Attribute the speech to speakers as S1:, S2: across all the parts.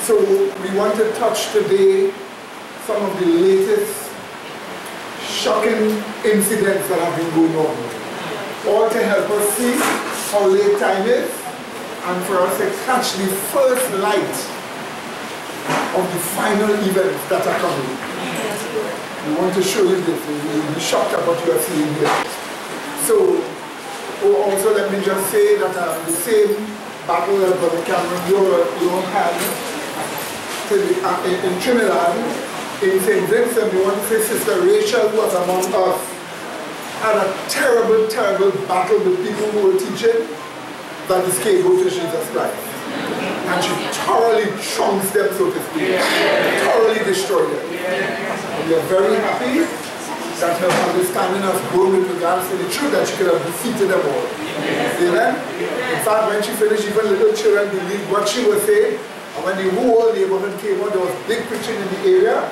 S1: So we want to touch today some of the latest shocking incidents that have been going on. All to help us see how late time is and for us to catch the first light of the final events that are coming. We want to show you this. You'll be shocked at what you are seeing here. So, also let me just say that the same battle that Brother Cameron Euro had in Trinidad, in St. Vincent, we want to say Sister Rachel was among us, had a terrible, terrible battle with people who were teaching that the scapegoat is Jesus Christ. And she thoroughly chunks them, so to speak. Thoroughly destroyed them. And we are very happy that her understanding has grown with regards to the truth that she could have defeated them all. Amen? In fact, when she finished, even little children believed what she was saying. And when the whole neighborhood came out, there was big preaching in the area.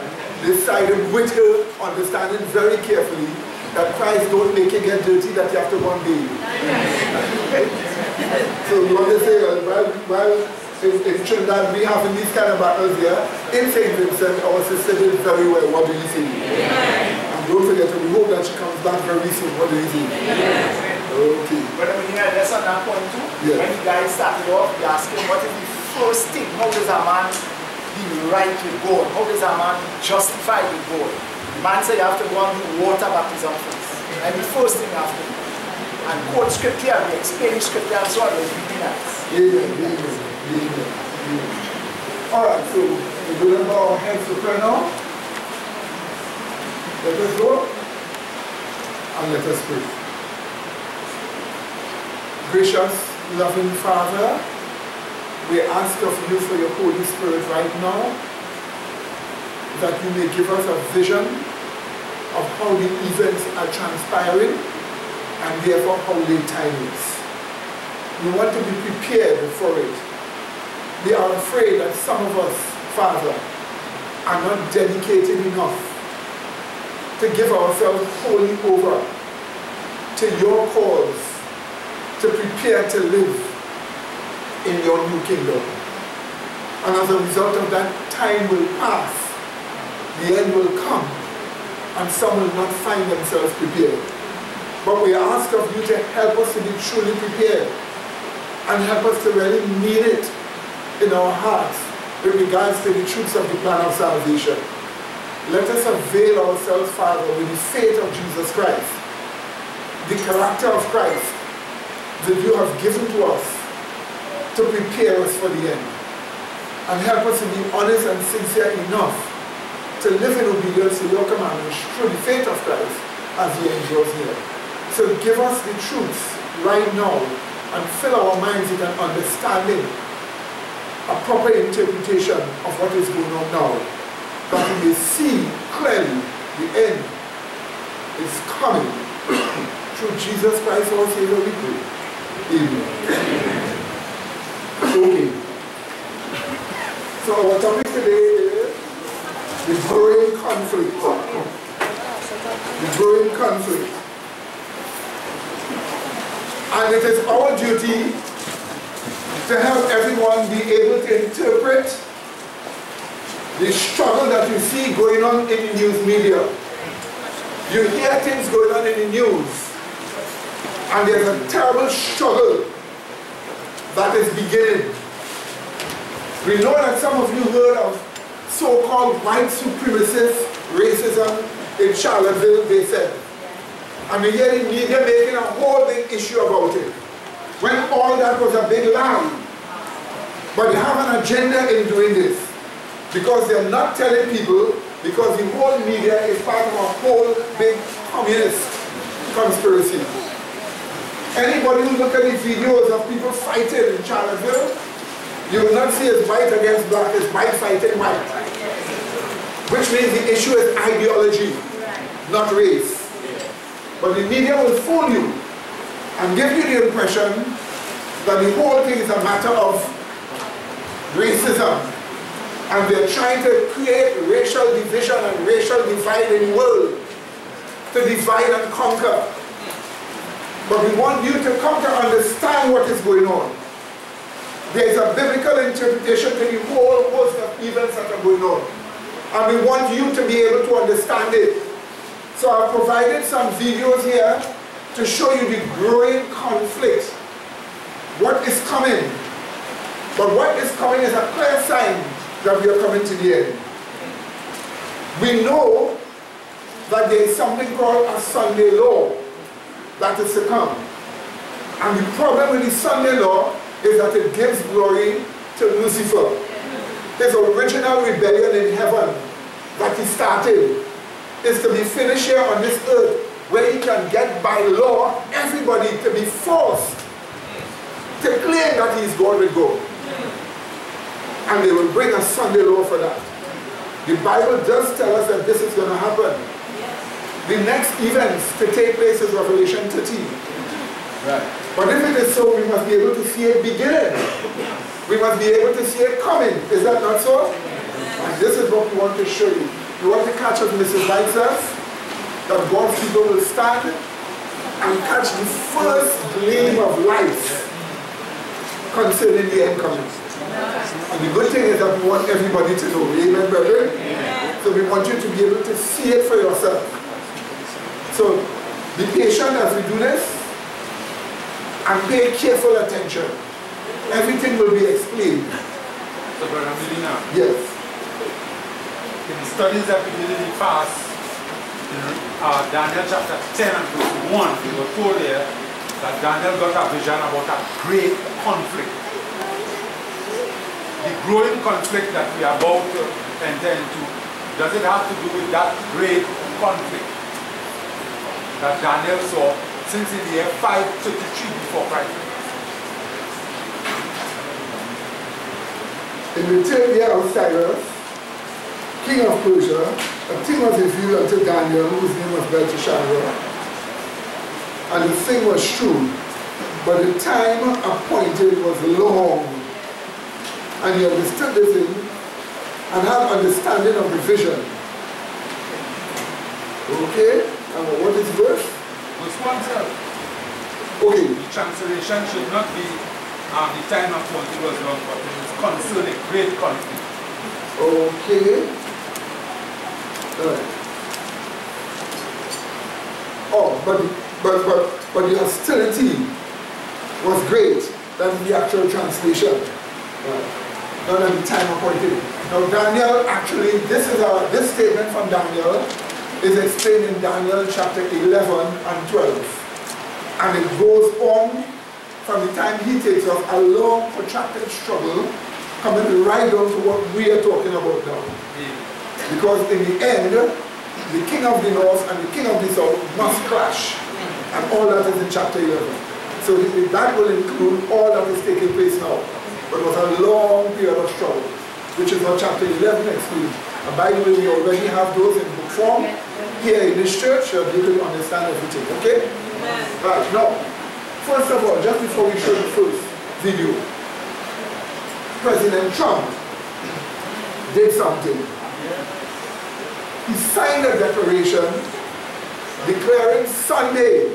S1: They sided with her, understanding very carefully that Christ don't make you get dirty, that you have to go and bathe. So we want to say, while in Trinidad we having these kind of battles here, in St. Vincent, our sister did very well. What do you think? And don't forget, we hope that she comes back very soon. What do you think? Okay.
S2: But I mean, that's on that point too. When the guy started off, we asked him, what is the first thing? How does a man be right with God? How does a man justify with God? The man said you have to go and do water baptism first. And the first thing you have to do. And quote scripture, we explain scripture and so on, it's really nice.
S1: Alright, so we will bow our heads to prayer now. Let us go and let us pray. Gracious, loving Father, we ask of you for your Holy Spirit right now, that you may give us a vision of how the events are transpiring and therefore how late time is. We want to be prepared for it. We are afraid that some of us, Father, are not dedicated enough to give ourselves wholly over to your cause, to prepare to live in your new kingdom. And as a result of that, time will pass, the end will come, and some will not find themselves prepared. But we ask of you to help us to be truly prepared and help us to really mean it in our hearts with regards to the truths of the plan of salvation. Let us avail ourselves, Father, with the faith of Jesus Christ, the character of Christ that you have given to us to prepare us for the end. And help us to be honest and sincere enough to live in obedience to your commandments through the faith of Christ as the end draws near. So give us the truths right now and fill our minds with an understanding, a proper interpretation of what is going on now, that we may see clearly the end is coming. Through Jesus Christ our Savior we pray. Amen. Okay. So our topic today is the growing conflict. The growing conflict. And it is our duty to help everyone be able to interpret the struggle that you see going on in the news media. You hear things going on in the news, and there's a terrible struggle that is beginning. We know that some of you heard of so-called white supremacist racism in Charlottesville, they said. And we hear the media making a whole big issue about it, when all that was a big lie. But they have an agenda in doing this, because they're not telling people, because the whole media is part of a whole big communist conspiracy. Anybody who look at the videos of people fighting in Charlottesville, you will not see it's white against black, it's white fighting white. Which means the issue is ideology, not race. But the media will fool you and give you the impression that the whole thing is a matter of racism. And they're trying to create racial division and racial divide in the world, to divide and conquer. But we want you to come to understand what is going on. There is a biblical interpretation to the whole host of events that are going on. And we want you to be able to understand it. So I've provided some videos here to show you the growing conflict. What is coming? But what is coming is a clear sign that we are coming to the end. We know that there is something called a Sunday law that is to come. And the problem with the Sunday law is that it gives glory to Lucifer. His original rebellion in heaven that he started is to be finished here on this earth, where he can get by law everybody to be forced to claim that he is God with God. And they will bring a Sunday law for that. The Bible does tell us that this is going to happen. The next events to take place is Revelation 13. Right. But if it is so, we must be able to see it beginning. We must be able to see it coming. Is that not so? And this is what we want to show you. We want to catch up Mrs. Light says, that God's people will stand and catch the first gleam of light concerning the end coming. And the good thing is that we want everybody to know. Amen, brethren? So we want you to be able to see it for yourself. So be patient as we do this and pay careful attention. Everything will be explained.
S3: So Brother Medina,
S1: yes.
S3: In the studies that we did in the past, in Daniel chapter 10 and verse 1, we were told there that Daniel got a vision about a great conflict. The growing conflict that we are about to enter into, does it have to do with that great conflict that Daniel saw since in the year 533 before Christ?
S1: In the 10th year of Cyrus, king of Persia, a thing was revealed unto Daniel, whose name was Belteshazzar. And the thing was true, but the time appointed was long. And he understood the thing and had understanding of the vision. Okay? And what is verse?
S3: Verse 1 says,
S1: okay.
S3: The translation should not be the time appointed was long, but it is concerning great conflict.
S1: Okay. Right. Oh, but the hostility was great. That's the actual translation. Right. Not at the time appointed. Now Daniel, actually, this statement from Daniel is explained in Daniel chapter 11 and 12. And it goes on from the time he takes us a long protracted struggle, coming right down to what we are talking about now. Because in the end, the king of the north and the king of the south must clash. And all that is in chapter 11. So that will include all that is taking place now. But it was a long period of struggle, which is what chapter 11 explains. And by the way, we already have those in book form here in this church, so you can understand everything, okay? Right, now, first of all, just before we show the first video, President Trump did something. He signed a declaration declaring Sunday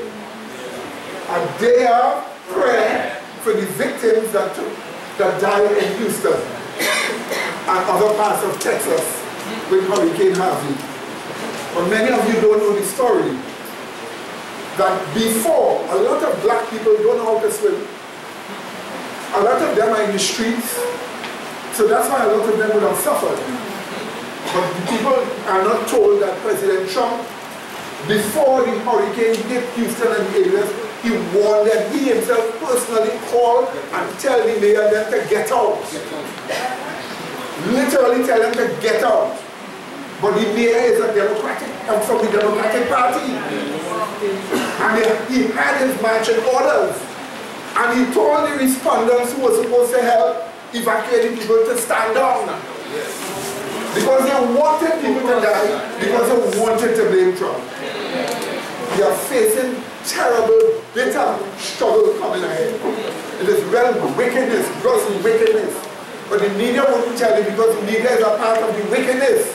S1: a day of prayer for the victims that died in Houston and other parts of Texas with Hurricane Harvey. But many of you don't know the story. That before, a lot of black people don't know how to swim. A lot of them are in the streets, so that's why a lot of them would have suffered. But the people are not told that President Trump, before the hurricane hit Houston and the areas, he warned them. He himself personally called and tell the mayor them to get out. Literally tell them to get out. But the mayor is a Democratic, from the Democratic Party. And he had his marching orders. And he told the respondents who were supposed to help evacuating people to stand down. Because they wanted people to die, because they wanted to blame Trump. We are facing terrible, bitter struggle coming ahead. It is realm wickedness, gross wickedness. But the media won't tell you because the media is a part of the wickedness.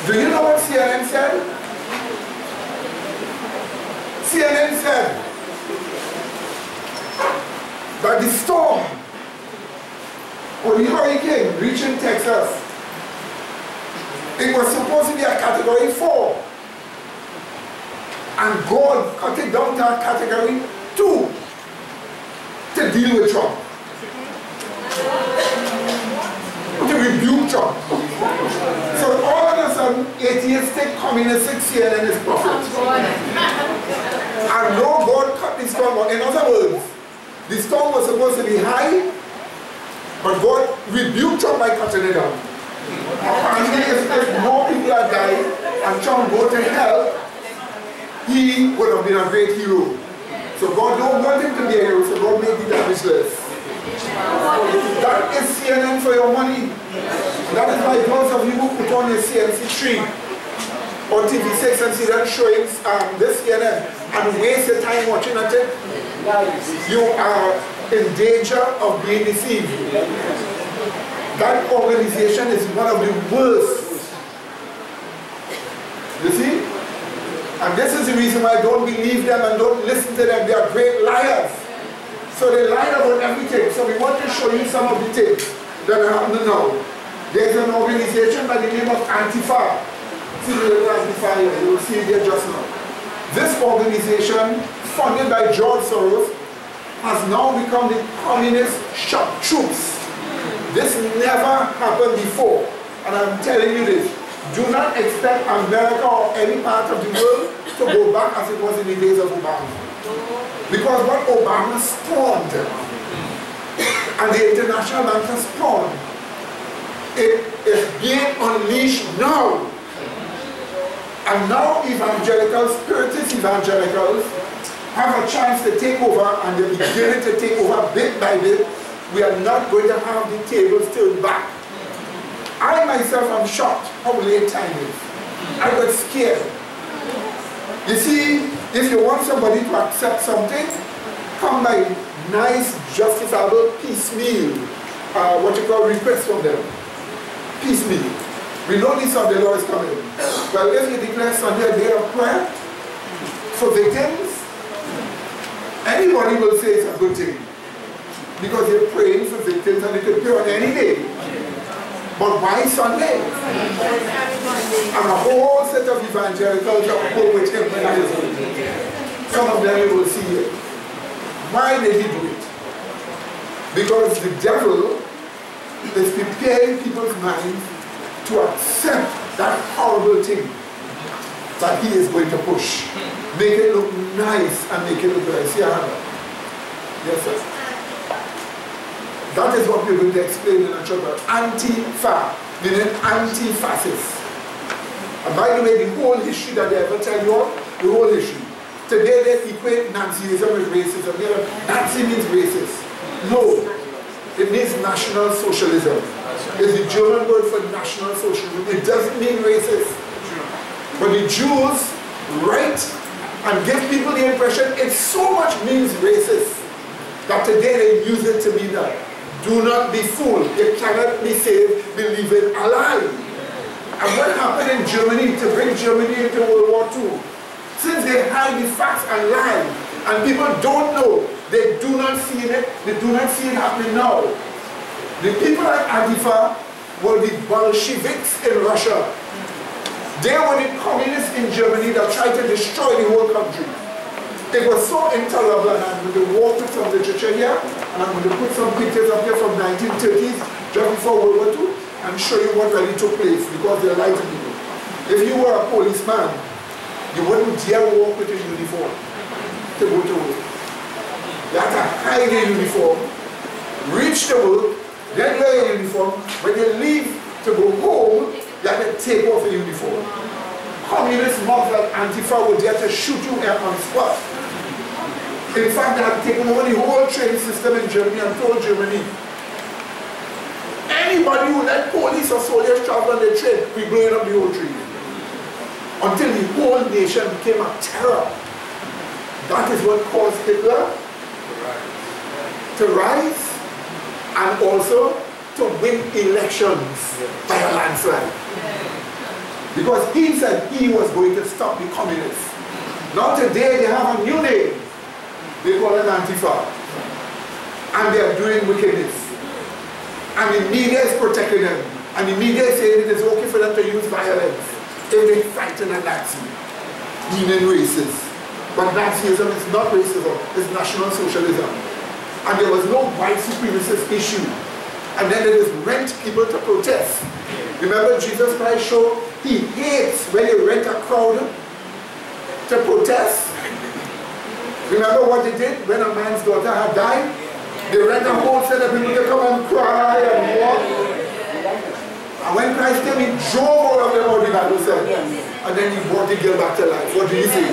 S1: Do you know what CNN said? CNN said that the storm when the hurricane reaching Texas, it was supposed to be a category 4. And God cut it down to a category 2 to deal with Trump. To rebuke Trump. So all of a sudden, atheistic, communistic CNN is prophet. And no, God cut the storm. In other words, the storm was supposed to be high, but God rebuked Trump by cutting it down. Apparently, if more people are dying and Trump go to hell, he would have been a great hero. So God don't want him to be a hero, so God made the damage less. That is CNN for your money. That is why those of you who put on your CNC3 or TV6 and see them showing this CNN and waste your time watching it, you are in danger of being deceived. That organization is one of the worst. You see? And this is the reason why I don't believe them and don't listen to them. They are great liars. So they lie about everything. So we want to show you some of the things that are happening now. There's an organization by the name of Antifa. See the little Antifa here, you will see it here just now. This organization, funded by George Soros, has now become the communist shock troops. This never happened before. And I'm telling you this, do not expect America or any part of the world to go back as it was in the days of Obama. Because what Obama spawned, and the International Bank has spawned, it is being unleashed now. And now evangelicals, spiritist evangelicals, have a chance to take over, and they're beginning to take over bit by bit. We are not going to have the tables turned back. I myself am shocked how late time is. I got scared. You see, if you want somebody to accept something, come by nice, justifiable, piecemeal, what you call request from them. Piecemeal. We know the Sunday law is coming. Well, if you declare Sunday a day of prayer for victims, anybody will say it's a good thing. Because you're praying for victims and you can pray on any day. But why Sunday? And a whole set of evangelicals that will go with him when he is with him. Some of them you will see it. Why did he do it? Because the devil is preparing people's minds to accept that horrible thing that he is going to push. Make it look nice and make it look nice. See, yes, sir. That is what we're going to explain in a chapter. Antifa, meaning anti-fascist. And by the way, the whole history that they ever tell you all, the whole history. Today they equate Nazism with racism. Nazi means racist. No, it means National Socialism. It's the German word for National Socialism. It doesn't mean racist. But the Jews write and give people the impression it so much means racist that today they use it to mean that. Do not be fooled. You cannot be saved believing a lie. And what happened in Germany to bring Germany into World War II? Since they hide the facts and lie, and people don't know, they do not see it, they do not see it happening now. The people at Antifa were the Bolsheviks in Russia. They were the communists in Germany that tried to destroy the whole country. It was so intolerable, and I'm going to walk with some literature here, and I'm going to put some pictures up here from 1930s, just before World War II, and show you what really took place, because they lied to people. If you were a policeman, you wouldn't dare walk with your uniform to go to work. You had to hide your uniform, reach to work, then wear your uniform. When you leave to go home, you have to take off your uniform. Communist mobs like Antifa were there to shoot you on the spot. In fact, they had taken over the whole train system in Germany and told Germany, anybody who let police or soldiers travel on their train, we blowing up the whole train. Until the whole nation became a terror. That is what caused Hitler to rise and also to win elections by a landslide. Because he said he was going to stop the communists. Now today they have a new name. They call it Antifa. And they are doing wickedness. And the media is protecting them. And the media is saying it is okay for them to use violence if they frighten a Nazi, meaning racist. But Nazism is not racism, it's National Socialism. And there was no white supremacist issue. And then it is rent people to protest. Remember Jesus Christ showed he hates when you rent a crowd to protest. Remember what they did when a man's daughter had died? They rent a whole set of people to come and cry and walk. And when Christ came, he drove all of them out, the Bible said. And then he brought the girl back to life. What do you say?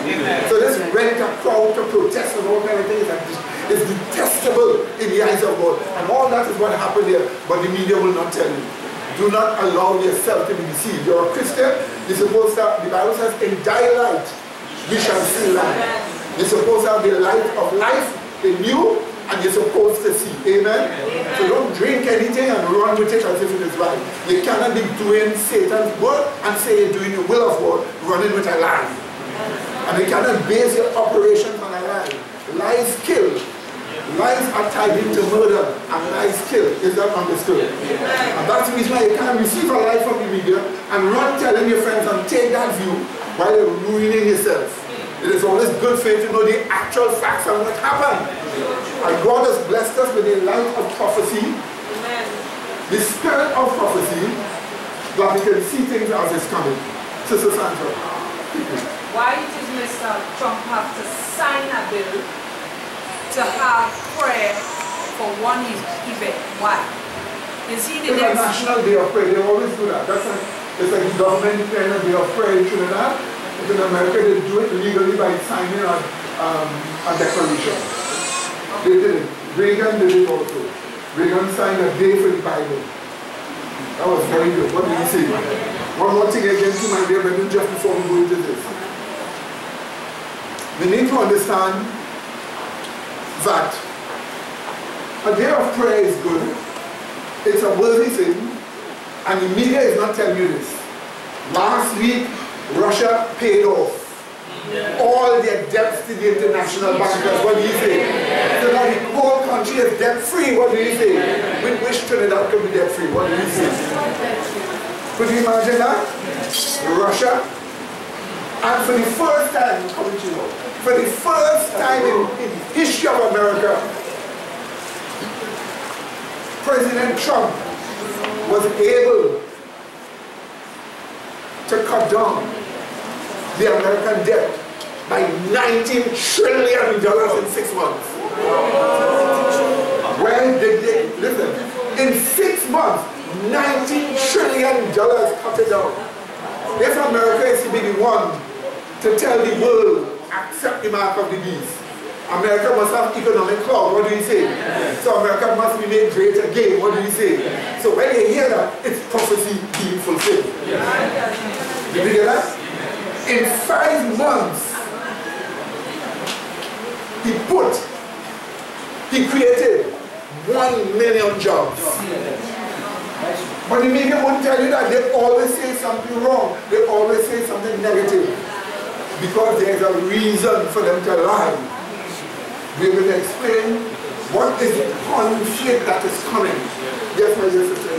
S1: So this rent a crowd to protest and all kind of things is detestable in the eyes of God. And all that is what happened here. But the media will not tell you. Do not allow yourself to be deceived. You're a Christian. You're supposed to, the Bible says, in thy light we shall see light. You're supposed to have the light of life in you, and you're supposed to see. Amen? So don't drink anything and run with it as if it is right. You cannot be doing Satan's work and say you're doing the will of God, running with a lie. And you cannot base your operations on a lie. Lies kill. Lies are tied into murder, and lies kill. Is that understood? And that's the reason why you can't receive a lie from the media and run telling your friends and take that view while you're ruining yourself. It is always good for you to know the actual facts and what happened. And God has blessed us with the light of prophecy, the spirit of prophecy, that we can see things as it's coming. Sister Sandra.
S4: Why does Mr. Trump have to sign a bill to have prayer for one event? Why? Is he the
S1: next? National Day of Prayer, they always do that. That's like, it's like the government declaring a day of prayer in Trinidad. In America, they do it legally by signing a declaration. They did it. Reagan did it also. Reagan signed a day for the Bible. That was very good. What did he say? One more thing again to my dear brethren, just before we go into this. We need to understand that a day of prayer is good. It's a worthy thing. And the media is not telling you this. Last week, Russia paid off all their debts to the international bankers. What do you say? So now the whole country is debt-free. What do you say? We wish Trinidad could be debt-free. What do you say? Could you imagine that? Russia. And for the first time, for the first time in the history of America, President Trump was able to cut down the American debt by $19 trillion in 6 months. When did they, listen, in 6 months, $19 trillion cut it down. If America is to be the one to tell the world, accept the mark of the beast, America must have economic clout. What do you say? So America must be made great again. What do you say? So when you hear that, it's prophecy being fulfilled. Did you hear that? In 5 months, he created 1 million jobs. But the media won't tell you that. They always say something wrong. They always say something negative. Because there's a reason for them to lie. We will explain what is the conflict that is coming. Yes, my dear sister.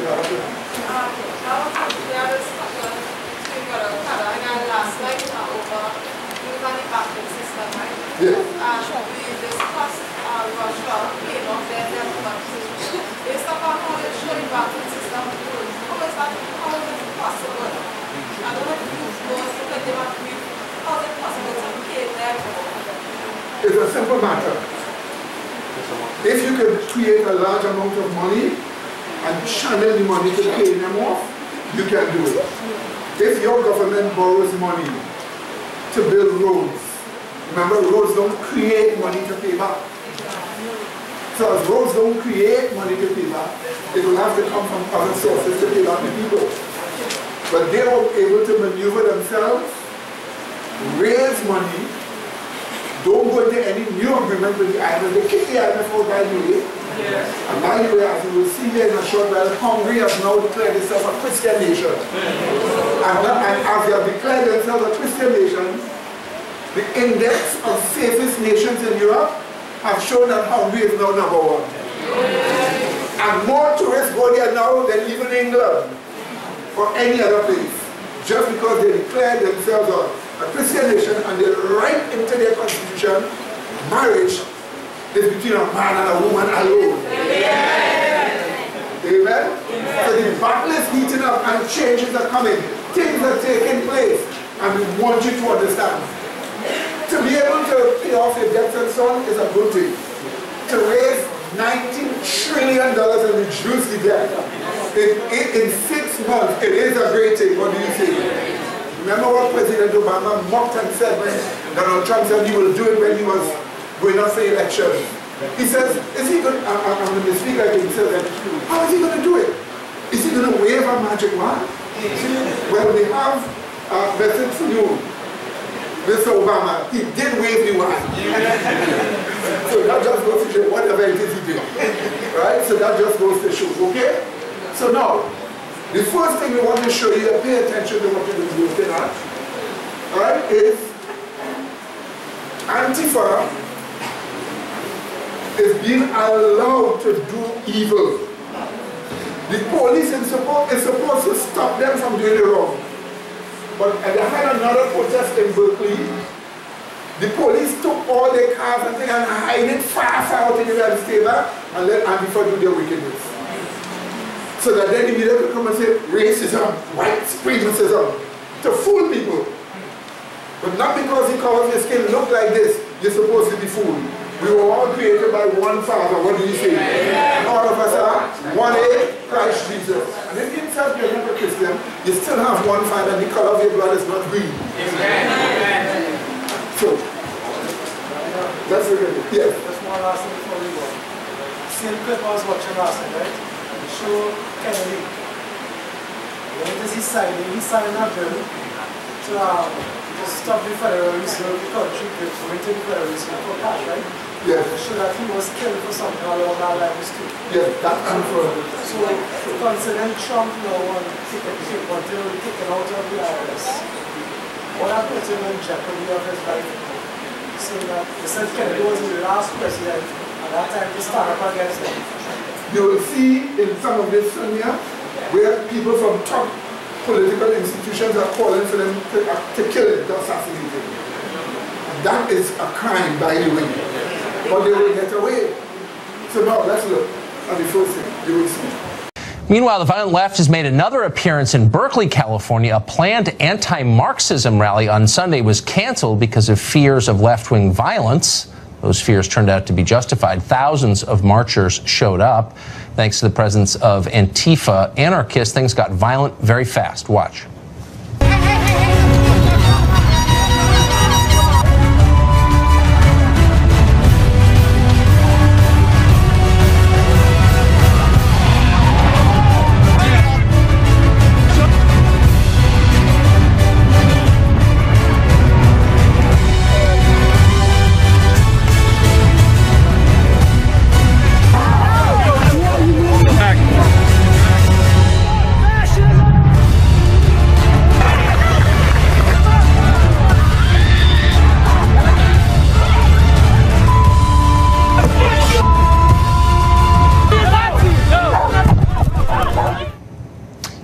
S5: Last night over the banking system, right?
S1: Yes.
S5: We discussed Russia paying off their debt, but based upon how they're showing banking system, how is it possible? I don't know if you know, but they must be, how is it possible to pay their debt?
S1: It's a simple matter. If you can create a large amount of money and channel the money to pay them off, you can do it. If your government borrows money to build roads, remember roads don't create money to pay back. So as roads don't create money to pay back, it will have to come from other sources to pay back the people. But they were able to maneuver themselves, raise money, don't go into any new agreement with the IMF. They kicked the IMF out, by the way. And by the way, as you will see here in a short while, Hungary has now declared itself a Christian nation. And as they have declared themselves a Christian nation, the index of safest nations in Europe have shown that Hungary is now #1. And more tourists go there now than even England or any other place, just because they declare themselves a Christian nation and they write into their constitution, marriage is between a man and a woman alone. Amen? So the battle is heating up and changes are coming. Things are taking place. And we want you to understand. To be able to pay off your debts and so on is a good thing. To raise $19 trillion and reduce the debt in 6 months, it is a great thing. What do you think? Remember what President Obama mocked and said when Donald Trump said he will do it when he was going up for election. He says, is he going to, I'm going to speak like he says, how is he going to do it? Is he going to wave a magic wand? Well, we have a message for you, Mr. Obama. He did wave the wand. So that just goes to show whatever it is he did. Right? So that just goes to show, okay? So now, the first thing we want to show you, pay attention to what you're looking at, alright, is Antifa is being allowed to do evil. The police is supposed to stop them from doing it wrong. But they had another protest in Berkeley. The police took all their cars and things and hide it far out in the United States and let Antifa do their wickedness. So that then the media could come and say racism, white supremacism, to fool people. But not because the color of your skin look like this, you're supposed to be fooled. We were all created by one Father. What do you say? And all of us are one A, Christ Jesus. And if you insert you're not a Christian, you still have one Father and the color of your blood is not green. Amen. So, let's look at it. Yes.
S6: Just one last thing before we go. Same clip I was watching last night, right? The show Kennedy. When it is he signed a bill to stop the Federal Reserve, the country, going to the Federal Reserve for cash, right?
S1: Yes.
S6: To show that he was killed for something along our lines too.
S1: Yes, that's confirmed.
S6: So, considering Trump now want to be taken out of the IRS, what that puts him in jeopardy of his life? So that the President Kennedy was the last president at that time to stand up against him.
S1: You will see in some of this here where people from top political institutions are calling for them to kill him, to assassinate him. That is a crime, by the way. But they will get away. So now let's look at the first thing you will see.
S7: Meanwhile, the violent left has made another appearance in Berkeley, California. A planned anti-Marxism rally on Sunday was canceled because of fears of left-wing violence. Those fears turned out to be justified. Thousands of marchers showed up. Thanks to the presence of Antifa anarchists, things got violent very fast. Watch.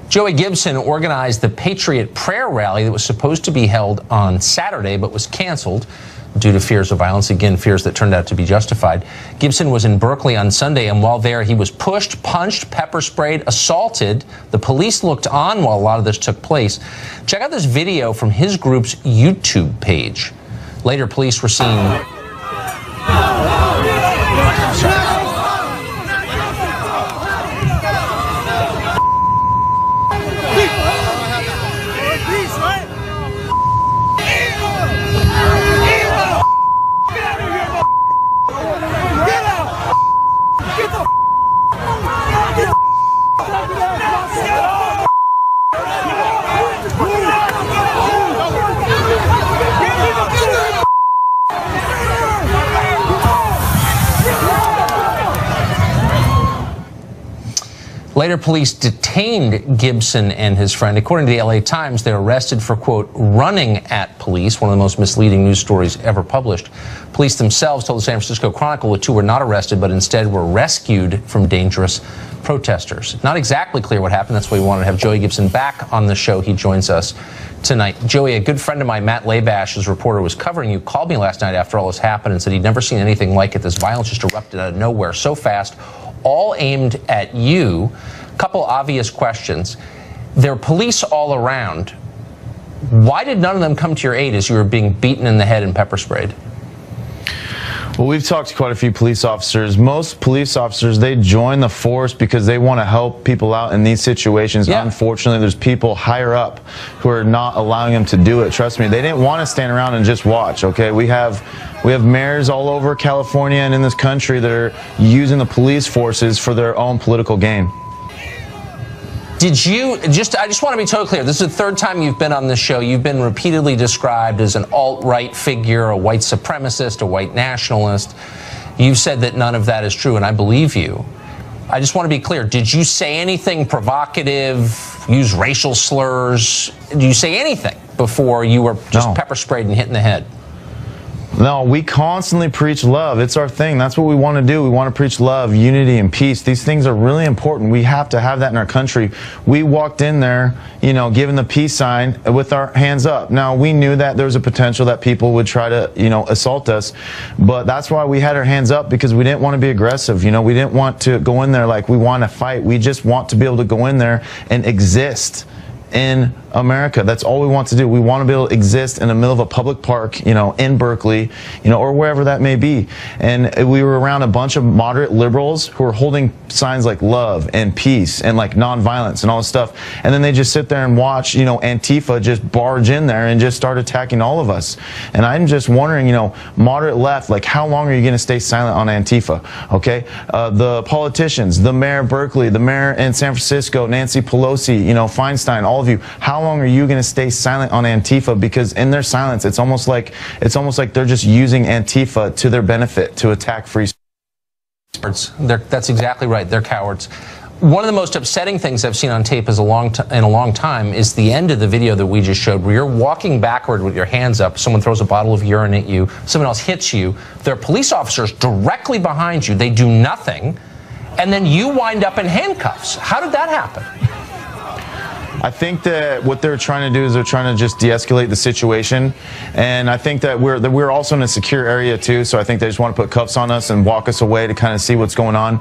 S7: Joey Gibson organized the Patriot Prayer Rally that was supposed to be held on Saturday but was canceled due to fears of violence. Again, fears that turned out to be justified. Gibson was in Berkeley on Sunday, and while there, he was pushed, punched, pepper sprayed, assaulted. The police looked on while a lot of this took place. Check out this video from his group's YouTube page. Later, police were seen... Later, police detained Gibson and his friend. According to the LA Times, they were arrested for, quote, running at police, one of the most misleading news stories ever published. Police themselves told the San Francisco Chronicle the two were not arrested, but instead were rescued from dangerous protesters. Not exactly clear what happened. That's why we wanted to have Joey Gibson back on the show. He joins us tonight. Joey, a good friend of mine, Matt Labash, as a reporter, was covering you, called me last night after all this happened and said he'd never seen anything like it. This violence just erupted out of nowhere so fast, all aimed at you. Couple obvious questions. There are police all around. Why did none of them come to your aid as you were being beaten in the head and pepper sprayed?
S8: Well, we've talked to quite a few police officers. Most police officers, they join the force because they want to help people out in these situations. Yeah. Unfortunately, there's people higher up who are not allowing them to do it. Trust me, they didn't want to stand around and just watch, okay? We have mayors all over California and in this country that are using the police forces for their own political gain.
S7: Did you, I just want to be totally clear, this is the third time you've been on this show. You've been repeatedly described as an alt-right figure, a white supremacist, a white nationalist. You've said that none of that is true, and I believe you. I just want to be clear. Did you say anything provocative, use racial slurs? Did you say anything before you were just pepper sprayed and hit in the head?
S8: No, we constantly preach love. It's our thing. That's what we want to do. We want to preach love, unity, and peace. These things are really important. We have to have that in our country. We walked in there, you know, giving the peace sign with our hands up. Now, we knew that there was a potential that people would try to, you know, assault us. But that's why we had our hands up, because we didn't want to be aggressive. You know, we didn't want to go in there like we want to fight. We just want to be able to go in there and exist in America. That's all we want to do. We want to be able to exist in the middle of a public park, you know, in Berkeley, you know, or wherever that may be. And we were around a bunch of moderate liberals who were holding signs like love and peace and like nonviolence and all this stuff. And then they just sit there and watch, you know, Antifa just barge in there and just start attacking all of us. And I'm just wondering, you know, moderate left, like how long are you going to stay silent on Antifa? Okay. The politicians, the mayor of Berkeley, the mayor in San Francisco, Nancy Pelosi, you know, Feinstein, all of you, how long are you going to stay silent on Antifa? Because in their silence, it's almost like they're just using Antifa to their benefit to attack free speech.
S7: That's exactly right. They're cowards. One of the most upsetting things I've seen on tape in a long time is the end of the video that we just showed, where you're walking backward with your hands up. Someone throws a bottle of urine at you. Someone else hits you. There are police officers directly behind you. They do nothing. And then you wind up in handcuffs. How did that happen?
S8: I think that what they're trying to do is they're trying to just de-escalate the situation, and I think that we're also in a secure area too, so I think they just want to put cuffs on us and walk us away to kind of see what's going on.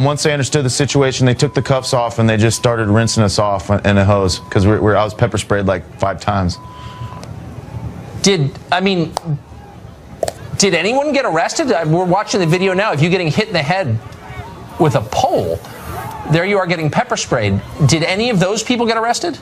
S8: Once they understood the situation, they took the cuffs off and they just started rinsing us off in a hose, because I was pepper sprayed like 5 times.
S7: Did anyone get arrested? We're watching the video now of you getting hit in the head with a pole. There you are getting pepper sprayed. Did any of those people get arrested?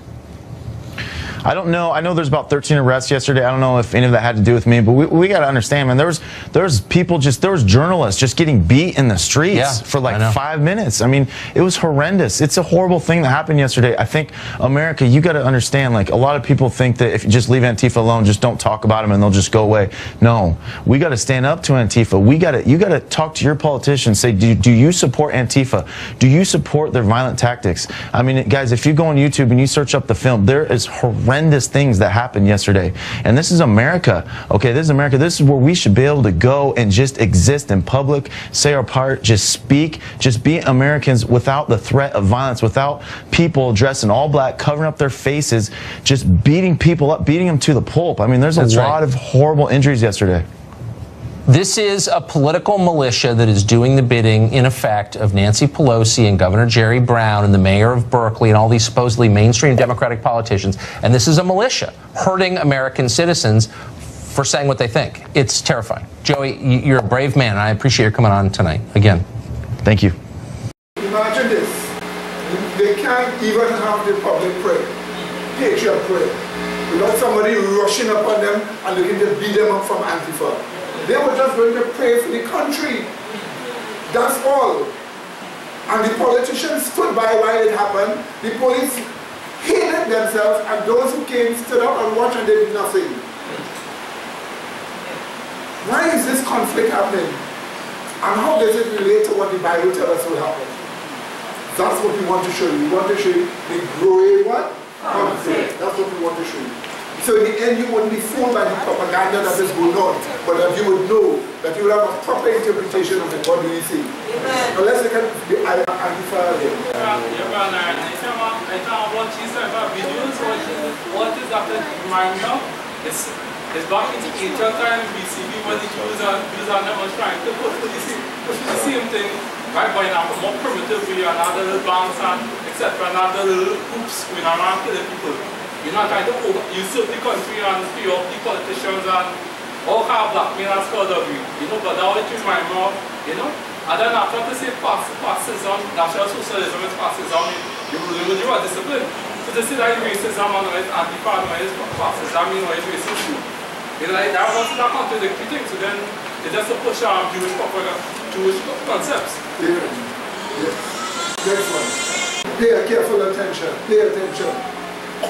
S8: I don't know. I know there's about 13 arrests yesterday. I don't know if any of that had to do with me, but we got to understand, man, there was people there was journalists just getting beat in the streets for like 5 minutes. I mean, it was horrendous. It's a horrible thing that happened yesterday. I think America, you got to understand, like a lot of people think that if you just leave Antifa alone, just don't talk about them and they'll just go away. No, we got to stand up to Antifa. You got to talk to your politicians. Say, do you support Antifa? Do you support their violent tactics? I mean, guys, if you go on YouTube and you search up the film, there is horrendous things that happened yesterday. And this is America. Okay, this is America. This is where we should be able to go and just exist in public, say our part, just speak, just be Americans without the threat of violence, without people dressed in all black, covering up their faces, just beating people up, beating them to the pulp. I mean, there's a lot of horrible injuries yesterday.
S7: This is a political militia that is doing the bidding, in effect, of Nancy Pelosi and Governor Jerry Brown and the mayor of Berkeley and all these supposedly mainstream Democratic politicians. And this is a militia hurting American citizens for saying what they think. It's terrifying. Joey, you're a brave man, and I appreciate your coming on tonight again.
S8: Thank you.
S1: Imagine this. They can't even have the public prayer, patriot prayer, without somebody rushing upon them and looking to beat them up from Antifa. They were just going to pray for the country. That's all. And the politicians stood by while it happened. The police hated themselves, and those who came stood up and watched and did nothing. Why is this conflict happening? And how does it relate to what the Bible tells us will happen? That's what we want to show you. We want to show you the growing what? Conflict. That's what we want to show you. So in the end, you wouldn't be fooled by the propaganda that is going on, but that you would know, that you would have a proper interpretation of it. What do you see? Now let's look at the Antifa again.
S9: What is after Marino? It's back into ancient time BCB when the Jews are never trying to put the same thing by going out a more primitive way, another little bands and etc. Another little groups going around killing people. You're not trying to usurp the country and pay off the politicians and all kind of blackmail and skullduggery. You know, but that would remind me of, you know, and then after to say fascism, National Socialism is fascism, you are disciplined. So to say that racism and it's anti-fascism is fascism, you know, it's racist too. You know, like that was a contradictory thing. So then it's just to push Jewish concepts.
S1: Yeah. Next one. Pay careful attention. Pay attention.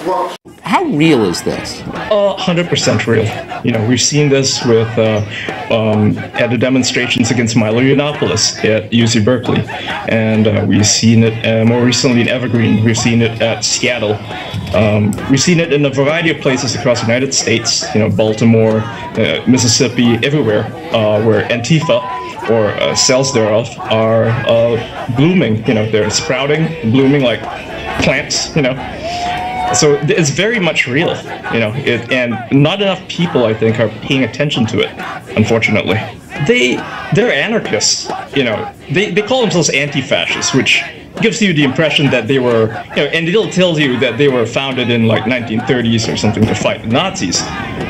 S1: Watch.
S10: How real is this?
S11: 100% real. You know, we've seen this with at the demonstrations against Milo Yiannopoulos at UC Berkeley, and we've seen it more recently in Evergreen. We've seen it at Seattle. We've seen it in a variety of places across the United States. You know, Baltimore, Mississippi, everywhere, where Antifa or cells thereof are blooming. You know, they're sprouting, blooming like plants. You know. So it's very much real, you know, and not enough people, I think, are paying attention to it, unfortunately. They're anarchists, you know. They call themselves anti-fascists, which gives you the impression that they were, you know, and it'll tell you that they were founded in like 1930s or something to fight the Nazis.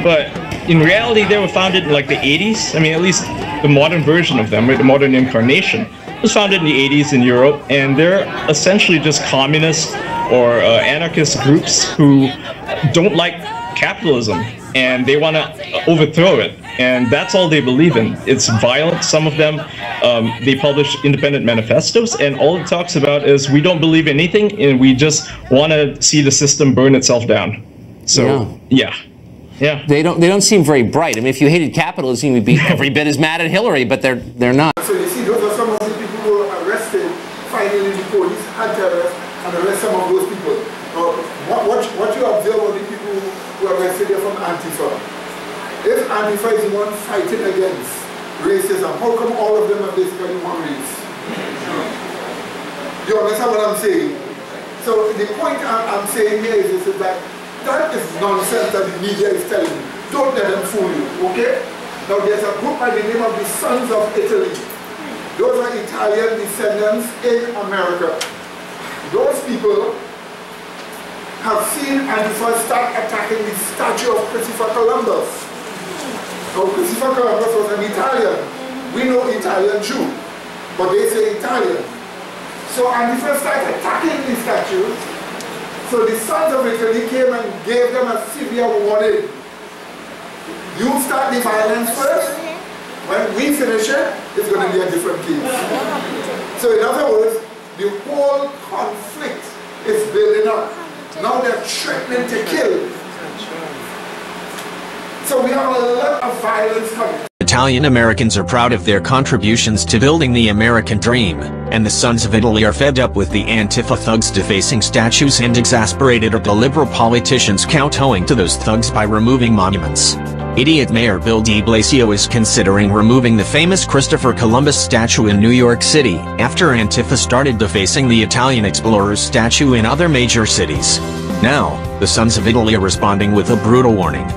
S11: But in reality, they were founded in like the 80s. I mean, at least the modern version of them, right, the modern incarnation, was founded in the 80s in Europe, and they're essentially just communist or anarchist groups who don't like capitalism and they want to overthrow it, and that's all they believe in. It's violent. Some of them, they publish independent manifestos, and all it talks about is we don't believe anything and we just want to see the system burn itself down. So yeah.
S10: They don't seem very bright. I mean, if you hated capitalism, you'd be every bit as mad at Hillary, but they're not.
S1: So you see, those are some of the people who were arrested. Finally, the police had to arrest and arrest some of those people. What you observe of the people who are arrested are from Antifa. If Antifa is the one fighting against racism, how come all of them are basically one race? You understand what I'm saying? So the point I'm saying here is that that is nonsense that the media is telling you. Don't let them fool you, okay? Now there's a group by the name of the Sons of Italy. Those are Italian descendants in America. Those people have seen Antifa start attacking the statue of Christopher Columbus. Now Christopher Columbus was an Italian. We know Italian Jew, but they say Italian. So Antifa started attacking the statues. So the Sons of Italy came and gave them a severe warning. You start the violence first. When we finish it, it's going to be a different case. So in other words, the whole conflict is building up. Now they're threatening to kill. So we have a lot of violence coming.
S12: Italian Americans are proud of their contributions to building the American dream, and the Sons of Italy are fed up with the Antifa thugs defacing statues and exasperated at the liberal politicians kowtowing to those thugs by removing monuments. Idiot Mayor Bill de Blasio is considering removing the famous Christopher Columbus statue in New York City, after Antifa started defacing the Italian explorer's statue in other major cities. Now, the Sons of Italy are responding with a brutal warning.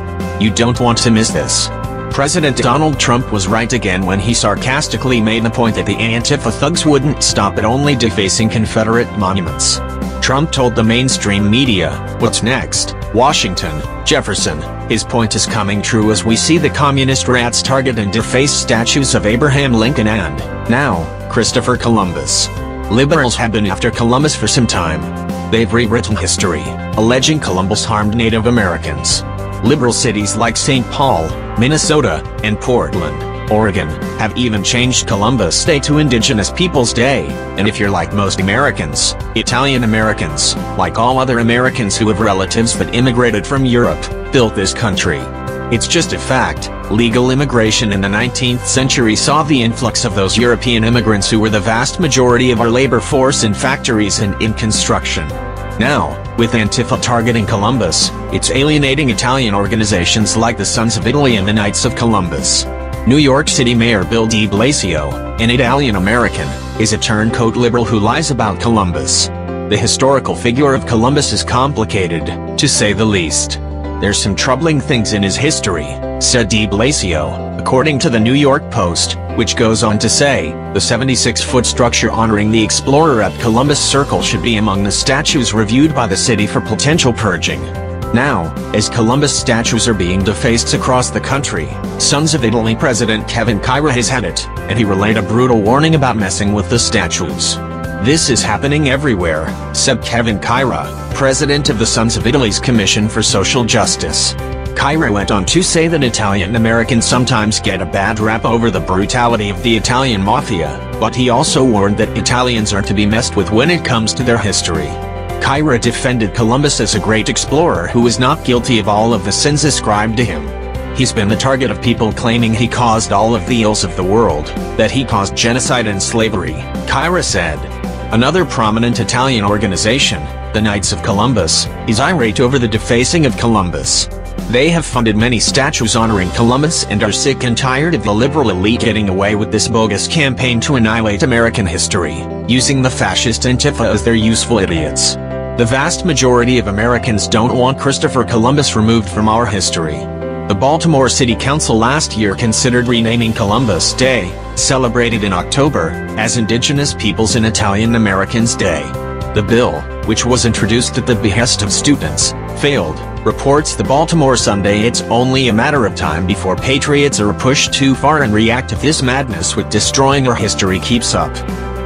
S12: You don't want to miss this. President Donald Trump was right again when he sarcastically made the point that the Antifa thugs wouldn't stop at only defacing Confederate monuments. Trump told the mainstream media, "What's next? Washington, Jefferson." His point is coming true as we see the communist rats target and deface statues of Abraham Lincoln and, now, Christopher Columbus. Liberals have been after Columbus for some time. They've rewritten history, alleging Columbus harmed Native Americans. Liberal cities like St. Paul, Minnesota, and Portland, Oregon, have even changed Columbus Day to Indigenous Peoples Day. And if you're like most Americans, Italian Americans, like all other Americans who have relatives that immigrated from Europe, built this country. It's just a fact, Legal immigration in the 19th century saw the influx of those European immigrants who were the vast majority of our labor force in factories and in construction. Now, with Antifa targeting Columbus, it's alienating Italian organizations like the Sons of Italy and the Knights of Columbus. New York City Mayor Bill de Blasio, an Italian-American, is a turncoat liberal who lies about Columbus. The historical figure of Columbus is complicated, to say the least. There's some troubling things in his history, said de Blasio, according to the New York Post, which goes on to say, the 76-foot structure honoring the explorer at Columbus Circle should be among the statues reviewed by the city for potential purging. Now, as Columbus statues are being defaced across the country, Sons of Italy President Kevin Kyra has had it, and he relayed a brutal warning about messing with the statues. This is happening everywhere, said Kevin Kyra, president of the Sons of Italy's Commission for Social Justice. Kyra went on to say that Italian Americans sometimes get a bad rap over the brutality of the Italian mafia, but he also warned that Italians are to be messed with when it comes to their history. Kyra defended Columbus as a great explorer who was not guilty of all of the sins ascribed to him. He's been the target of people claiming he caused all of the ills of the world, that he caused genocide and slavery, Kyra said. Another prominent Italian organization, the Knights of Columbus, is irate over the defacing of Columbus. They have funded many statues honoring Columbus and are sick and tired of the liberal elite getting away with this bogus campaign to annihilate American history, using the fascist Antifa as their useful idiots. The vast majority of Americans don't want Christopher Columbus removed from our history. The Baltimore City Council last year considered renaming Columbus Day, celebrated in October, as Indigenous Peoples and Italian Americans Day. The bill, which was introduced at the behest of students, failed, reports the Baltimore Sunday. It's only a matter of time before patriots are pushed too far and react if this madness with destroying our history keeps up.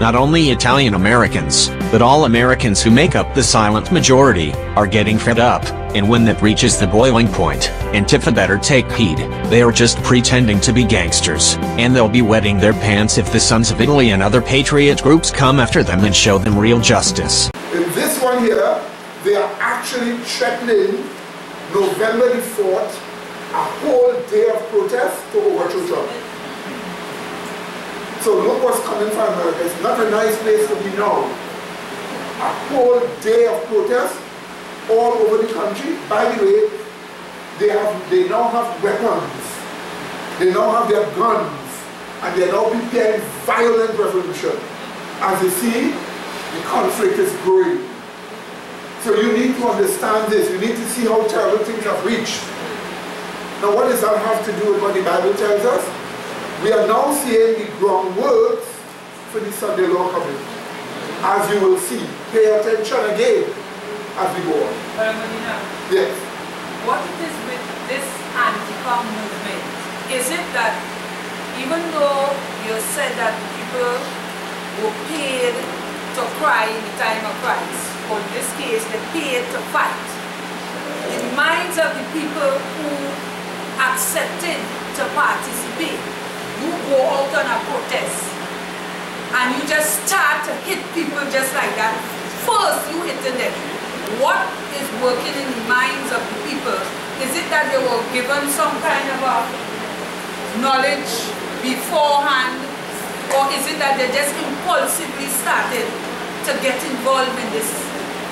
S12: Not only Italian Americans, but all Americans who make up the silent majority, are getting fed up, and when that reaches the boiling point, Antifa better take heed. They are just pretending to be gangsters, and they'll be wetting their pants if the Sons of Italy and other patriot groups come after them and show them real justice.
S1: In this one here, they are actually threatening November the 4th, a whole day of protest to overthrow Trump. So look what's coming from America. It's not a nice place to be now. A whole day of protest all over the country. By the way, they now have weapons. They now have their guns. And they're now preparing violent revolution. As you see, the conflict is growing. So you need to understand this. You need to see how terrible things have reached. Now what does that have to do with what the Bible tells us? We are now seeing the groundwork for the Sunday law coming. As you will see, pay attention again as we go on. Yes.
S4: What it is with this Antifa movement? Is it that even though you said that people were paid to cry in the time of Christ, or in this case, they paid to fight, in the minds of the people who accepted to participate, you go out on a protest and you just start to hit people just like that. First you hit them. What is working in the minds of the people? Is it that they were given some kind of a knowledge beforehand, or is it that they just impulsively started to get involved in this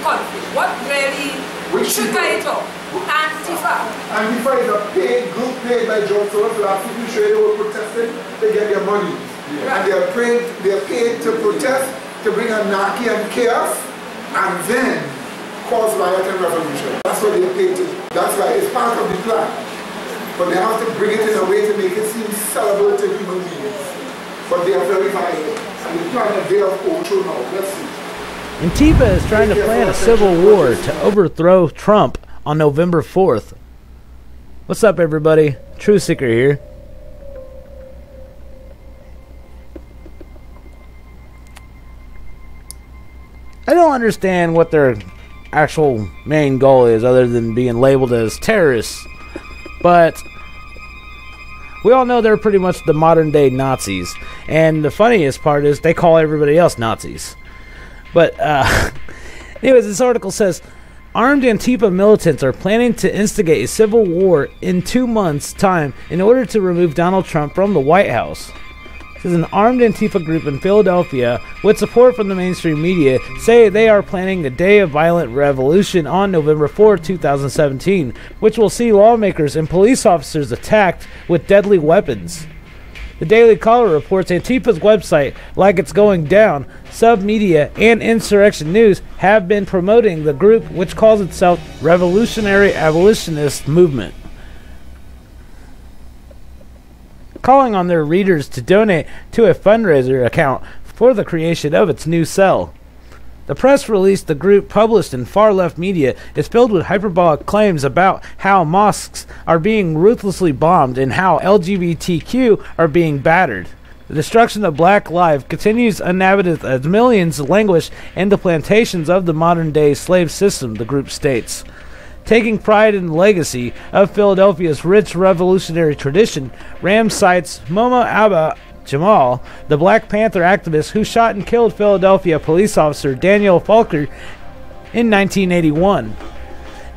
S4: conflict? What really triggered it up? Antifa.
S1: Antifa is a paid group paid by John Soros. Last week we showed they were protesting to get their money. Yeah. And they are paid to protest, to bring anarchy and chaos, and then cause riot and revolution. That's what they are paid to. That's why it's part of the plan. But they have to bring it in a way to make it seem sellable to human beings. But they are very violent. And the plan that they have overthrown now. Let's see.
S13: Antifa is trying to plan a civil war to overthrow Trump on November 4th. What's up, everybody? Truth Seeker here. I don't understand what their actual main goal is other than being labeled as terrorists. But we all know they're pretty much the modern day Nazis. And the funniest part is they call everybody else Nazis. But anyways, this article says Armed Antifa militants are planning to instigate a civil war in 2 months' time in order to remove Donald Trump from the White House. This is an armed Antifa group in Philadelphia, with support from the mainstream media, say they are planning a day of violent revolution on November 4, 2017, which will see lawmakers and police officers attacked with deadly weapons. The Daily Caller reports Antifa's website, Like It's Going Down, Submedia, and Insurrection News have been promoting the group, which calls itself Revolutionary Abolitionist Movement, calling on their readers to donate to a fundraiser account for the creation of its new cell. The press release the group published in far-left media is filled with hyperbolic claims about how mosques are being ruthlessly bombed and how LGBTQ are being battered. The destruction of black life continues unabated as millions languish in the plantations of the modern-day slave system, the group states. Taking pride in the legacy of Philadelphia's rich revolutionary tradition, RAM cites Momo Abba Jamal, the Black Panther activist who shot and killed Philadelphia police officer Daniel Falker in 1981.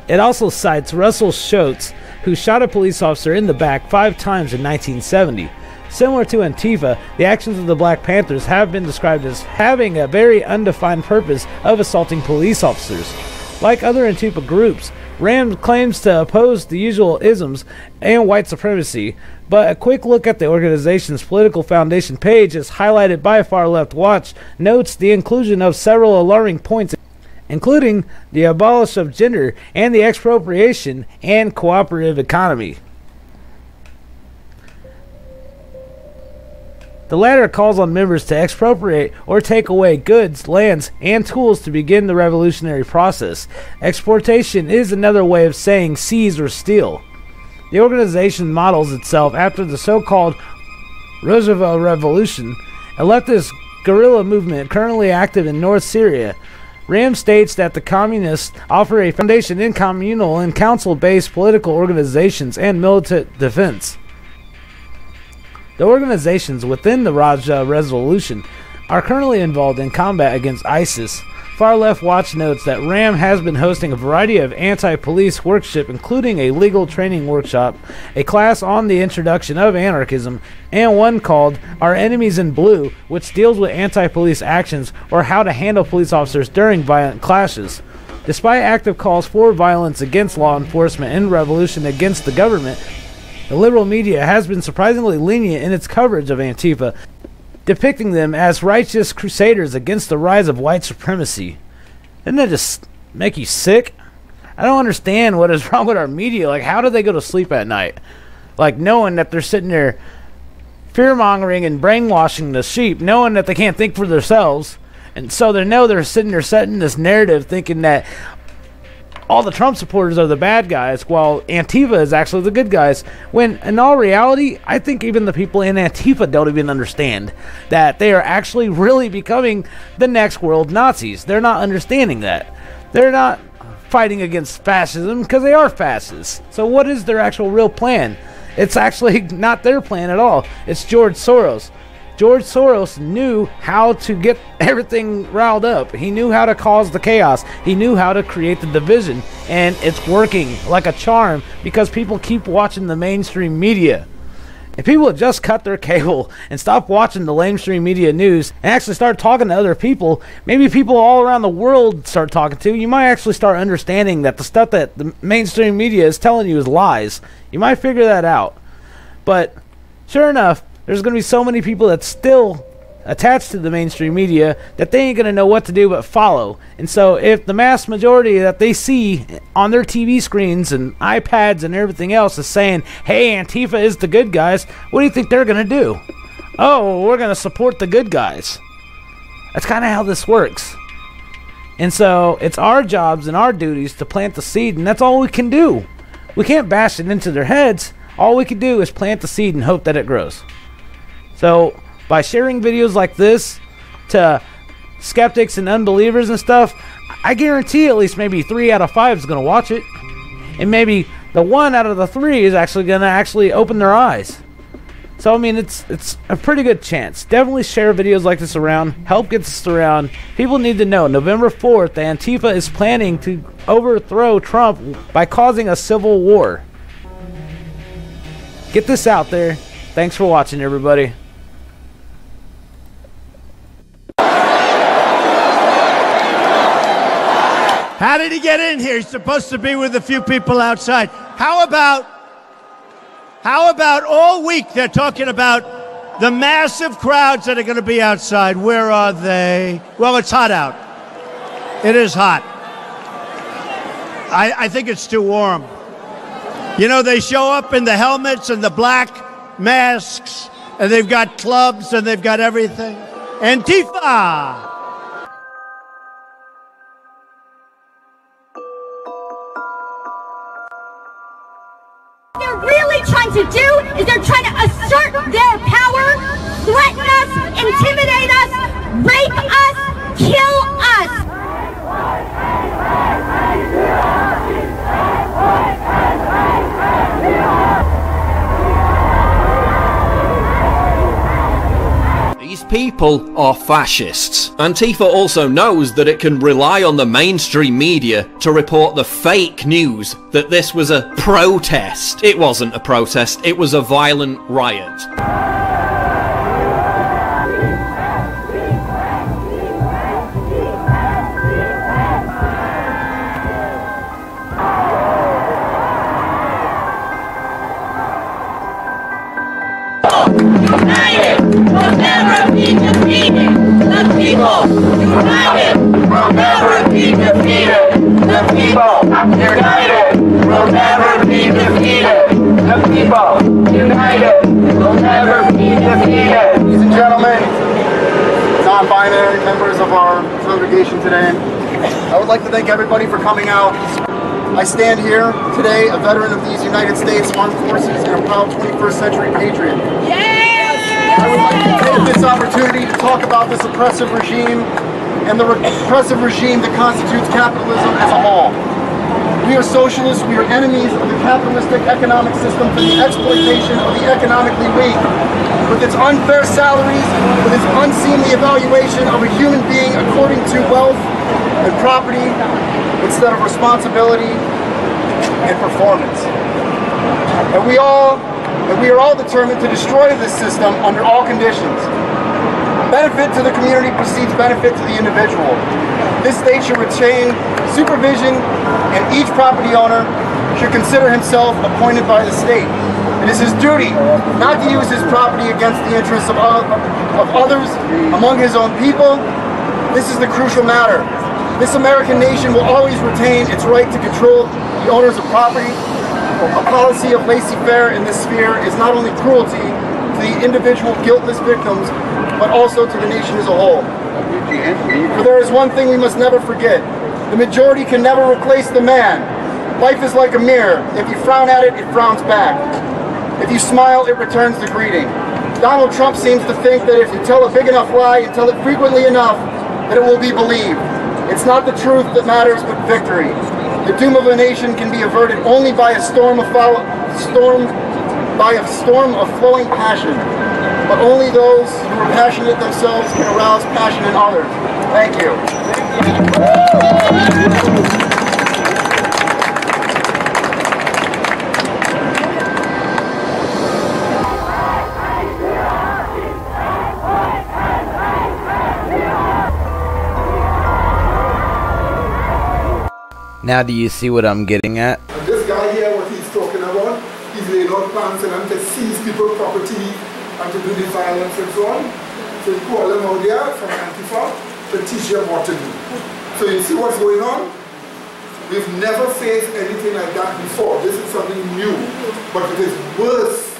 S13: It also cites Russell Schultz, who shot a police officer in the back 5 times in 1970. Similar to Antifa, the actions of the Black Panthers have been described as having a very undefined purpose of assaulting police officers. Like other Antifa groups, RAM claims to oppose the usual isms and white supremacy, but a quick look at the organization's political foundation page, as highlighted by Far Left Watch, notes the inclusion of several alarming points, including the abolish of gender and the expropriation and cooperative economy. The latter calls on members to expropriate or take away goods, lands, and tools to begin the revolutionary process. Exportation is another way of saying seize or steal. The organization models itself after the so-called Rojava Revolution, a leftist guerrilla movement currently active in North Syria. RAM states that the communists offer a foundation in communal and council-based political organizations and militant defense. The organizations within the Rojava Resolution are currently involved in combat against ISIS. Far Left Watch notes that RAM has been hosting a variety of anti-police workshops, including a legal training workshop, a class on the introduction of anarchism, and one called Our Enemies in Blue, which deals with anti-police actions or how to handle police officers during violent clashes. Despite active calls for violence against law enforcement and revolution against the government, the liberal media has been surprisingly lenient in its coverage of Antifa, depicting them as righteous crusaders against the rise of white supremacy. Doesn't that just make you sick? I don't understand what is wrong with our media. Like, how do they go to sleep at night? Like, knowing that they're sitting there fear-mongering and brainwashing the sheep, knowing that they can't think for themselves, and so they know they're sitting there setting this narrative thinking that all the Trump supporters are the bad guys, while Antifa is actually the good guys. When, in all reality, I think even the people in Antifa don't even understand that they are actually really becoming the next world Nazis. They're not understanding that. They're not fighting against fascism because they are fascists. So what is their actual real plan? It's actually not their plan at all. It's George Soros. George Soros knew how to get everything riled up. He knew how to cause the chaos. He knew how to create the division. And it's working like a charm because people keep watching the mainstream media. If people would just cut their cable and stop watching the mainstream media news and actually start talking to other people, maybe people all around the world start talking to, you might actually start understanding that the stuff that the mainstream media is telling you is lies. You might figure that out. But sure enough, there's going to be so many people that's still attached to the mainstream media that they ain't going to know what to do but follow. And so if the mass majority that they see on their TV screens and iPads and everything else is saying, hey, Antifa is the good guys, what do you think they're going to do? Oh, we're going to support the good guys. That's kind of how this works. And so it's our jobs and our duties to plant the seed, and that's all we can do. We can't bash it into their heads. All we can do is plant the seed and hope that it grows. So, by sharing videos like this to skeptics and unbelievers and stuff, I guarantee at least maybe 3 out of 5 is going to watch it. And maybe the 1 out of the 3 is actually going to open their eyes. So I mean, it's a pretty good chance. Definitely share videos like this around. Help get this around. People need to know. November 4th, Antifa is planning to overthrow Trump by causing a civil war. Get this out there. Thanks for watching, everybody.
S14: How did he get in here? He's supposed to be with a few people outside. How about all week they're talking about the massive crowds that are going to be outside? Where are they? Well, it's hot out. It is hot. I think it's too warm. You know, they show up in the helmets and the black masks, and they've got clubs and they've got everything. Antifa!
S15: They're really trying to do is they're trying to assert their power, threaten us, intimidate us, rape us, kill us.
S12: These people are fascists. Antifa also knows that it can rely on the mainstream media to report the fake news that this was a protest. It wasn't a protest, it was a violent riot.
S15: United will never be defeated. The people united will never be defeated. The people united will never be defeated. The people united will never be defeated.
S1: Ladies and gentlemen, non-binary members of our congregation today, I would like to thank everybody for coming out. I stand here today, a veteran of these United States Armed Forces and a proud 21st century patriot. I would like to take this opportunity to talk about this oppressive regime and the repressive regime that constitutes capitalism as a whole. We are socialists, we are enemies of the capitalistic economic system for the exploitation of the economically weak. With its unfair salaries, with its unseemly evaluation of a human being according to wealth and property instead of responsibility and performance. And we are all determined to destroy this system under all conditions. Benefit to the community precedes benefit to the individual. This state should retain supervision, and each property owner should consider himself appointed by the state. It is his duty not to use his property against the interests of others among his own people. This is the crucial matter. This American nation will always retain its right to control the owners of property. A policy of laissez-faire in this sphere is not only cruelty to the individual guiltless victims, but also to the nation as a whole. For there is one thing we must never forget. The majority can never replace the man. Life is like a mirror. If you frown at it, it frowns back. If you smile, it returns the greeting. Donald Trump seems to think that if you tell a big enough lie and tell it frequently enough, that it will be believed. It's not the truth that matters, but victory. The doom of a nation can be averted only by a storm of flowing passion. But only those who are passionate themselves can arouse passion in others. Thank you.
S13: Now do you see what I'm getting at?
S1: And this guy here, what he's talking about, he's laying out plans for them to seize people's property and to do the violence and so on. So you call them out there from Antifa to teach them what to do. So you see what's going on? We've never faced anything like that before. This is something new. But it is worse.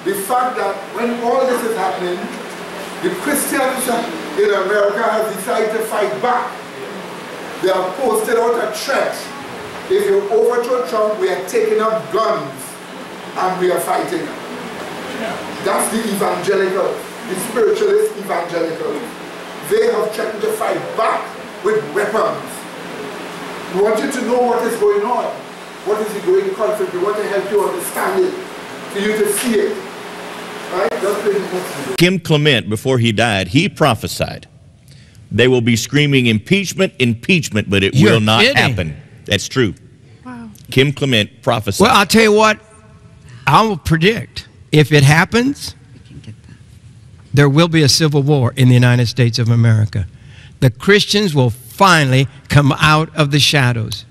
S1: The fact that when all this is happening, the Christians in America have decided to fight back. They have posted out a threat. If you overthrow Trump, we are taking up guns and we are fighting. That's the evangelical, the spiritualist evangelical. They have threatened to fight back with weapons. We want you to know what is going on. What is the going conflict? We want to help you understand it, for you to see it. Right? Just play the book.
S16: Kim Clement, before he died, he prophesied, they will be screaming impeachment, impeachment, but it will not happen. That's true. Wow. Kim Clement prophesied.
S17: Well, I'll tell you what, I will predict, if it happens, there will be a civil war in the United States of America. The Christians will finally come out of the shadows,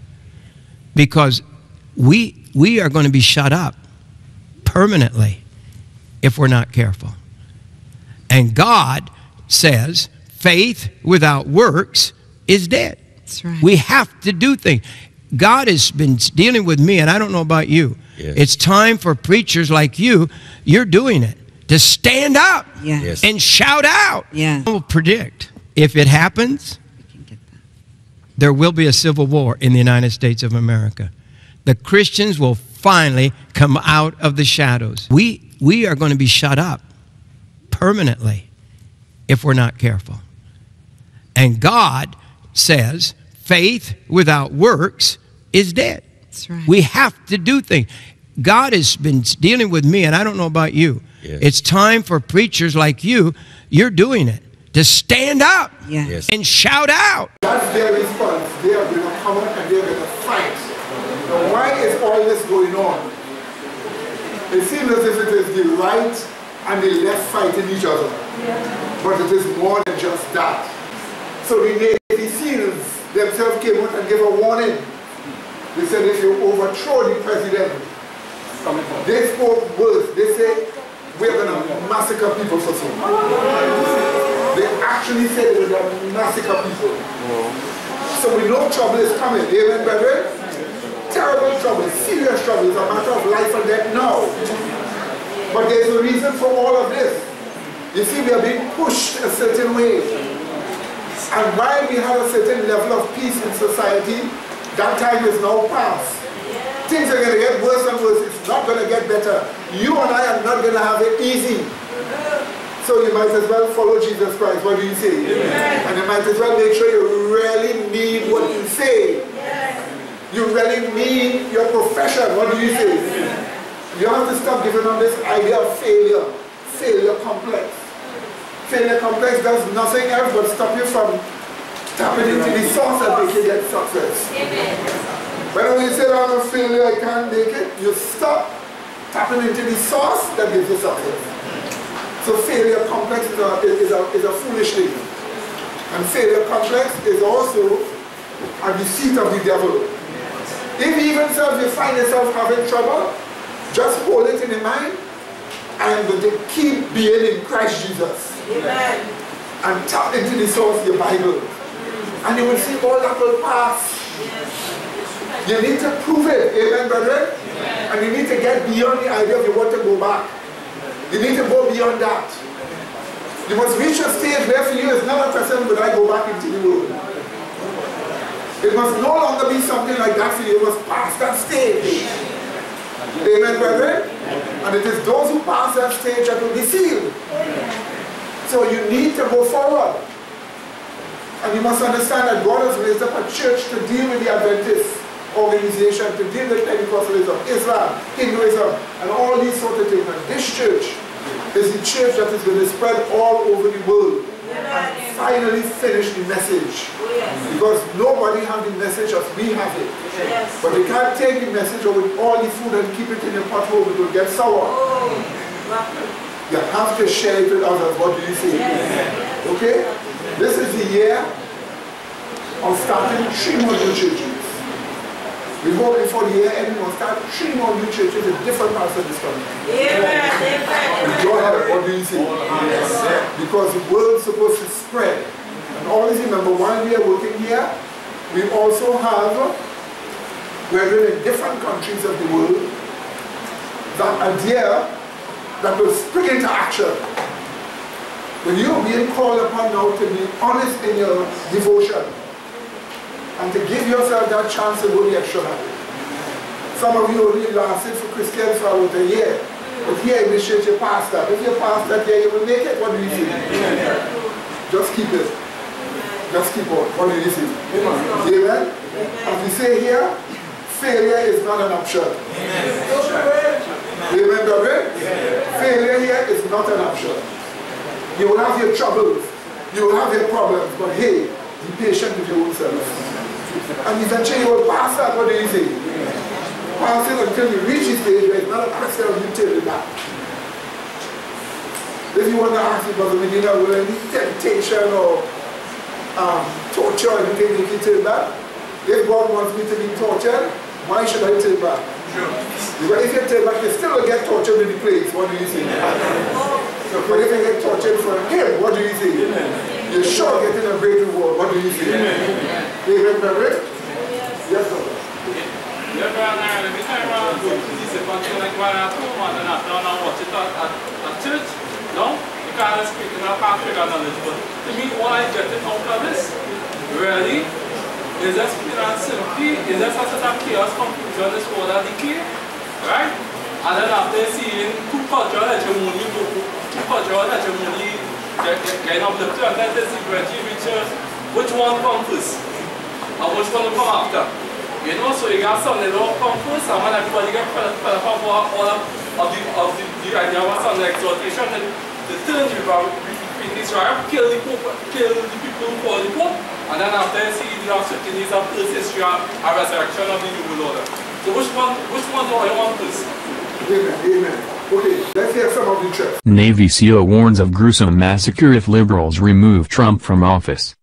S17: because we are going to be shut up permanently if we're not careful. And God says faith without works is dead.
S18: That's right.
S17: We have to do things. God has been dealing with me, and I don't know about you.
S16: Yes.
S17: It's time for preachers like you, you're doing it, to stand up and shout out. I will predict, if it happens, there will be a civil war in the United States of America. The Christians will finally come out of the shadows. We are going to be shut up permanently if we're not careful. And God says faith without works is dead.
S18: That's right.
S17: We have to do things. God has been dealing with me, and I don't know about you. It's time for preachers like you, you're doing it, to stand up and shout out.
S1: That's their response. They are going to come up and they're going to fight. Now, why is all this going on? It seems as if it is the right and the left fighting each other. But it is more than just that. So the Navy SEALs themselves came out and gave a warning. They said if you overthrow the president, they spoke words. They said, we're going to massacre people for some. They actually said they were going to massacre people. So we know trouble is coming. Amen, brethren? Terrible trouble, serious trouble. It's a matter of life and death now. But there's a reason for all of this. You see, we are being pushed a certain way. And while we had a certain level of peace in society, that time is now past. Things are going to get worse and worse. It's not going to get better. You and I are not going to have it easy. So you might as well follow Jesus Christ. What do you say? Amen. And you might as well make sure you really mean what you say. You really mean your profession. What do you say? You have to stop giving on this idea of failure. Failure complex. Failure complex does nothing else but stop you from tapping into the source that make you get success. When you say I'm a failure, I can't make it, you stop tapping into the source that gives you success. So failure complex is a foolish thing. And failure complex is also a deceit of the devil. If even so you find yourself having trouble, just hold it in your mind and going to keep being in Christ Jesus. Amen. And tap into the source of your Bible. And you will see all that will pass. You need to prove it, amen, brethren? And you need to get beyond the idea of you want to go back. You need to go beyond that. You must reach a stage where for you it's not a question, would I go back into the world? It must no longer be something like that for you. You must pass that stage. Amen, brethren? And it is those who pass that stage that will be sealed. So you need to go forward. And you must understand that God has raised up a church to deal with the Adventist organization, to deal with Pentecostalism, Islam, Hinduism, and all these sort of things. And this church is the church that is going to spread all over the world and finally finish the message. Because nobody has the message as we have it. But they can't take the message with all the food and keep it in a pothole, it will get sour. You have to share it with others. What do you say? Okay? This is the year of starting 3 more new churches. We hope before the year end, we'll start 3 more new churches in different parts of this country. With your help, what do you say? Because the world's supposed to spread. And always remember, while we are working here, we also have, we're in different countries of the world, that idea that will spring into action. When you are being called upon now to be honest in your devotion and to give yourself that chance to go the extra mile. Some of you only lasted for Christians for about a year, but here in this church you pass that. If you pass that year, you will make it. What do you think? Just keep it. Just keep on. What do you think? Amen? As we say here, failure is not an option. Amen, brother? Failure here is is not an option. You will have your troubles, you will have your problems, but hey, be patient with your own self. And eventually you will pass that. What do you think? Pass it until you reach the stage where it's not a question of you turning back. If you want to ask me, Brother Medina, will any temptation or torture or anything make you turn back? If God wants me to be tortured, why should I turn back? Sure. Because if you turn back, you still will get tortured in the place. What do you think? But if you get tortured for him, what do you think? You're sure getting a great reward. What do you think? Amen, brother? Yes, sir.
S9: Yeah, brother, every time I go to this function, like when I'm at home and then after I watch it at church, no? You can't speak in a perfect knowledge, but to me, what I get out of this, really, is just plain and simply, is just a sort of chaos confusion, this order decay, right? And then after seeing two cultural hegemony getting uplifted, and then there's which one comes first, and which one will come after. You know, so you got some that don't come first, and when everybody gets fed up all of the idea of some exaltation, and the turn between Israel, kill the people who follow the Pope, and then after you see the certain days of Earth's history and a resurrection of the New World Order. So which one do you want first?
S1: Amen. Okay, let's hear some of the church.
S12: Navy SEAL warns of gruesome massacre if liberals remove Trump from office.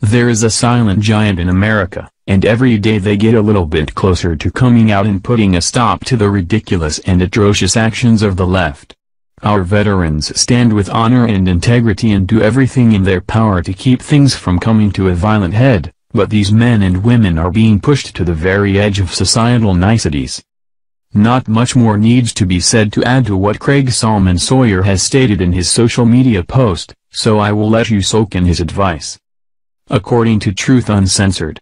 S12: There is a silent giant in America, and every day they get a little bit closer to coming out and putting a stop to the ridiculous and atrocious actions of the left. Our veterans stand with honor and integrity and do everything in their power to keep things from coming to a violent head, but these men and women are being pushed to the very edge of societal niceties. Not much more needs to be said to add to what Craig Salmon Sawyer has stated in his social media post, so I will let you soak in his advice. According to Truth Uncensored,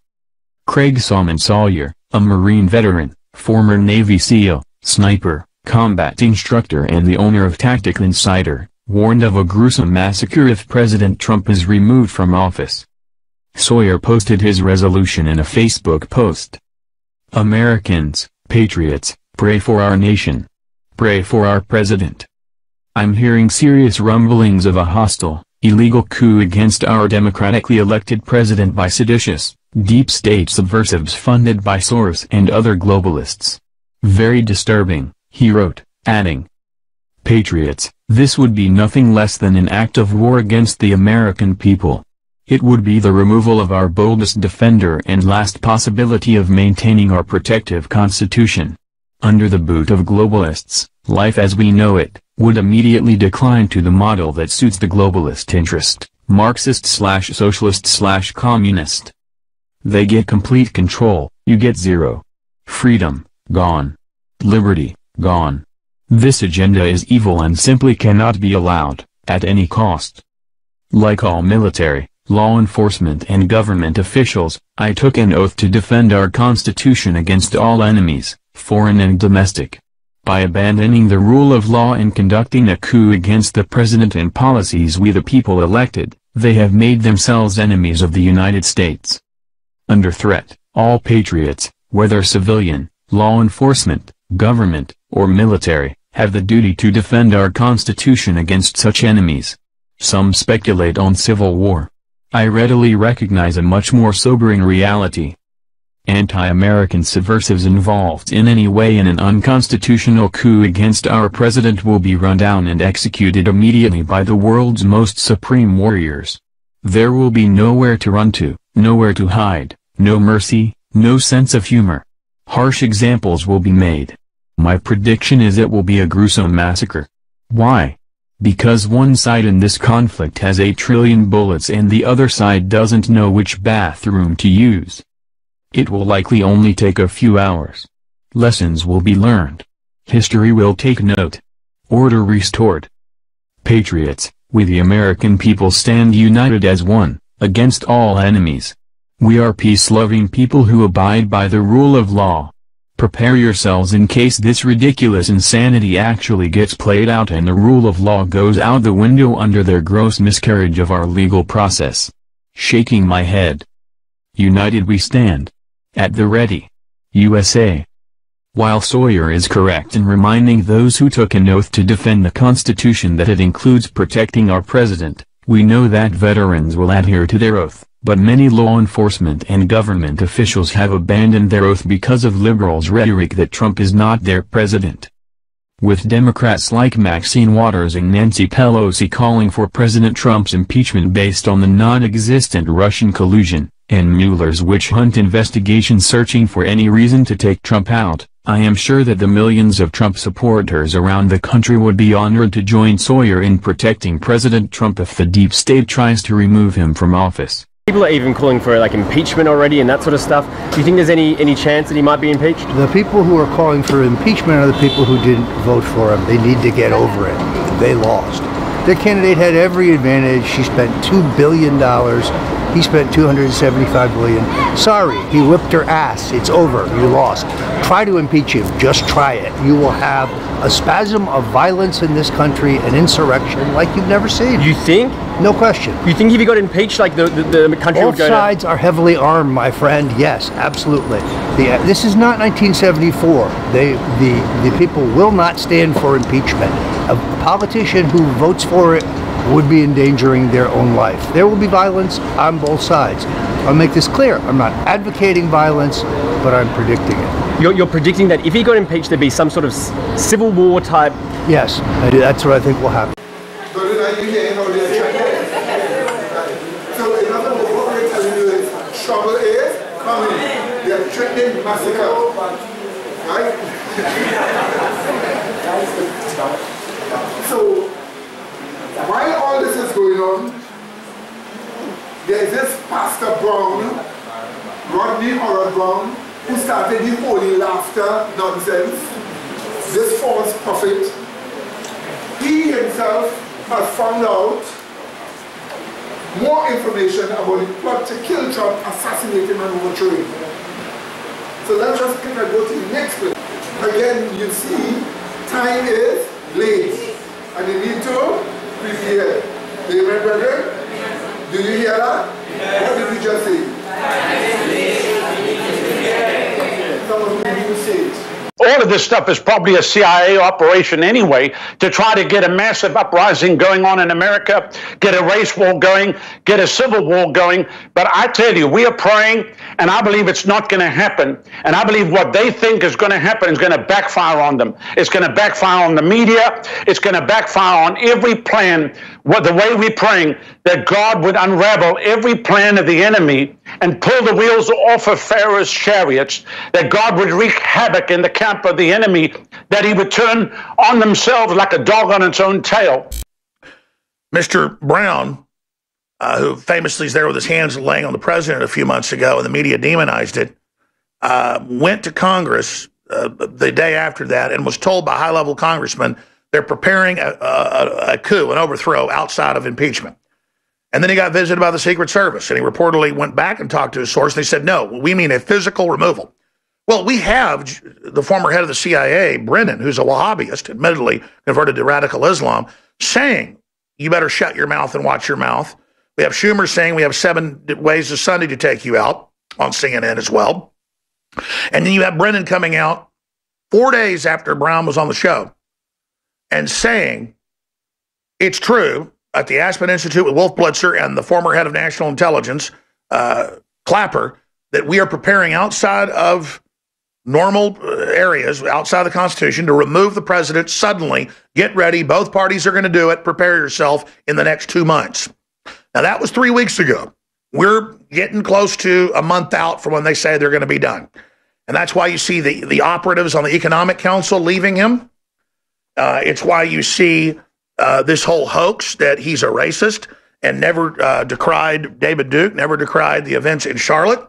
S12: Craig Salmon Sawyer, a Marine veteran, former Navy SEAL, sniper, combat instructor and the owner of Tactical Insider, warned of a gruesome massacre if President Trump is removed from office. Sawyer posted his resolution in a Facebook post. Americans, patriots, pray for our nation. Pray for our president. I'm hearing serious rumblings of a hostile, illegal coup against our democratically elected president by seditious, deep state subversives funded by Soros and other globalists. Very disturbing, he wrote, adding, Patriots, this would be nothing less than an act of war against the American people. It would be the removal of our boldest defender and last possibility of maintaining our protective constitution. Under the boot of globalists, life as we know it, would immediately decline to the model that suits the globalist interest, Marxist/socialist/communist. They get complete control, you get zero. Freedom, gone. Liberty, gone. This agenda is evil and simply cannot be allowed, at any cost. Like all military, law enforcement and government officials, I took an oath to defend our Constitution against all enemies, foreign and domestic. By abandoning the rule of law and conducting a coup against the president and policies we the people elected, they have made themselves enemies of the United States. Under threat, all patriots, whether civilian, law enforcement, government, or military, have the duty to defend our Constitution against such enemies. Some speculate on civil war. I readily recognize a much more sobering reality. Anti-American subversives involved in any way in an unconstitutional coup against our president will be run down and executed immediately by the world's most supreme warriors. There will be nowhere to run to, nowhere to hide, no mercy, no sense of humor. Harsh examples will be made. My prediction is it will be a gruesome massacre. Why? Because one side in this conflict has 8 trillion bullets and the other side doesn't know which bathroom to use. It will likely only take a few hours. Lessons will be learned. History will take note. Order restored. Patriots, we the American people stand united as one, against all enemies. We are peace-loving people who abide by the rule of law. Prepare yourselves in case this ridiculous insanity actually gets played out and the rule of law goes out the window under their gross miscarriage of our legal process. Shaking my head. United we stand. At the ready. USA.
S18: While Sawyer is correct in reminding those who took an oath to defend the Constitution that it includes protecting our president, we know that veterans will adhere to their oath, but many law enforcement and government officials have abandoned their oath because of liberals' rhetoric that Trump is not their president. With Democrats like Maxine Waters and Nancy Pelosi calling for President Trump's impeachment based on the non-existent Russian collusion, and Mueller's witch hunt investigation searching for any reason to take Trump out, I am sure that the millions of Trump supporters around the country would be honored to join Sawyer in protecting President Trump if the deep state tries to remove him from office.
S19: People are even calling for like impeachment already and that sort of stuff. Do you think there's any chance that he might be impeached?
S20: The people who are calling for impeachment are the people who didn't vote for him. They need to get over it. They lost. Their candidate had every advantage. She spent $2 billion. He spent $275 billion. Sorry, he whipped her ass. It's over. You lost. Try to impeach him. Just try it. You will have a spasm of violence in this country, an insurrection like you've never seen.
S19: You think?
S20: No question.
S19: You think if he got impeached, like the country would go down?
S20: Both sides are heavily armed, my friend. Yes, absolutely. This is not 1974. The people will not stand for impeachment. A politician who votes for it would be endangering their own life. There will be violence on both sides. I'll make this clear. I'm not advocating violence, but I'm predicting it.
S19: You're predicting that if he got impeached, there'd be some sort of civil war type...
S20: Yes, I do. That's what I think will happen.
S1: So in other words, what we're telling you is trouble is coming. They're threatening massacre. Right? So while all this is going on, there's this Pastor Brown, Rodney Howard Brown, who started the holy laughter nonsense, this false prophet. He himself has found out more information about the plot to kill Trump, assassinate him, and overthrow him. So let's just go to the next clip. Again, you see, time is late, and you need to prepare. Amen, brethren? Do you hear that? What did we just say? Some of you need to say it.
S21: All of this stuff is probably a CIA operation anyway to try to get a massive uprising going on in America, get a race war going, get a civil war going. But I tell you, we are praying, and I believe it's not going to happen. And I believe what they think is going to happen is going to backfire on them. It's going to backfire on the media. It's going to backfire on every plan. The way we're praying, that God would unravel every plan of the enemy and pull the wheels off of Pharaoh's chariots, that God would wreak havoc in the camp of the enemy, that he would turn on themselves like a dog on its own tail.
S22: Mr. Brown, who famously is there with his hands laying on the president a few months ago, and the media demonized it, went to Congress the day after that and was told by high-level congressmen they're preparing a coup, an overthrow outside of impeachment. And then he got visited by the Secret Service, and he reportedly went back and talked to his source. They said, no, we mean a physical removal. Well, we have the former head of the CIA, Brennan, who's a Wahhabist, admittedly converted to radical Islam, saying, you better shut your mouth and watch your mouth. We have Schumer saying we have 7 ways of Sunday to take you out on CNN as well. And then you have Brennan coming out 4 days after Brown was on the show and saying it's true at the Aspen Institute with Wolf Blitzer and the former head of national intelligence, Clapper, that we are preparing outside of normal areas, outside the Constitution, to remove the president suddenly. Get ready. Both parties are going to do it. Prepare yourself in the next 2 months. Now, that was 3 weeks ago. We're getting close to a month out from when they say they're going to be done. And that's why you see the operatives on the Economic Council leaving him. It's why you see this whole hoax that he's a racist and never decried David Duke, never decried the events in Charlotte.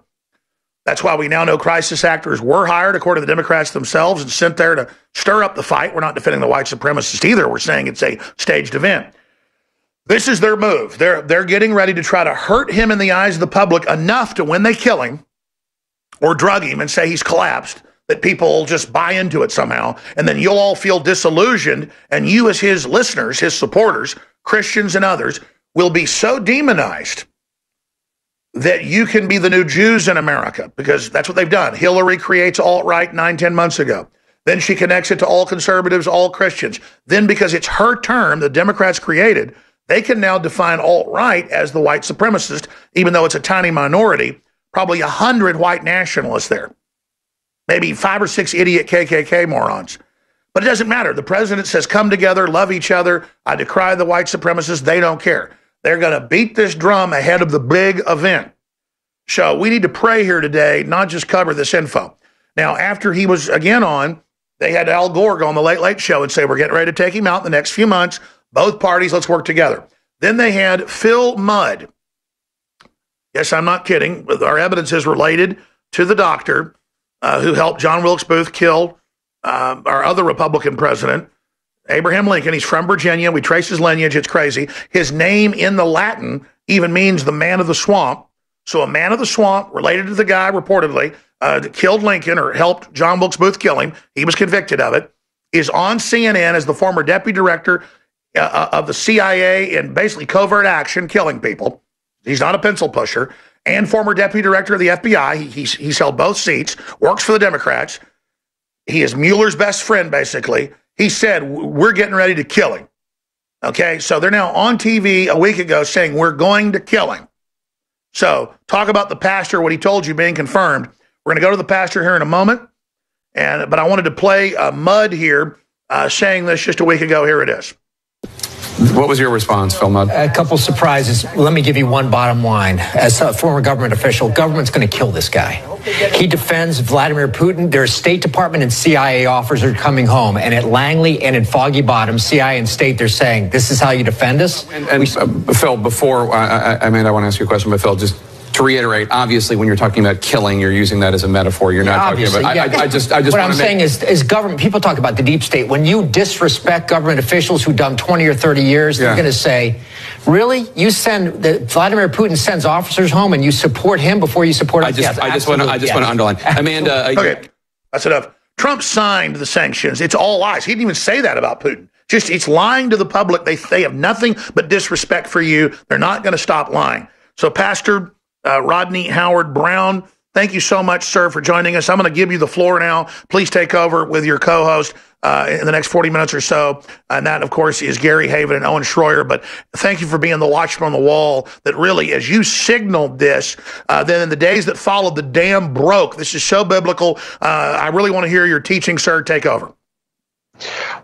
S22: That's why we now know crisis actors were hired, according to the Democrats themselves, and sent there to stir up the fight. We're not defending the white supremacists either. We're saying it's a staged event. This is their move. They're getting ready to try to hurt him in the eyes of the public enough to, when they kill him or drug him and say he's collapsed, that people will just buy into it somehow, and then you'll all feel disillusioned, and you as his listeners, his supporters, Christians and others, will be so demonized that you can be the new Jews in America, because that's what they've done. Hillary creates alt-right 9-10 months ago. Then she connects it to all conservatives, all Christians. Then because it's her term, the Democrats created, they can now define alt-right as the white supremacist, even though it's a tiny minority, probably 100 white nationalists there. Maybe 5 or 6 idiot KKK morons. But it doesn't matter. The president says, come together, love each other. I decry the white supremacists. They don't care. They're going to beat this drum ahead of the big event. So we need to pray here today, not just cover this info. Now, after he was again on, they had Al Gore go on the Late Late Show and say, we're getting ready to take him out in the next few months. Both parties, let's work together. Then they had Phil Mudd. Yes, I'm not kidding. Our evidence is related to the doctor who helped John Wilkes Booth kill our other Republican president, Abraham Lincoln. He's from Virginia. We trace his lineage. It's crazy. His name in the Latin even means the man of the swamp. So a man of the swamp, related to the guy reportedly that killed Lincoln or helped John Wilkes Booth kill him, he was convicted of it, is on CNN as the former deputy director of the CIA in basically covert action, killing people. He's not a pencil pusher. And former deputy director of the FBI. He's held both seats, works for the Democrats. He is Mueller's best friend, basically. He said, we're getting ready to kill him. Okay, so they're now on TV a week ago saying we're going to kill him. So talk about the pastor, what he told you being confirmed. We're going to go to the pastor here in a moment. But I wanted to play Mudd here saying this just a week ago. Here it is.
S2: What was your response, Phil Mudd?
S3: A couple surprises. Let me give you one bottom line. As a former government official, government's going to kill this guy. He defends Vladimir Putin. Their State Department and CIA officers are coming home. And at Langley and in Foggy Bottom, CIA and State, they're saying, this is how you defend us?
S2: And Phil, before, I want to ask you a question, but Phil, just to reiterate, obviously, when you're talking about killing, you're using that as a metaphor. You're not talking about.
S3: Yeah.
S2: I just.
S3: What I'm saying is government. People talk about the deep state. When you disrespect government officials who've done 20 or 30 years, they're going to say, "Really? You send Vladimir Putin sends officers home, and you support him before you support us?"
S2: I just want to underline, Amanda.
S22: Okay, that's enough. Trump signed the sanctions. It's all lies. He didn't even say that about Putin. Just it's lying to the public. They have nothing but disrespect for you. They're not going to stop lying. So, Pastor Rodney Howard-Browne, thank you so much, sir, for joining us. I'm going to give you the floor now. Please take over with your co-host in the next 40 minutes or so. And that, of course, is Gary Haven and Owen Schroyer. But thank you for being the watchman on the wall that really, as you signaled this, then in the days that followed, the dam broke. This is so biblical. I really want to hear your teaching, sir. Take over.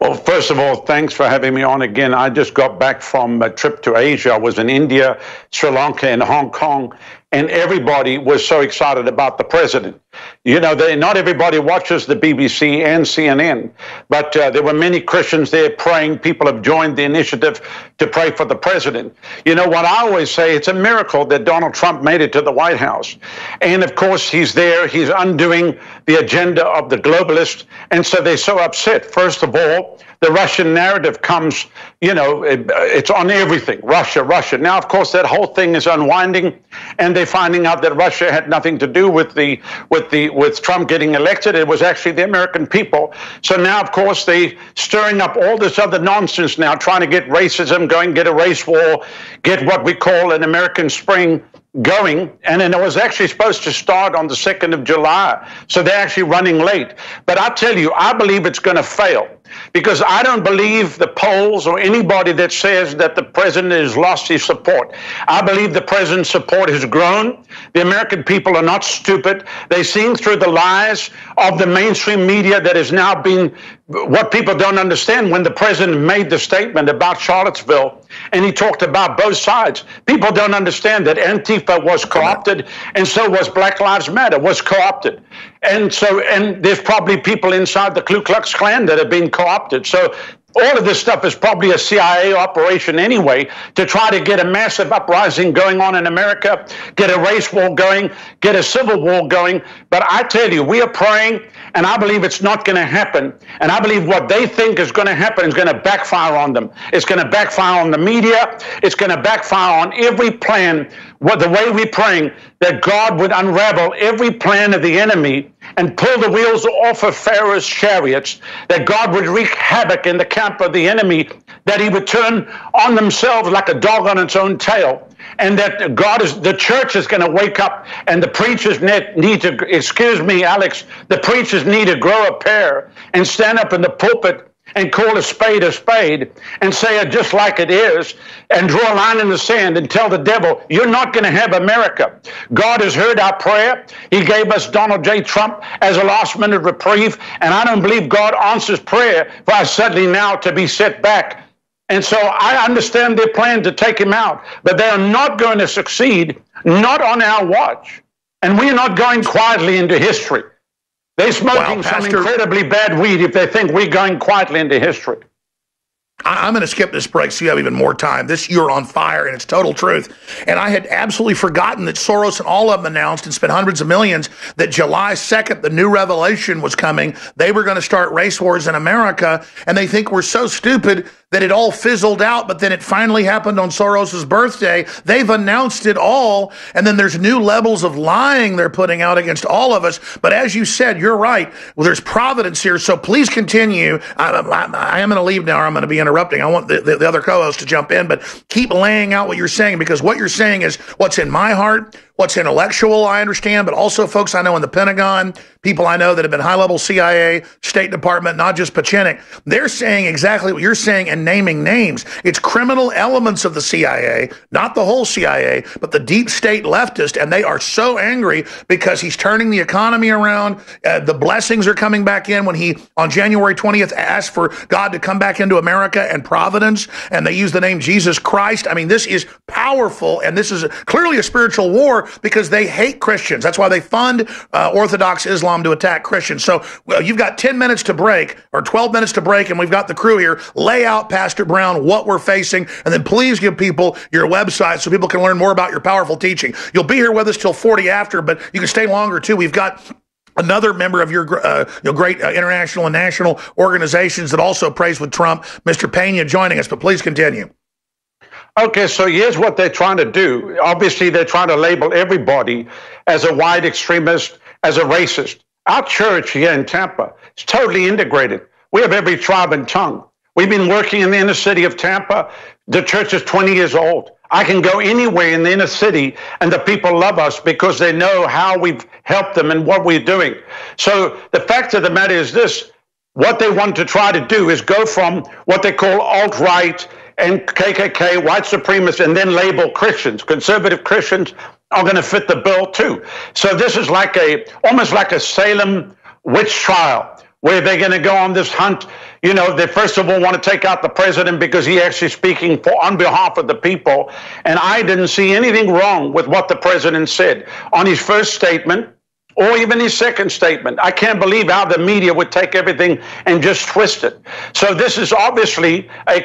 S21: Well, first of all, thanks for having me on again. I just got back from a trip to Asia. I was in India, Sri Lanka, and Hong Kong, and everybody was so excited about the president. You know, not everybody watches the BBC and CNN, but there were many Christians there praying. People have joined the initiative to pray for the president. You know what I always say, it's a miracle that Donald Trump made it to the White House. And of course, he's there, he's undoing the agenda of the globalists, and so they're so upset. First of all, the Russian narrative comes, you know, it's on everything. Russia, Russia. Now, of course, that whole thing is unwinding, and they're finding out that Russia had nothing to do with Trump getting elected. It was actually the American people. So now, of course, they're stirring up all this other nonsense now, trying to get racism going, get a race war, get what we call an American Spring going, and then it was actually supposed to start on the 2nd of July. So they're actually running late. But I tell you, I believe it's going to fail, because I don't believe the polls or anybody that says that the president has lost his support. I believe the president's support has grown. The American people are not stupid. They're seeing through the lies of the mainstream media that is now being, what people don't understand, when the president made the statement about Charlottesville and he talked about both sides, people don't understand that Antifa was co-opted, and so was Black Lives Matter was co-opted. And there's probably people inside the Ku Klux Klan that have been co-opted. So all of this stuff is probably a CIA operation anyway, to try to get a massive uprising going on in America, get a race war going, get a civil war going. But I tell you, we are praying, and I believe it's not going to happen. And I believe what they think is going to happen is going to backfire on them. It's going to backfire on the media. It's going to backfire on every plan. The way we're praying, that God would unravel every plan of the enemy and pull the wheels off of Pharaoh's chariots, that God would wreak havoc in the camp of the enemy, that he would turn on themselves like a dog on its own tail, and that the church is going to wake up, and the preachers need to, excuse me, Alex, the preachers need to grow a pair and stand up in the pulpit and call a spade and say it just like it is, and draw a line in the sand and tell the devil, you're not going to have America. God has heard our prayer. He gave us Donald J. Trump as a last-minute reprieve, and I don't believe God answers prayer for us suddenly now to be set back. And so I understand their plan to take him out, but they are not going to succeed, not on our watch. And we are not going quietly into history. They're smoking some incredibly bad weed if they think we're going quietly into history.
S22: I'm going to skip this break so you have even more time. You're on fire, and it's total truth. And I had absolutely forgotten that Soros and all of them announced and spent hundreds of millions that July 2nd, the new revelation was coming. They were going to start race wars in America, and they think we're so stupid that it all fizzled out, but then it finally happened on Soros's birthday. They've announced it all, and then there's new levels of lying they're putting out against all of us. But as you said, you're right. Well, there's providence here, so please continue. I am going to leave now, or I'm going to be interrupting. I want the other co-host to jump in, but keep laying out what you're saying, because what you're saying is what's in my heart, what's intellectual, I understand, but also folks I know in the Pentagon, people I know that have been high-level CIA, State Department, not just Pachinik, they're saying exactly what you're saying and naming names. It's criminal elements of the CIA, not the whole CIA, but the deep state leftist, and they are so angry because he's turning the economy around. The blessings are coming back in when he, on January 20th, asked for God to come back into America and providence, and they use the name Jesus Christ. I mean, this is powerful, and this is clearly a spiritual war, because they hate Christians. That's why they fund Orthodox Islam to attack Christians. So you've got 10 minutes to break, or 12 minutes to break, and we've got the crew here. Lay out, Pastor Brown, what we're facing, and then please give people your website so people can learn more about your powerful teaching. You'll be here with us till 40 after, but you can stay longer too. We've got another member of your great international and national organizations that also prays with Trump, Mr. Pena, joining us, but please continue.
S21: Okay, so here's what they're trying to do. Obviously, they're trying to label everybody as a white extremist, as a racist. Our church here in Tampa is totally integrated. We have every tribe and tongue. We've been working in the inner city of Tampa. The church is 20 years old. I can go anywhere in the inner city, and the people love us because they know how we've helped them and what we're doing. So the fact of the matter is this: what they want to try to do is go from what they call alt-right and KKK, white supremacists, and then label Christians. Conservative Christians are going to fit the bill too. So this is like almost like a Salem witch trial, where they're going to go on this hunt. You know, they first of all want to take out the president because he's actually speaking on behalf of the people. And I didn't see anything wrong with what the president said on his first statement, or even his second statement. I can't believe how the media would take everything and just twist it. So this is obviously a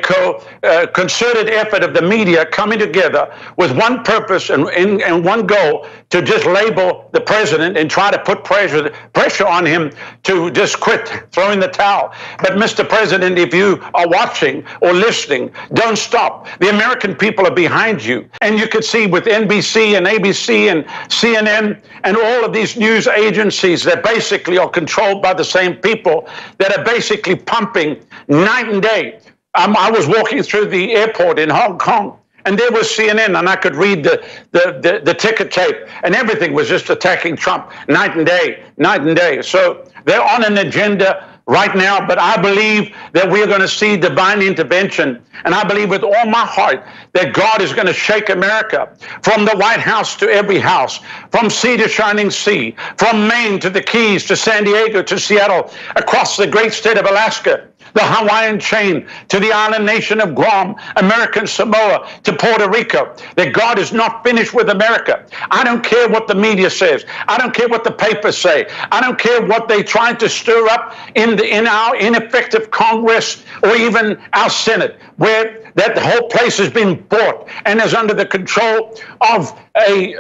S21: concerted effort of the media coming together with one purpose and one goal, to just label the president and try to put pressure on him to just quit, throw in the towel. But Mr. President, if you are watching or listening, don't stop. The American people are behind you. And you could see with NBC and ABC and CNN and all of these news agencies that basically are controlled by the same people that are basically pumping night and day. I was walking through the airport in Hong Kong, and there was CNN, and I could read the ticket tape, and everything was just attacking Trump night and day, night and day. So they're on an agenda right now, but I believe that we're going to see divine intervention. And I believe with all my heart that God is going to shake America from the White House to every house, from sea to shining sea, from Maine to the Keys to San Diego to Seattle, across the great state of Alaska, the Hawaiian chain to the island nation of Guam, American Samoa to Puerto Rico, that God is not finished with America. I don't care what the media says. I don't care what the papers say. I don't care what they try to stir up in our ineffective Congress or even our Senate, where that the whole place has been bought and is under the control of a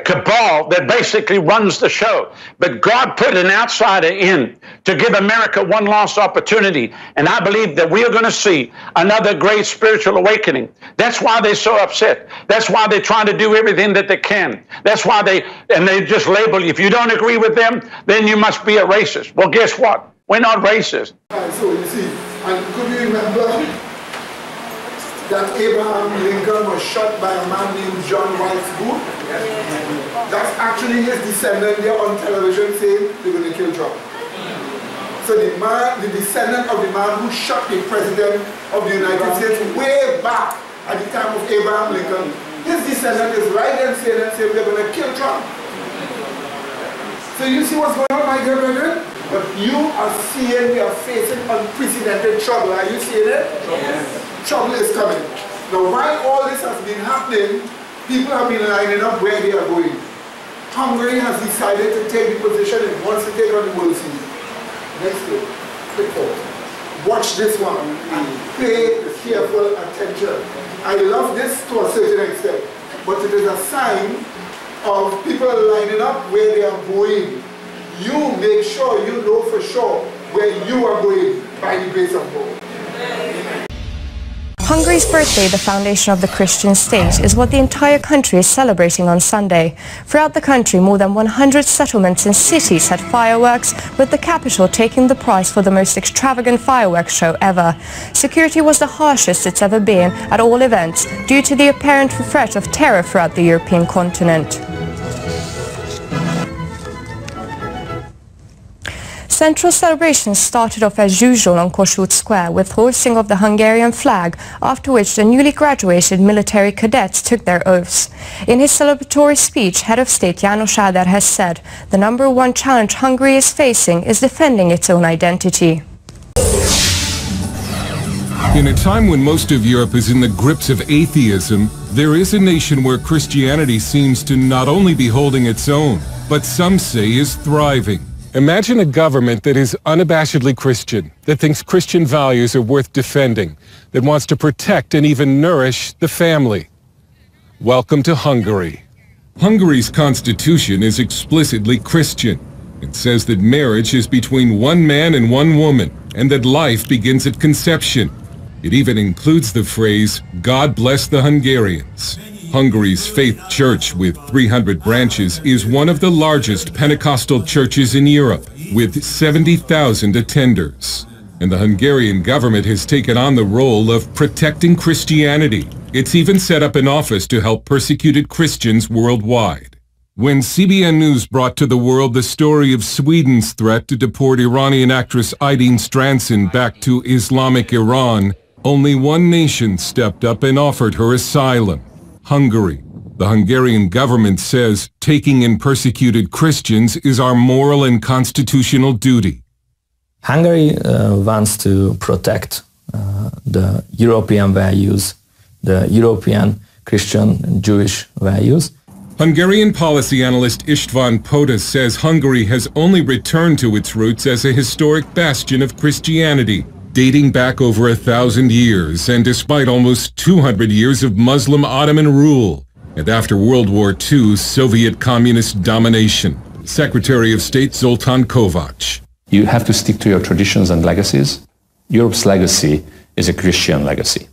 S21: cabal that basically runs the show. But God put an outsider in to give America one last opportunity. And I believe that we are going to see another great spiritual awakening. That's why they're so upset. That's why they're trying to do everything that they can. That's why they just label you. If you don't agree with them, then you must be a racist. Well, guess what? We're not racist.
S1: So you see, and could you remember that Abraham Lincoln was shot by a man named John Wilkes Booth? That's actually his descendant there on television saying they're going to kill Trump. So the descendant of the man who shot the president of the United States way back at the time of Abraham Lincoln, his descendant is right there saying they're going to kill Trump. So you see what's going on, my dear brethren? But you are seeing, we are facing unprecedented trouble. Are you seeing it? Yes. Trouble is coming. Now, while all this has been happening, people have been lining up where they are going. Hungary has decided to take the position it wants to take on the World Series. Next day, quick thought. Watch this one. Pay careful attention. I love this to a certain extent, but it is a sign of people lining up where they are going. You make sure you know for sure where you are going by the grace of God.
S5: Hungary's birthday, the foundation of the Christian state, is what the entire country is celebrating on Sunday. Throughout the country, more than 100 settlements and cities had fireworks, with the capital taking the prize for the most extravagant fireworks show ever. Security was the harshest it's ever been at all events, due to the apparent threat of terror throughout the European continent. Central celebrations started off as usual on Kossuth Square with hoisting of the Hungarian flag, after which the newly graduated military cadets took their oaths. In his celebratory speech, Head of State János Áder has said the #1 challenge Hungary is facing is defending its own identity.
S6: In a time when most of Europe is in the grips of atheism, there is a nation where Christianity seems to not only be holding its own, but some say is thriving. Imagine a government that is unabashedly Christian, that thinks Christian values are worth defending, that wants to protect and even nourish the family. Welcome to Hungary. Hungary's constitution is explicitly Christian. It says that marriage is between one man and one woman, and that life begins at conception. It even includes the phrase, God bless the Hungarians. Hungary's faith church, with 300 branches, is one of the largest Pentecostal churches in Europe, with 70,000 attenders. And the Hungarian government has taken on the role of protecting Christianity. It's even set up an office to help persecuted Christians worldwide. When CBN News brought to the world the story of Sweden's threat to deport Iranian actress Aydin Stranson back to Islamic Iran, only one nation stepped up and offered her asylum: Hungary. The Hungarian government says taking in persecuted Christians is our moral and constitutional duty.
S23: Hungary wants to protect the European values, the European Christian and Jewish values.
S6: Hungarian policy analyst István Poda says Hungary has only returned to its roots as a historic bastion of Christianity, dating back over 1,000 years, and despite almost 200 years of Muslim Ottoman rule, and after World War II, Soviet communist domination. Secretary of State Zoltán Kovács.
S24: You have to stick to your traditions and legacies. Europe's legacy is a Christian legacy.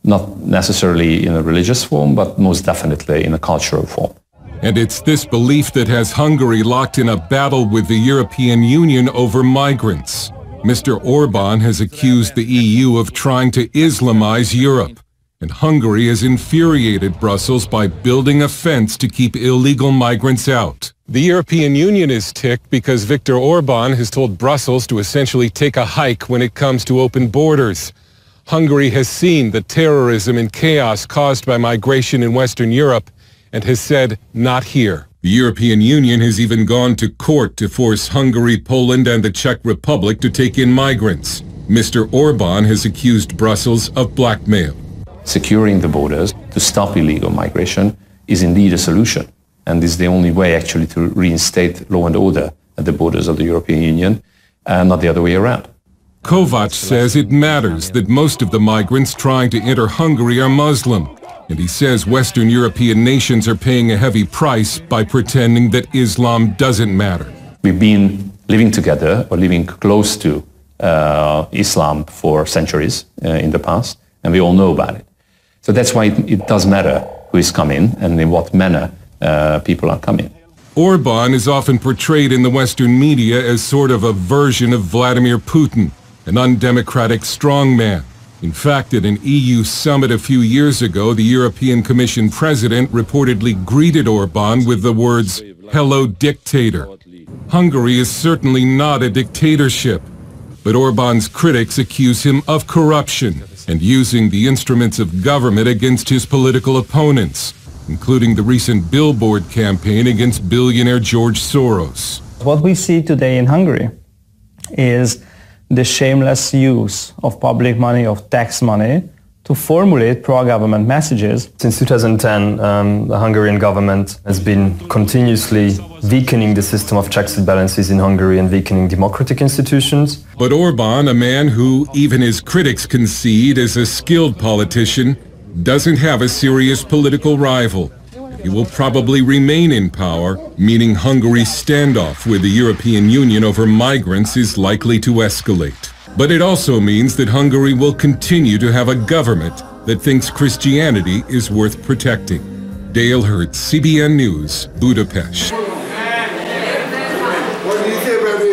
S24: Not necessarily in a religious form, but most definitely in a cultural form.
S6: And it's this belief that has Hungary locked in a battle with the European Union over migrants. Mr. Orbán has accused the EU of trying to Islamize Europe, and Hungary has infuriated Brussels by building a fence to keep illegal migrants out. The European Union is ticked because Viktor Orbán has told Brussels to essentially take a hike when it comes to open borders. Hungary has seen the terrorism and chaos caused by migration in Western Europe and has said, not here. The European Union has even gone to court to force Hungary, Poland, and the Czech Republic to take in migrants. Mr. Orbán has accused Brussels of blackmail.
S24: Securing the borders to stop illegal migration is indeed a solution, and is the only way actually to reinstate law and order at the borders of the European Union, and not the other way around.
S6: Kovács says it matters that most of the migrants trying to enter Hungary are Muslim, and he says Western European nations are paying a heavy price by pretending that Islam doesn't matter.
S24: We've been living together or living close to Islam for centuries in the past, and we all know about it. So that's why it does matter who is coming and in what manner people are coming.
S6: Orbán is often portrayed in the Western media as sort of a version of Vladimir Putin, an undemocratic strongman. In fact, at an EU summit a few years ago, the European Commission president reportedly greeted Orban with the words, "Hello, dictator." Hungary is certainly not a dictatorship, but Orban's critics accuse him of corruption and using the instruments of government against his political opponents, including the recent billboard campaign against billionaire George Soros.
S7: What we see today in Hungary is the shameless use of public money, of tax money, to formulate pro-government messages.
S8: Since 2010, the Hungarian government has been continuously weakening the system of checks and balances in Hungary and weakening democratic institutions.
S6: But Orban, a man who even his critics concede is a skilled politician, doesn't have a serious political rival. He will probably remain in power, meaning Hungary's standoff with the European Union over migrants is likely to escalate. But it also means that Hungary will continue to have a government that thinks Christianity is worth protecting. Dale Hurt, CBN News, Budapest.
S1: What do you say, baby?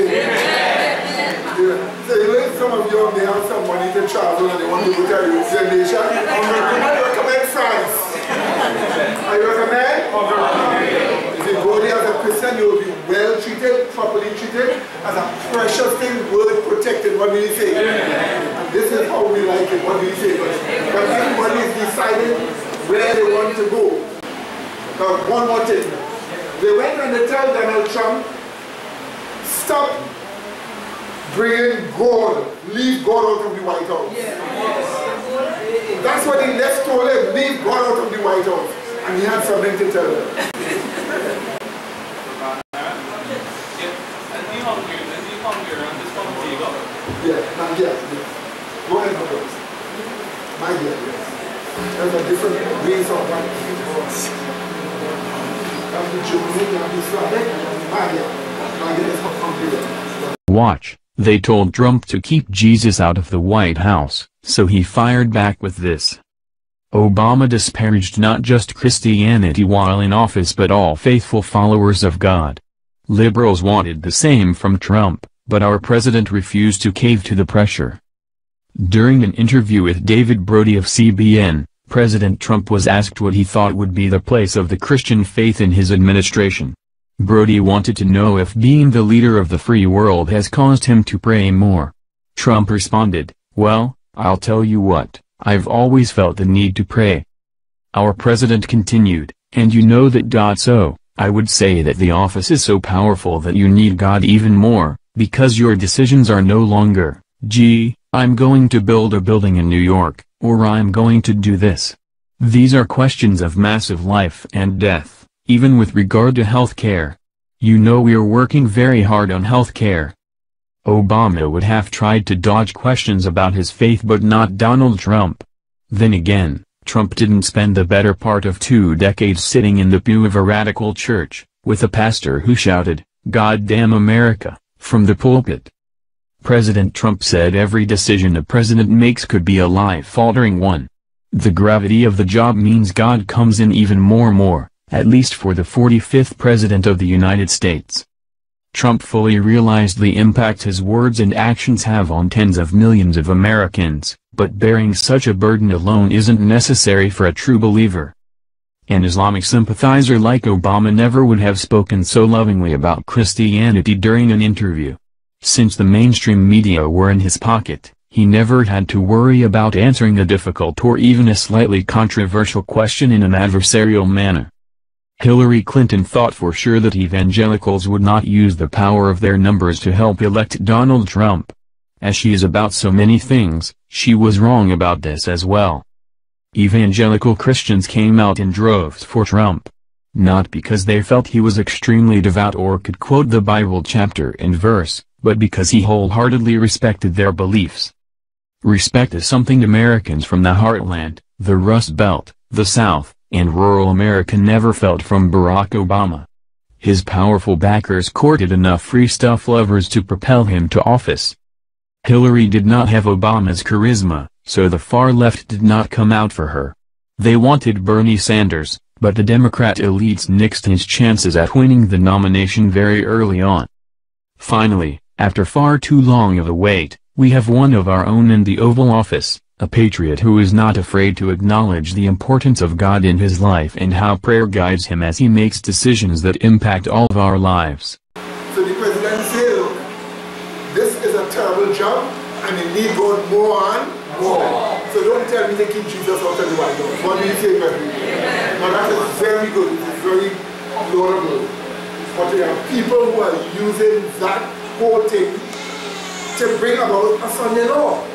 S1: So you let some of you, they have some money to travel and they want to go to a European nation. I recommend France. I recommend? If you go there as a Christian, you will be well treated, properly treated, as a precious thing, word protected. What do you say? And this is how we like it. What do you say? But everybody is deciding where they want to go. Now, one more thing. They went and they tell Donald Trump, stop bringing God, leave God out of the White House. That's what he left told him, leave God out of the White House. And he had something to tell them. Yeah, not yet. Go ahead, my boys. Not yet, yes. There's a different ways of writing.
S18: Watch, they told Trump to keep Jesus out of the White House, so he fired back with this. Obama disparaged not just Christianity while in office but all faithful followers of God. Liberals wanted the same from Trump, but our president refused to cave to the pressure. During an interview with David Brody of CBN, President Trump was asked what he thought would be the place of the Christian faith in his administration. Brody wanted to know if being the leader of the free world has caused him to pray more. Trump responded, "Well, I'll tell you what, I've always felt the need to pray." Our president continued, "And you know that. So, I would say that the office is so powerful that you need God even more, because your decisions are no longer, gee, I'm going to build a building in New York, or I'm going to do this. These are questions of massive life and death, even with regard to health care. You know we're working very hard on health care." Obama would have tried to dodge questions about his faith but not Donald Trump. Then again, Trump didn't spend the better part of 2 decades sitting in the pew of a radical church, with a pastor who shouted, "God damn America," from the pulpit. President Trump said every decision a president makes could be a life-altering one. The gravity of the job means God comes in even more, at least for the 45th President of the United States. Trump fully realized the impact his words and actions have on tens of millions of Americans, but bearing such a burden alone isn't necessary for a true believer. An Islamic sympathizer like Obama never would have spoken so lovingly about Christianity during an interview. Since the mainstream media were in his pocket, he never had to worry about answering a difficult or even a slightly controversial question in an adversarial manner. Hillary Clinton thought for sure that evangelicals would not use the power of their numbers to help elect Donald Trump. As she is about so many things, she was wrong about this as well. Evangelical Christians came out in droves for Trump. Not because they felt he was extremely devout or could quote the Bible chapter and verse, but because he wholeheartedly respected their beliefs. Respect is something Americans from the heartland, the Rust Belt, the South, and rural America never felt from Barack Obama. His powerful backers courted enough free stuff lovers to propel him to office. Hillary did not have Obama's charisma, so the far left did not come out for her. They wanted Bernie Sanders, but the Democrat elites nixed his chances at winning the nomination very early on. Finally, after far too long of a wait, we have one of our own in the Oval Office, A patriot who is not afraid to acknowledge the importance of God in his life and how prayer guides him as he makes decisions that impact all of our lives.
S1: So the president said, look, this is a terrible job and they need God more and more. So don't tell me to keep Jesus out of the White House. What do you say, brother? Now that is very good, it is very laudable. But there are people who are using that whole thing to bring about a Sunday law.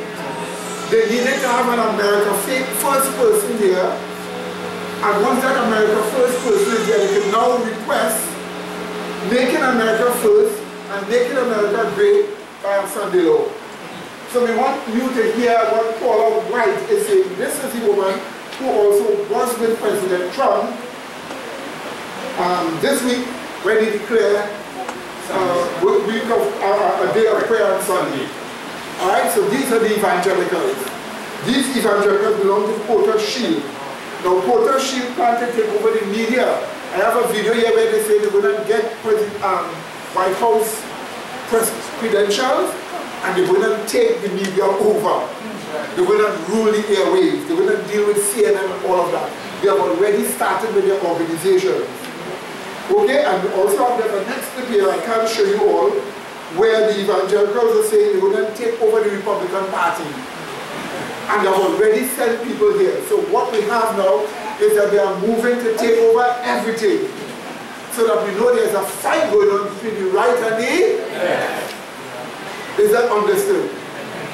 S1: They needed to have an America First person here, and once that America First person is there, they can now request making America first and making America great by a Sunday law. So we want you to hear what Paula White is saying. This is the woman who also was with President Trump this week when he declared a day of prayer on Sunday. Alright, so these are the evangelicals. These evangelicals belong to Porter Shield. Now Porter Shield planned to take over the media. I have a video here where they say they're going to get White House press credentials and they're going to take the media over. They're going to rule the airwaves. They're going to deal with CNN and all of that. They have already started with their organizations. Okay, and also I've got the next clip here, I can't show you all, where the evangelicals are saying they're going to take over the Republican Party. And they've already sent people here. So what we have now is that they are moving to take over everything. So that we know there's a fight going on between the right and the left. Is that understood?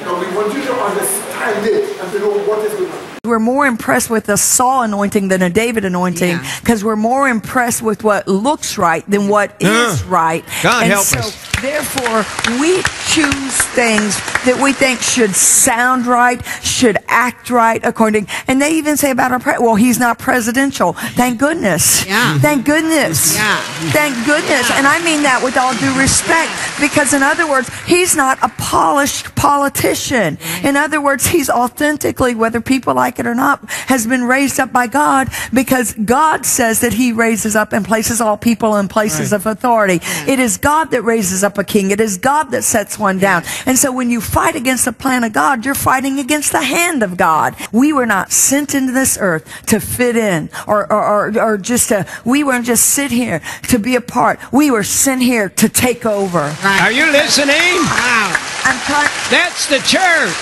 S1: Now we want you to understand it and to know what is going on.
S4: We're more impressed with a Saul anointing than a David anointing because we're more impressed with what looks right than what is right.
S17: God
S4: and
S17: help
S4: so,
S17: us.
S4: Therefore, we choose things that we think should sound right, should act right according. And they even say about our president, well, he's not presidential. Thank goodness.
S10: Yeah.
S4: Thank goodness.
S10: Yeah.
S4: Thank goodness. And I mean that with all due respect because, in other words, he's not a polished politician. In other words, he's authentically, whether people like it or not, has been raised up by God because God says that he raises up and places all people in places of authority. It is God that raises up a king. It is God that sets one down. And so when you fight against the plan of God, you're fighting against the hand of God. We were not sent into this earth to fit in or just to, we weren't just sit here to be a part. We were sent here to take over.
S17: Are you listening?
S4: Wow.
S17: That's the church.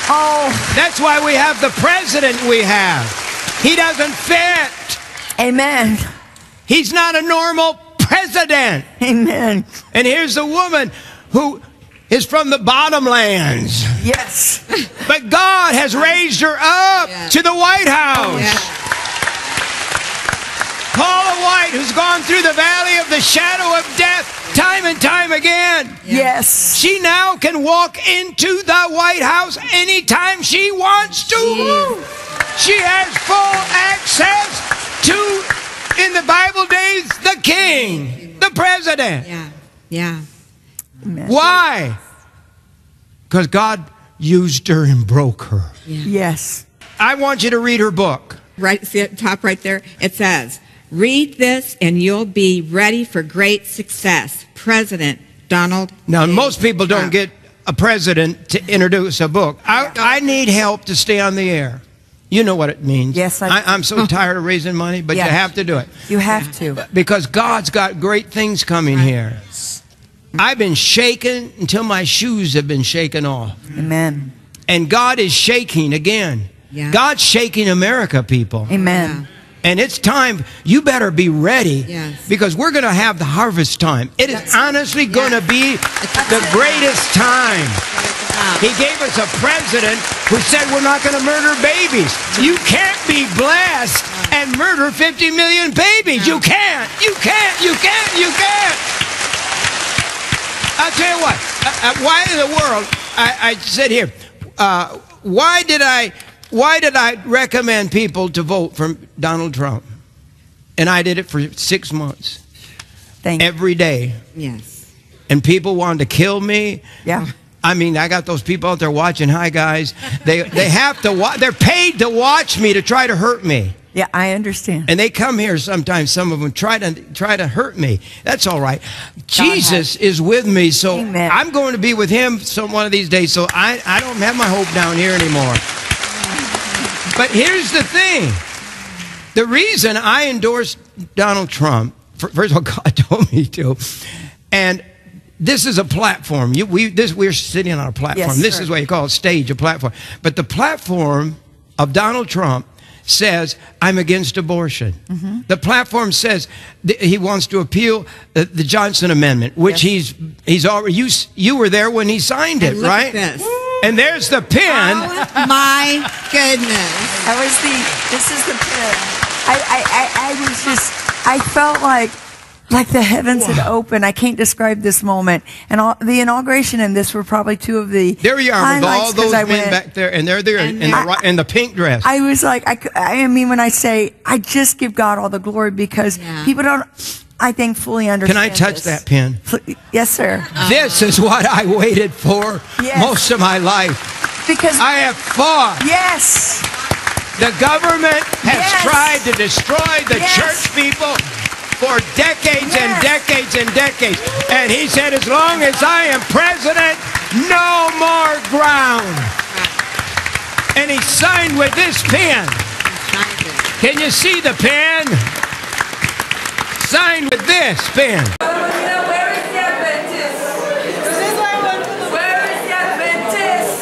S4: Oh.
S17: That's why we have the president we have. He doesn't fit.
S4: Amen.
S17: He's not a normal president.
S4: Amen.
S17: And here's a woman who is from the bottomlands.
S4: Yes.
S17: But God has raised her up to the White House. Paula White, who's gone through the valley of the shadow of death time and time again.
S4: Yes.
S17: She now can walk into the White House anytime she wants to. She has full access to, in the Bible days, the king, the president.
S10: Yeah.
S17: Why? Because God used her and broke her.
S4: Yes.
S17: I want you to read her book.
S10: Right, see at the top right there? It says, read this and you'll be ready for great success. President Donald
S17: Now,
S10: J.
S17: most people don't
S10: Trump.
S17: get a president to introduce a book. I need help to stay on the air. You know what it means.
S4: Yes,
S17: I'm so tired of raising money, but you have to do it.
S4: You have to.
S17: Because God's got great things coming here. I've been shaken until my shoes have been shaken off.
S4: Amen.
S17: And God is shaking again.
S10: Yeah.
S17: God's shaking America, people.
S4: Amen.
S17: And it's time. You better be ready because we're going to have the harvest time. It is honestly going to be the greatest time. He gave us a president who said we're not going to murder babies. You can't be blessed and murder 50 million babies. You can't. You can't. You can't. You can't. I'll tell you what. Why in the world? I said here. Why did I recommend people to vote for Donald Trump? And I did it for 6 months. Every day.
S10: Yes.
S17: And people wanted to kill me.
S4: Yeah.
S17: I mean, I got those people out there watching. Hi, guys. They have to watch. They're paid to watch me to try to hurt me.
S4: Yeah, I understand.
S17: And they come here sometimes. Some of them try to hurt me. That's all right. Jesus is with me, so I'm going to be with him one of these days. So I don't have my hope down here anymore. But here's the thing. The reason I endorsed Donald Trump, first of all, God told me to, and this is a platform. We're sitting on a platform.
S4: Yes,
S17: this
S4: sir.
S17: is what you call a stage, a platform. But the platform of Donald Trump says, I'm against abortion.
S4: Mm-hmm.
S17: The platform says he wants to appeal the Johnson Amendment, which he's already, you were there when he signed it,
S10: And look
S17: right?
S10: at this.
S17: And there's the pin.
S10: Oh my goodness.
S4: That was this is the pin. I was just, I felt like the heavens had opened. I can't describe this moment. And the inauguration and this were probably two of the
S17: There you are with all those men back there, and they're there in the pink dress.
S4: I was like, I mean, when I say, I just give God all the glory because people don't, I think, fully understand.
S17: Can I touch that pin?
S4: Yes, sir.
S17: This is what I waited for most of my life.
S4: Because
S17: I have fought.
S4: Yes.
S17: The government has tried to destroy the church people for decades and decades and decades. And he said, as long as I am president, no more ground. And he signed with this pen. Can you see the pen? Signed with this pen.
S11: Where is the Adventist? Where is the Adventist?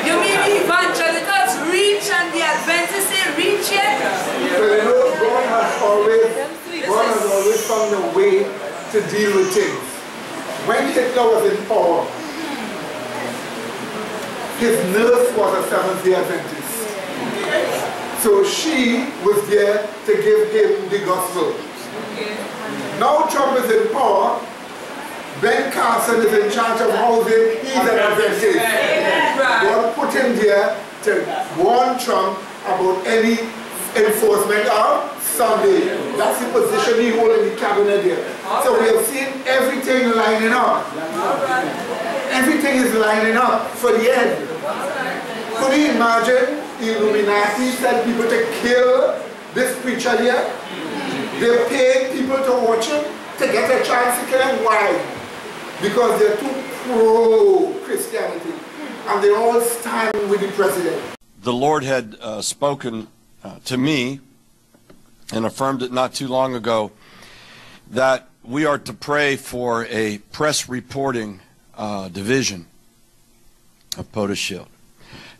S11: You mean the evangelicals reach and the Adventists ain't reach yet?
S1: God has always found a way to deal with things. When Hitler was in power, his nurse was a Seventh-day Adventist. So she was there to give him the gospel. Now Trump is in power. Ben Carson is in charge of housing. He's an Adventist. God put him there to warn Trump about any enforcement of Sunday. That's the position he holds in the cabinet there. So we have seen everything lining up. Everything is lining up for the end. Could you imagine the Illuminati sent people to kill this preacher here? They paid people to watch him to get a chance to kill him. Why? Because they're too pro-Christianity and they all stand with the president.
S13: The Lord had spoken to me and affirmed it not too long ago that we are to pray for a press reporting division of POTUS Shield.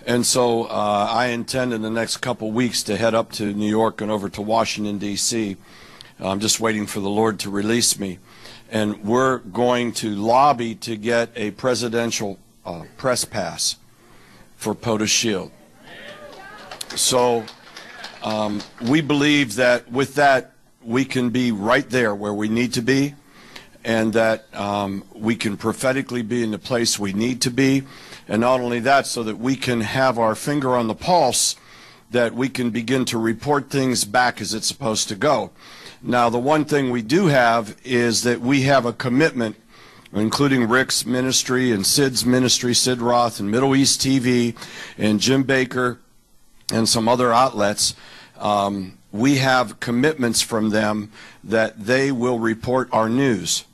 S13: And so I intend in the next couple weeks to head up to New York and over to Washington, D.C. I'm just waiting for the Lord to release me. And we're going to lobby to get a presidential press pass for POTUS Shield. So we believe that with that we can be right there where we need to be, and that we can prophetically be in the place we need to be. And not only that, so that we can have our finger on the pulse, that we can begin to report things back as it's supposed to go. Now, the one thing we do have is that we have a commitment, including Rick's ministry and Sid's ministry, Sid Roth, and Middle East TV, and Jim Baker, and some other outlets. We have commitments from them that they will report our news.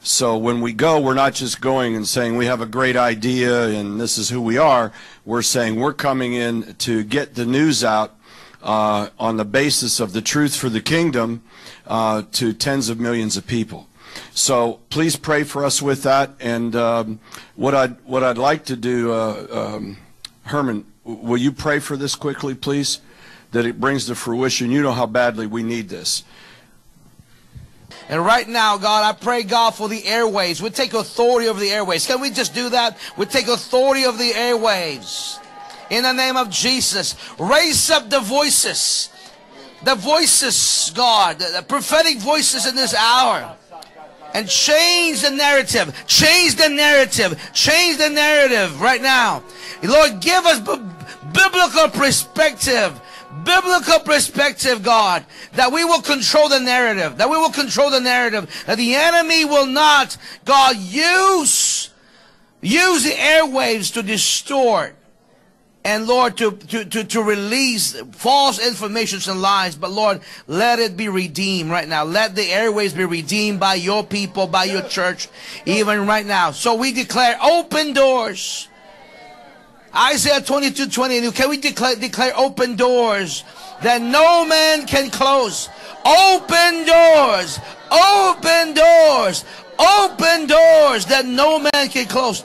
S13: So when we go, we're not just going and saying we have a great idea and this is who we are. We're saying we're coming in to get the news out on the basis of the truth for the kingdom to tens of millions of people. So please pray for us with that. And what I'd like to do, Herman, will you pray for this quickly, please, that it brings to fruition? You know how badly we need this.
S14: And right now, God, I pray, God, for the airwaves. We take authority over the airwaves. Can we just do that? We take authority of the airwaves. In the name of Jesus, raise up the voices. The voices, God, the prophetic voices in this hour. And change the narrative. Change the narrative. Change the narrative right now. Lord, give us biblical perspective. Biblical perspective, God, that we will control the narrative, that we will control the narrative, that the enemy will not, God, use the airwaves to distort and, Lord, to release false information and lies. But, Lord, let it be redeemed right now. Let the airwaves be redeemed by your people, by your church, even right now. So we declare open doors. Isaiah 22:20. Can we declare open doors that no man can close? Open doors, open doors, open doors that no man can close.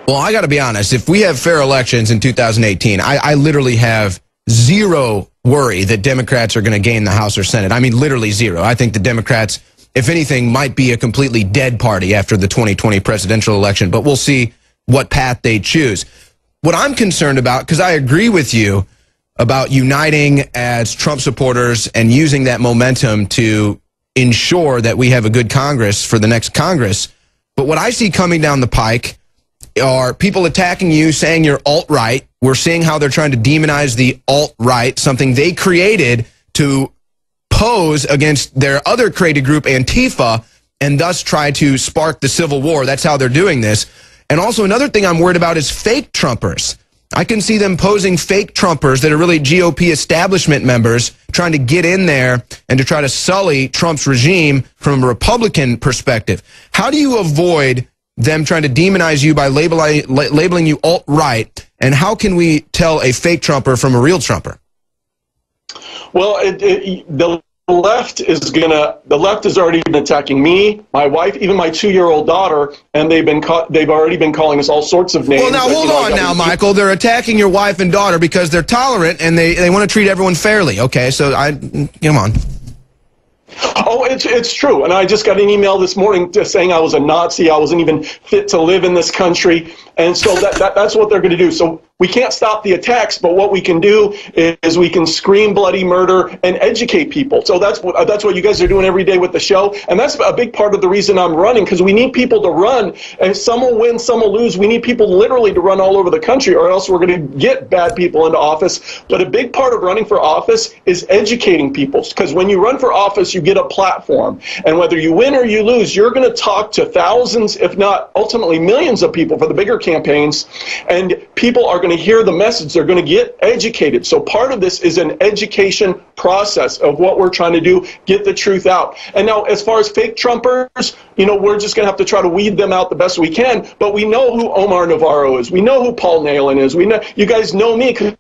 S9: Well, I got to be honest. If we have fair elections in 2018, I literally have zero worry that Democrats are going to gain the House or Senate. I mean, literally zero. I think the Democrats, if anything, might be a completely dead party after the 2020 presidential election, but we'll see what path they choose. What I'm concerned about, because I agree with you about uniting as Trump supporters and using that momentum to ensure that we have a good Congress for the next Congress, but what I see coming down the pike are people attacking you, saying you're alt-right. We're seeing how they're trying to demonize the alt-right, something they created to pose against their other created group, Antifa, and thus try to spark the Civil War. That's how they're doing this. And also another thing I'm worried about is fake Trumpers. I can see them posing fake Trumpers that are really GOP establishment members trying to get in there and to try to sully Trump's regime from a Republican perspective. How do you avoid them trying to demonize you by labeling you alt-right, and how can we tell a fake Trumper from a real Trumper?
S12: Well, the left has already been attacking me, my wife, even my 2-year-old daughter, and they've already been calling us all sorts of names.
S9: Well, now hold on now, Michael. They're attacking your wife and daughter because they're tolerant and they want to treat everyone fairly. Okay, so come on.
S12: Oh, it's true. And I just got an email this morning saying I was a Nazi. I wasn't even fit to live in this country. And so that's what they're going to do. So we can't stop the attacks, but what we can do is we can scream bloody murder and educate people. So that's what you guys are doing every day with the show. And that's a big part of the reason I'm running, because we need people to run. And some will win, some will lose. We need people literally to run all over the country, or else we're going to get bad people into office. But a big part of running for office is educating people, because when you run for office, you get a platform. And whether you win or you lose, you're going to talk to thousands, if not ultimately millions of people for the bigger campaigns. And people are going to hear the message. They're going to get educated. So part of this is an education process of what we're trying to do, get the truth out. And now, as far as fake Trumpers, we're just going to have to try to weed them out the best we can. But we know who Omar Navarro is. We know who Paul Nehlen is. We know, you guys know me because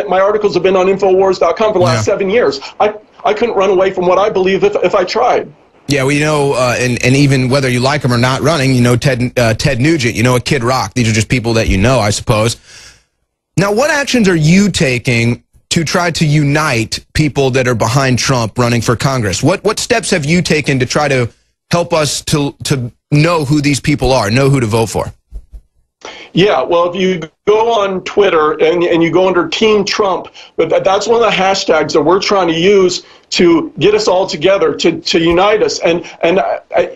S12: my articles have been on Infowars.com for the last 7 years. I couldn't run away from what I believe if I tried.
S9: Yeah, we know, and even whether you like him or not running, Ted Nugent, a Kid Rock. These are just people that I suppose. Now, what actions are you taking to try to unite people that are behind Trump running for Congress? What steps have you taken to try to help us to know who these people are, know who to vote for?
S12: Yeah, well, if you go on Twitter and you go under Team Trump, that's one of the hashtags that we're trying to use to get us all together, to unite us. And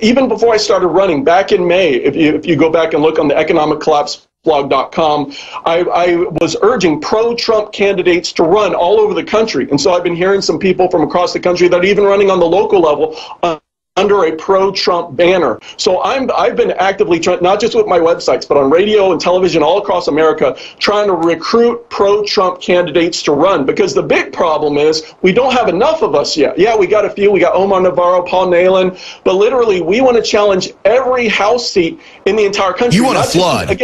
S12: even before I started running, back in May, if you go back and look on the economiccollapseblog.com, I was urging pro-Trump candidates to run all over the country. And so I've been hearing some people from across the country that are even running on the local level under a pro-Trump banner. So I've been actively trying, not just with my websites, but on radio and television all across America, trying to recruit pro-Trump candidates to run. Because the big problem is we don't have enough of us yet. Yeah, we got a few. We got Omar Navarro, Paul Nehlen, but literally we want to challenge every House seat in the entire country.
S9: You want a flood.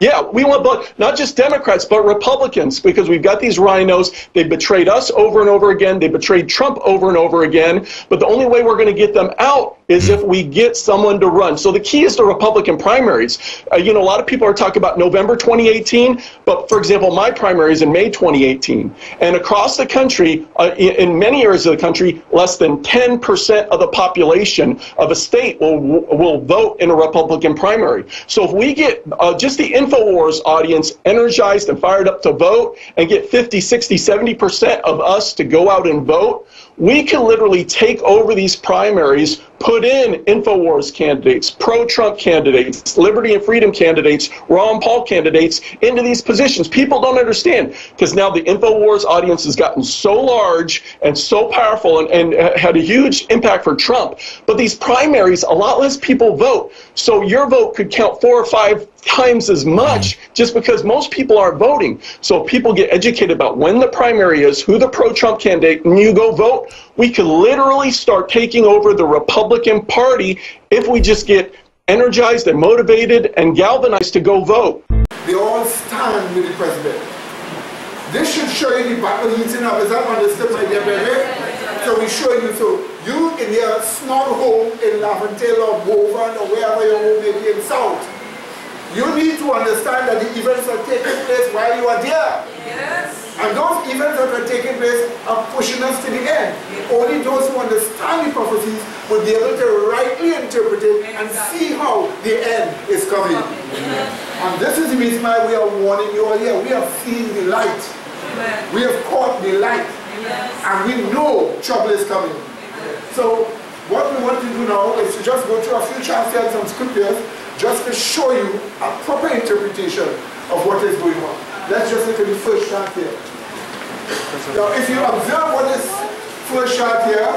S12: Yeah, we want not just Democrats, but Republicans, because we've got these rhinos. They betrayed us over and over again. They betrayed Trump over and over again. But the only way we're going to get them out is if we get someone to run. So the key is the Republican primaries. A lot of people are talking about November 2018, but for example, my primary is in May 2018. And across the country, in many areas of the country, less than 10% of the population of a state will vote in a Republican primary. So if we get just the InfoWars audience energized and fired up to vote and get 50, 60, 70% of us to go out and vote, we can literally take over these primaries, put in InfoWars candidates, pro-Trump candidates, liberty and freedom candidates, Ron Paul candidates into these positions. People don't understand, because now the InfoWars audience has gotten so large and so powerful and had a huge impact for Trump. But these primaries, a lot less people vote. So your vote could count 4 or 5 times as much just because most people aren't voting. So if people get educated about when the primary is, who the pro-Trump candidate, and you go vote, we could literally start taking over the Republican Party if we just get energized and motivated and galvanized to go vote.
S1: they all stand with the president. This should show you the battle heating up. Is that understood, my dear baby? So we show you, so you in your small home in Laventille or Boven or wherever your home may be in South, you need to understand that the events are taking place while you are there. Yes. And those events that are taking place are pushing us to the end. Only those who understand the prophecies will be able to rightly interpret it and see how the end is coming. And this is the reason why we are warning you all here. We have seen the light. We have caught the light. And we know trouble is coming. So what we want to do now is to just go through a few chapters and some scriptures just to show you a proper interpretation of what is going on. Let's just look at the first chart here. Now, if you observe what is first chart here,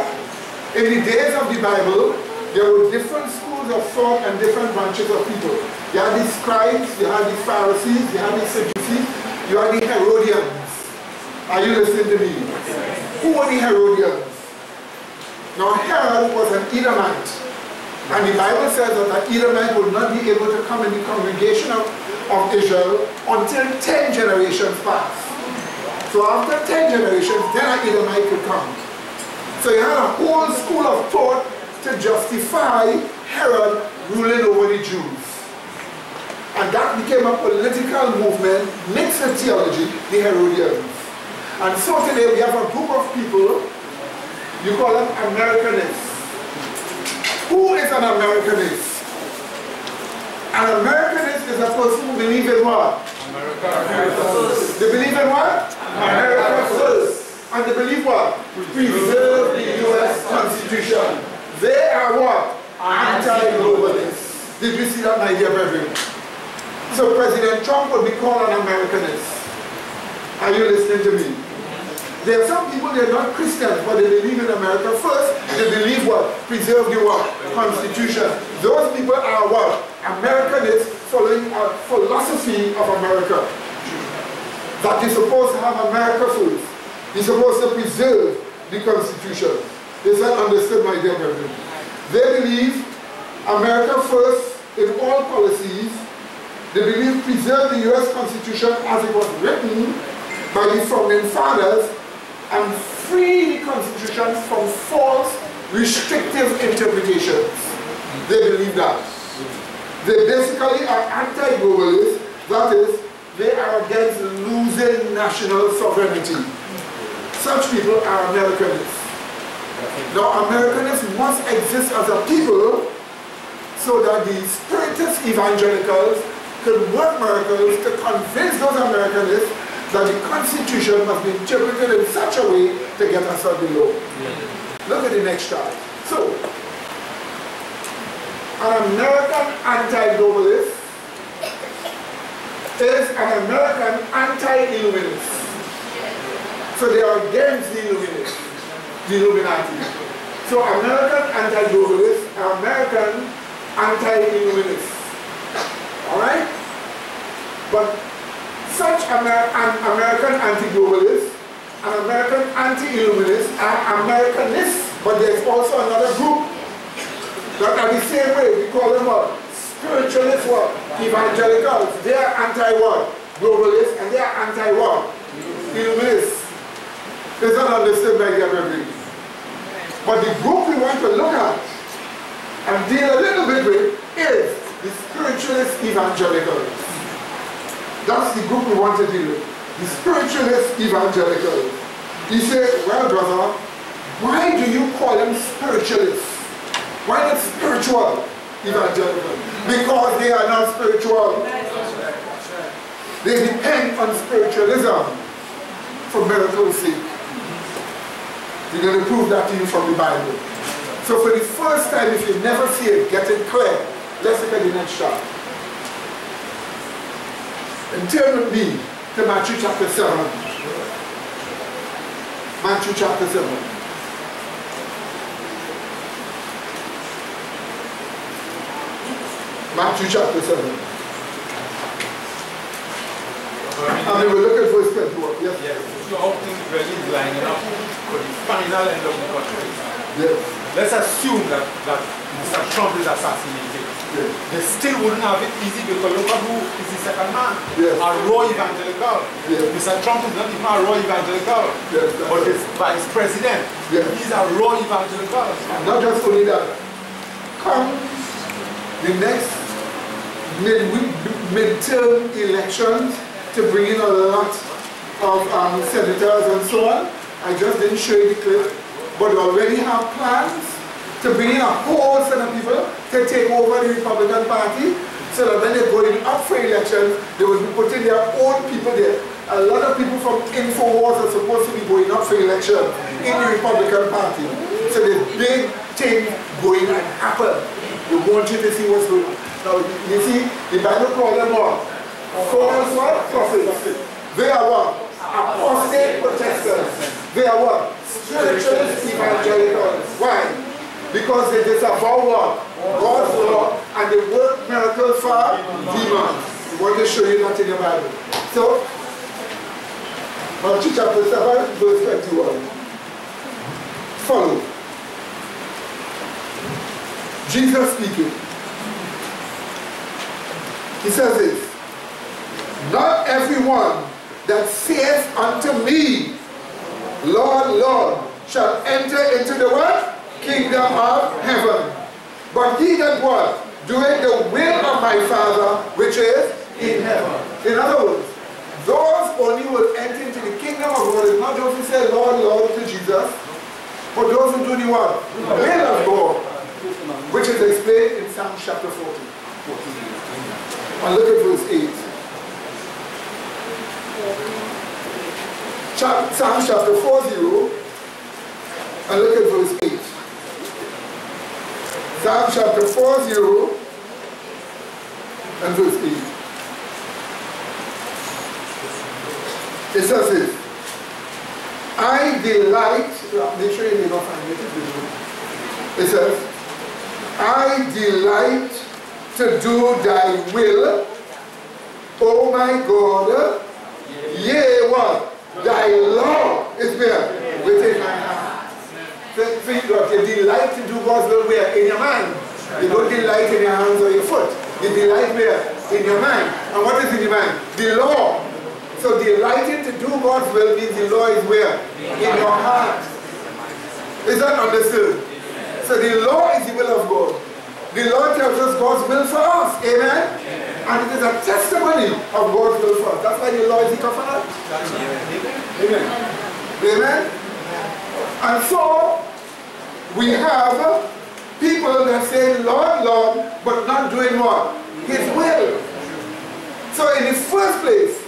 S1: in the days of the Bible, there were different schools of thought and different branches of people. You had the scribes, you had the Pharisees, you had the Sadducees, you had the Herodians. Are you listening to me? Who were the Herodians? Now, Herod was an Edomite. And the Bible says that an Edomite would not be able to come in the congregation of Israel until 10 generations pass. So after 10 generations, then an Edomite could come. So you had a whole school of thought to justify Herod ruling over the Jews. And that became a political movement mixed with theology, the Herodians. And so today we have a group of people, you call them Americanists. Who is an Americanist? An Americanist is a person who believes in what? America first. They believe in what? America first. And they believe what? Preserve the U.S. Constitution. They are what? Anti-globalists. Did you see that, my dear brethren? So President Trump would be called an Americanist. Are you listening to me? There are some people, they're not Christians, but they believe in America first. They believe what? Preserve the what? Constitution. Those people are what? Americanists following a philosophy of America. That you're supposed to have America first. You're supposed to preserve the Constitution. Is that understood, my dear brethren? They believe America first in all policies. They believe preserve the U.S. Constitution as it was written by the founding fathers and free the Constitution from false, restrictive interpretations. They believe that. They basically are anti-globalists, that is, they are against losing national sovereignty. Such people are Americanists. Now, Americanists must exist as a people so that the spiritist evangelicals can work miracles to convince those Americanists that the Constitution must be interpreted in such a way to get us out below. Look at the next chart. So, an American anti-globalist is an American anti-Illuminist. So they are against the Illuminati. So American anti-globalists are American anti-Illuminists. Alright? But such American anti-globalists and American anti-Illuminists are Americanists, but there's also another group that are the same way. We call them what? Spiritualists what? Evangelicals. They are anti-what? Globalists, and they are anti-what? Illuminists. Is that understood by everybody? But the group we want to look at and deal a little bit with is the spiritualist evangelicals. That's the group we want to deal with. The spiritualist evangelicals. You say, well, brother, why do you call them spiritualists? Why not spiritual evangelicals? Because they are not spiritual. They depend on spiritualism for miracles' sake. We're going to prove that to you from the Bible. So for the first time, if you never see it, get it clear. Let's look at the next chart. And turn with me to Matthew chapter 7. Matthew chapter 7. Matthew chapter 7. And we will look at verse 21. Yes.
S15: Yes. So how things really is lining up for the final end of the country.
S1: Yes.
S15: Let's assume that Mr. Trump is assassinated. they still wouldn't have it easy because look at who is the second man. A raw evangelical. Mr. Trump is not even a raw evangelical, but his vice president, he's a raw evangelical.
S1: And not just only that, come the next midterm elections to bring in a lot of senators and so on. I just didn't show you the clip, but we already have plans to bring in a whole set of people to take over the Republican Party, so that when they're going up for elections, they will be putting their own people there. A lot of people from InfoWars are supposed to be going up for election in the Republican Party. So there's big things going to happen. We want you to see what's going on. Now, you see, the Bible calls them what? False what? Prophets. They are what? Apostate protesters. They are what? Spiritualist evangelicals. Why? Because they disavow what? God's law, and they work miracles for demons. We want to show you that in the Bible. So, Matthew chapter 7, verse 21. Follow. Jesus speaking. He says this, not everyone that saith unto me, Lord, Lord, shall enter into the what? Kingdom of heaven. But he that what? Doeth the will of my Father, which is in heaven. In other words, those only will enter into the kingdom of God. It's not those who say Lord, Lord to Jesus, but those who do the what? The will of God, which is explained in Psalm chapter 14. And look at verse 8. Psalm chapter 40, and look at verse 8. Psalm chapter 40 and verse 8. It says this, I delight, make sure you don't find it. It says, I delight to do thy will, O my God, yea, what? Thy law is there within my heart. So, you delight to do God's will where? In your mind. You don't delight in your hands or your foot. You delight where? In your mind. And what is in your mind? The law. So delighting to do God's will means the law is where? In your heart. Is that understood? So the law is the will of God. The law tells us God's will for us. Amen? And it is a testimony of God's will for us. That's why the law is the covenant. Amen. Amen? And so, we have people that say, Lord, Lord, but not doing what? His will. So in the first place,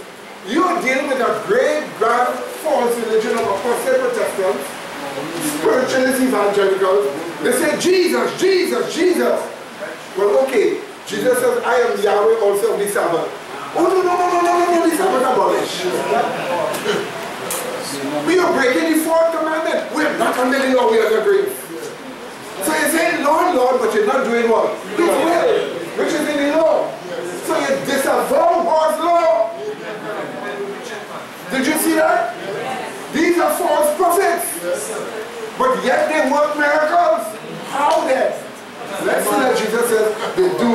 S1: you are dealing with a great, grand, false religion of apostate Protestants, spiritualist evangelicals. They say, Jesus, Jesus, Jesus. Well, okay. Jesus says, I am Yahweh also of the Sabbath. Oh, no, no, no, no, no, no, the Sabbath abolished. We are breaking the fourth commandment. We are not under the law, we are under grace. So you're saying, Lord, Lord, but you're not doing what? His will, which is in the law. So you disavow God's law. Did you see that? These are false prophets. But yet they work miracles. How then? Let's see that Jesus says they do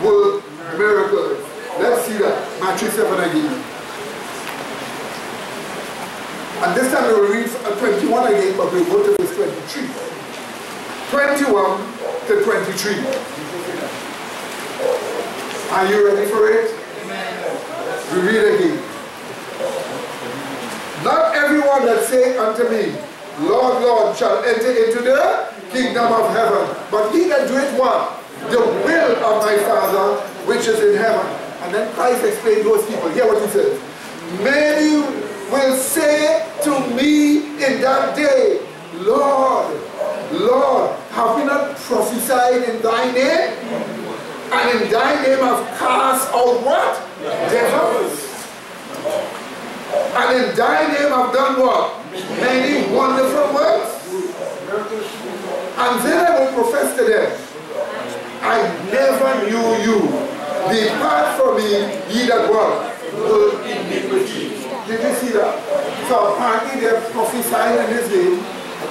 S1: work miracles. Let's see that. Matthew 7 again. And this time we will read 21 again, but we'll go to verse 23. 21 to 23. Are you ready for it? We read again. Not everyone that saith unto me, Lord, Lord, shall enter into the kingdom of heaven, but he that doeth what? The will of my Father which is in heaven. And then Christ explained those people. Hear what he says. Many will say to me in that day, Lord, Lord, have we not prophesied in thy name? And in thy name have cast out what? Devils. And in thy name have done what? Many wonderful works. And then I will profess to them, I never knew you. Depart from me, ye that what? Work iniquity. Did you see that? So apparently they're prophesying in his name,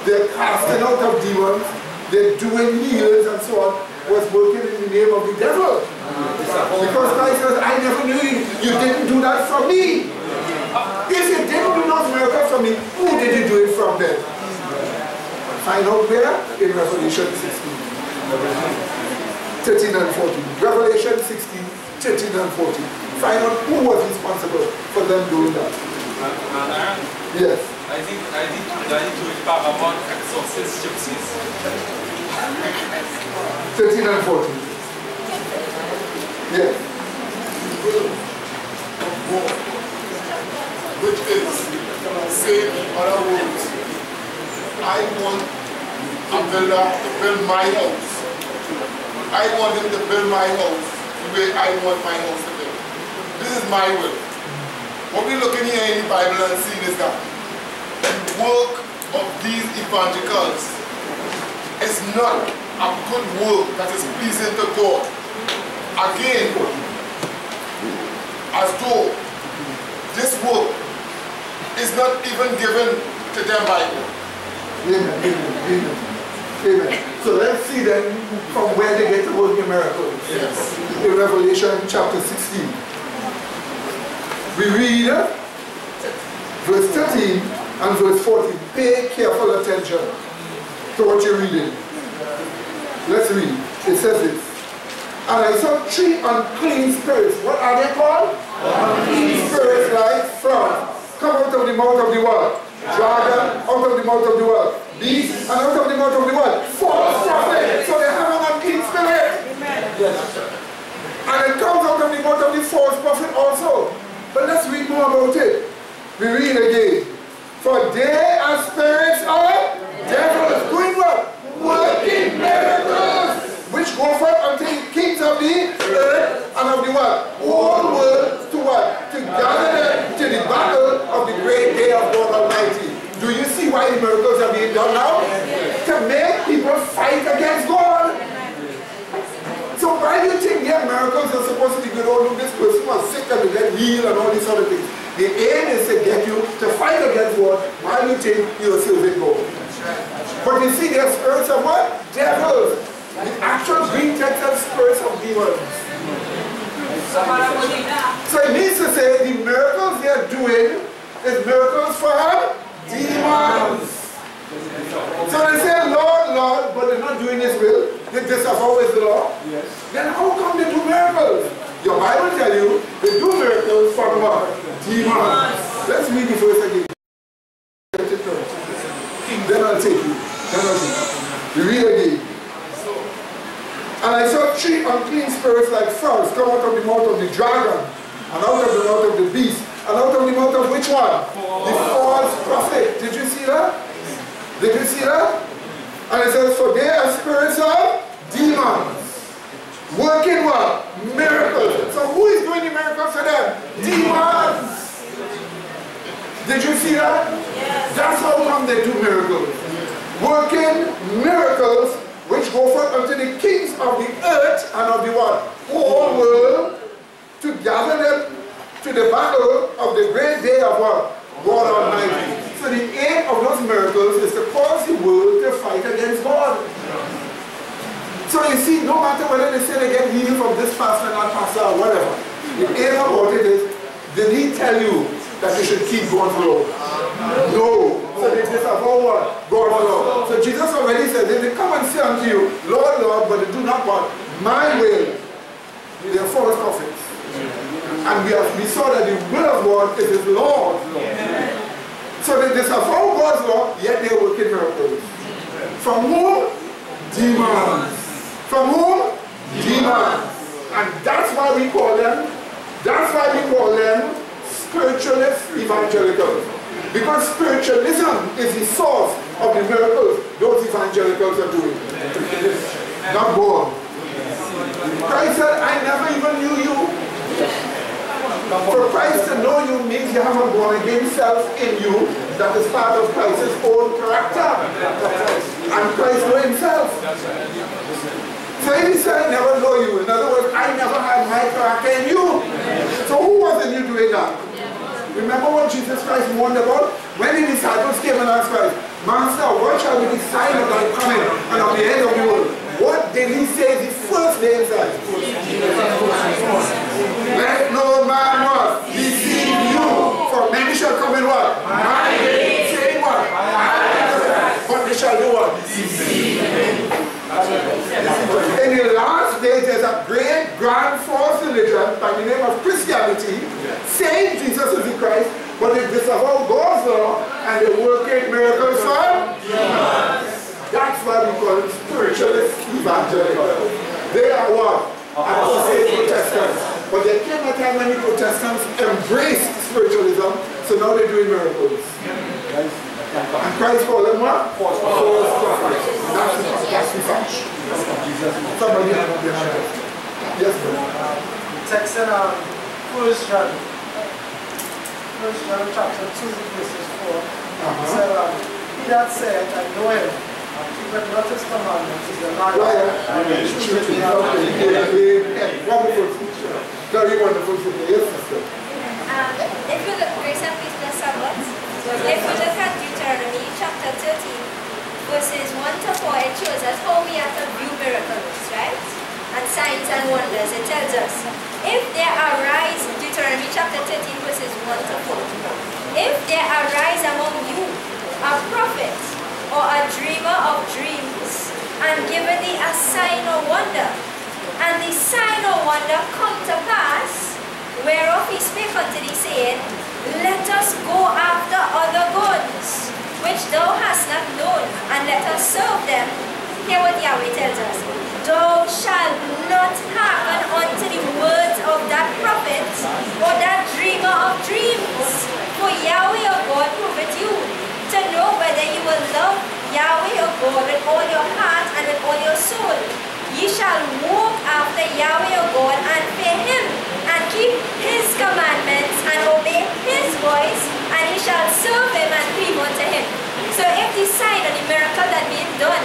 S1: they're casting out of demons, they're doing healings and so on, was working in the name of the devil. Because Christ says, I never knew you. You didn't do that from me. If you didn't do those miracles from me, who did you do it from then? Find out where? In Revelation 16. 13 and 14. Revelation 16, 13 and 14. Find out who was responsible for them doing that. Yes.
S3: I think to Paramount Exorcist Gypsies.
S1: 13 and 14. Yes.
S16: Which is, say in other words, I want a builder to build my house. I want him to build my house the way I want my house to build. This is my will. What we're looking here in the Bible and seeing is that the work of these evangelicals is not a good work that is pleasing to God. Again, as though this work is not even given to them by God.
S1: Amen, amen, amen, amen. So let's see then from where they get the working miracles.
S16: Yes.
S1: In Revelation chapter 16. We read verse 13 and verse 14. Pay careful attention to what you're reading. Let's read. It says this. And I saw 3 unclean spirits. What are they called? Unclean spirits like frogs. Come out of the mouth of the what? Dragon, out of the mouth of the what? Beast, and out of the mouth of the what? False prophet. So they have an unclean spirit. Yes. And it comes out of the mouth of the false prophet also. But let's read more about it. We read again. For they are spirits of devils. Doing what? Working miracles. Which go forth unto the kings of the earth and of the what? Whole world to what? To gather them to the battle of the great day of God Almighty. Do you see why the miracles are being done now? To make people fight against God. So why do you think their miracles are supposed to be good? Oh, look, this person was sick and they get healed and all these other things. The aim is to get you to fight against God while you think you're serving God. But you see, they're spirits of what? Devils. The actual Greek text of spirits of demons. So it means to say the miracles they are doing is miracles for demons. So they say, Lord, Lord, but they're not doing His will. They disavow His law. Yes. Then how come they do miracles? Your Bible tells you they do miracles for what? Demons. Let's read the verse again. Then I'll take you. Then I'll take you. We read again. And I saw 3 unclean spirits like frogs come out of the mouth of the dragon, and out of the mouth of the beast, and out of the mouth of which one? The false prophet. Did you see that? Did you see that? And it says, for they are spirits of demons. Working what? Miracles. So who is doing the miracles for them? Demons. Did you see that? Yes. That's how come they do miracles. Working miracles which go forth unto the kings of the earth and of the what? Whole world, to gather them to the battle of the great day of what? God Almighty. So the aim of those miracles is to cause the world to fight against God. So you see, no matter whether they say they get healed from this pastor, that pastor, or whatever, the aim about it is, did he tell you that you should keep God's law? No. So they disavow what? God's law. So Jesus already said, they come and say unto you, Lord, Lord, but they do not what? My will. They are false prophets. And we saw that the will of God is His law. So they disavow God's law, yet they are working miracles. From whom? Demons. From whom? Demons. And that's why we call them spiritualist evangelicals. Because spiritualism is the source of the miracles those evangelicals are doing. Not God. Christ said, I never even knew you. For Christ to know you means you have a born again self in you that is part of Christ's own character. And Christ know Himself. So He said, I never know you. In other words, I never had my character in you. So who was in you doing that? Remember what Jesus Christ warned about? When the disciples came and asked Christ, Master, what shall be the sign of thy coming and of the end of the world? What did He say is the stay inside. Let no man what? Deceive you. For many shall come in what? My name. Saying what? But they shall do what? Deceive him. In the last days, there's a great, grand, false religion by the name of Christianity, saying Jesus is the Christ, but they disavow God's law and they work in miracles for demons. That's why we call them spiritualist evangelicals. They are what? Protestants. But there came a time when the Protestants embraced spiritualism, so now they're doing miracles. And Christ called them what? False prophets. That's the fact. Somebody has the hand. Yes, brother.
S2: Text in 1 John chapter 2, verses 4. Said, he that saith, I know him, and keepeth not his commandments, is a liar.
S1: Wonderful teacher. Very wonderful teacher. Yes, sister.
S19: If you look, grace and peace bless Sabbath. If you look at Deuteronomy chapter 13, verses 1 to 4, it shows us how we have to view miracles, right? And signs and wonders. It tells us, if there arise, Deuteronomy chapter 13, verses 1 to 4, if there arise among you a prophet or a dreamer of dreams, and given thee a sign or wonder, and the sign or wonder come to pass, whereof he spake unto thee, saying, let us go after other gods, which thou hast not known, and let us serve them. Hear what Yahweh tells us. Thou shalt not hearken unto the words of that prophet, or that dreamer of dreams. For Yahweh your God proveth you, to know whether you will love Yahweh your God with all your heart and with all your soul. Ye shall walk after Yahweh your God, and fear him, and keep his commandments, and obey his voice, and ye shall serve him and cleave unto him. So if the sign or the miracle that being done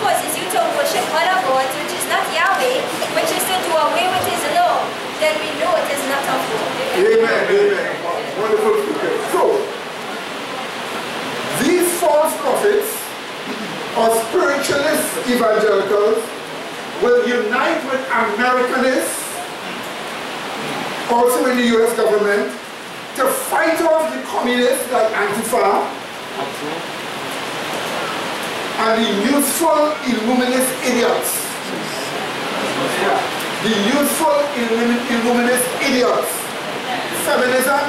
S19: causes you to worship other gods, which is not Yahweh, which is to do away with his law, then we know it is not of God.
S1: Amen, amen. Wonderful speaker. So, these false prophets or spiritualist evangelicals will unite with Americanists, also in the US government, to fight off the communists like Antifa and the useful illuminist idiots. The useful illuminist idiots. Feminism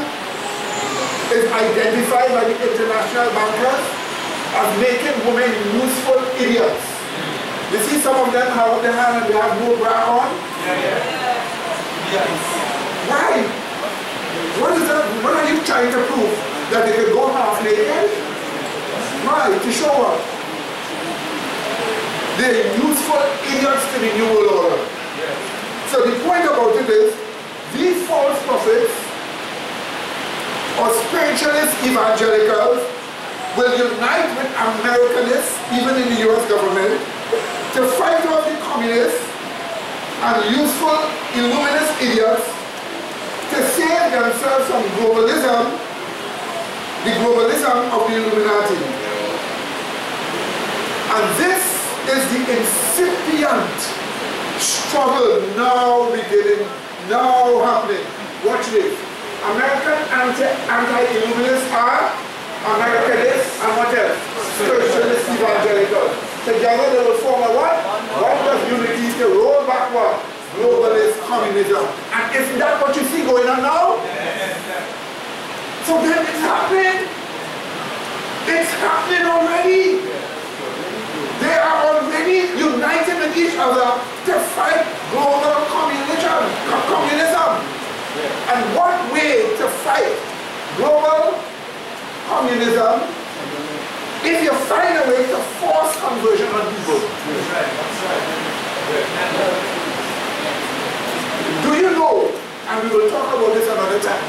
S1: is identified by the international bankers as making women useful idiots. You see some of them have their hand and they have no bra on? Why? What is that? What are you trying to prove? That they can go half naked? Why? To show up. They're useful idiots to the New World Order. So the point about it is, these false prophets or spiritualist evangelicals will unite with Americanists, even in the US government, to fight off the communists and useful illuminist idiots to save themselves from globalism, the globalism of the Illuminati. And this is the incipient struggle now beginning, now happening. Watch this. American anti-Illuminists are Americanists and what else? Spiritualist evangelicals. Together they will form a what? One plus unity to roll back what? Globalist communism. And isn't that what you see going on now? So then it's happening. It's happening already. They are already united with each other to fight global communism. And one way to fight global communism is you find a way to force conversion on people. Do you know, and we will talk about this another time,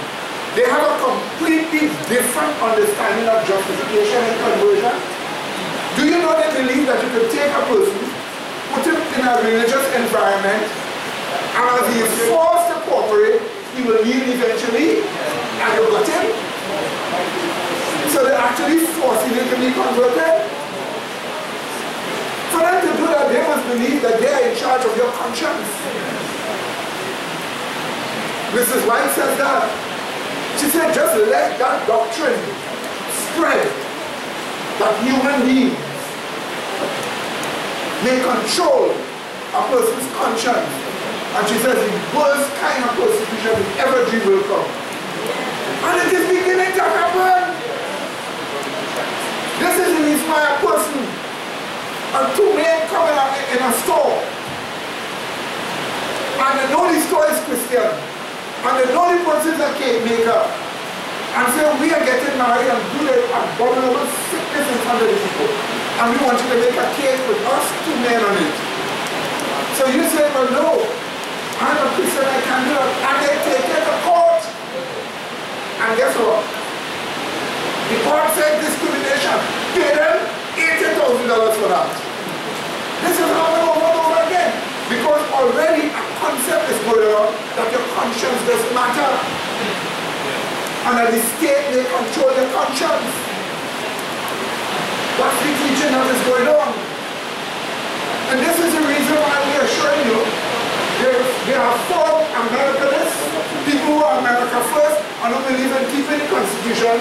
S1: they have a completely different understanding of justification and conversion? Do you know they believe that you can take a person, put him in a religious environment, and as he is forced to cooperate, he will yield eventually, and you got him? So they're actually forcing him to be converted. For them to do that, they must believe that they are in charge of your conscience. Mrs. White says that. She said, just let that doctrine spread that human beings may control a person's conscience. And she says the worst kind of persecution we ever dream will come. And it is beginning to happen. This is the reason why a person and two men come in a store and they know the store is Christian and they know the person is a cake maker and say we are getting married and do the abominable sickness in front of the people and we want you to make a cake with us two men on it. So you say, well no, I'm a Christian, I can't do it. And they take it to court. And guess what? The court said discrimination. Pay them $80,000 for that. This is happening over and over again. Because already a concept is going on that your conscience doesn't matter. And that the state may control your conscience. That's the teaching that is going on. And this is the reason why we are showing you there are four Americanists, people who are America first and who believe in keeping the Constitution,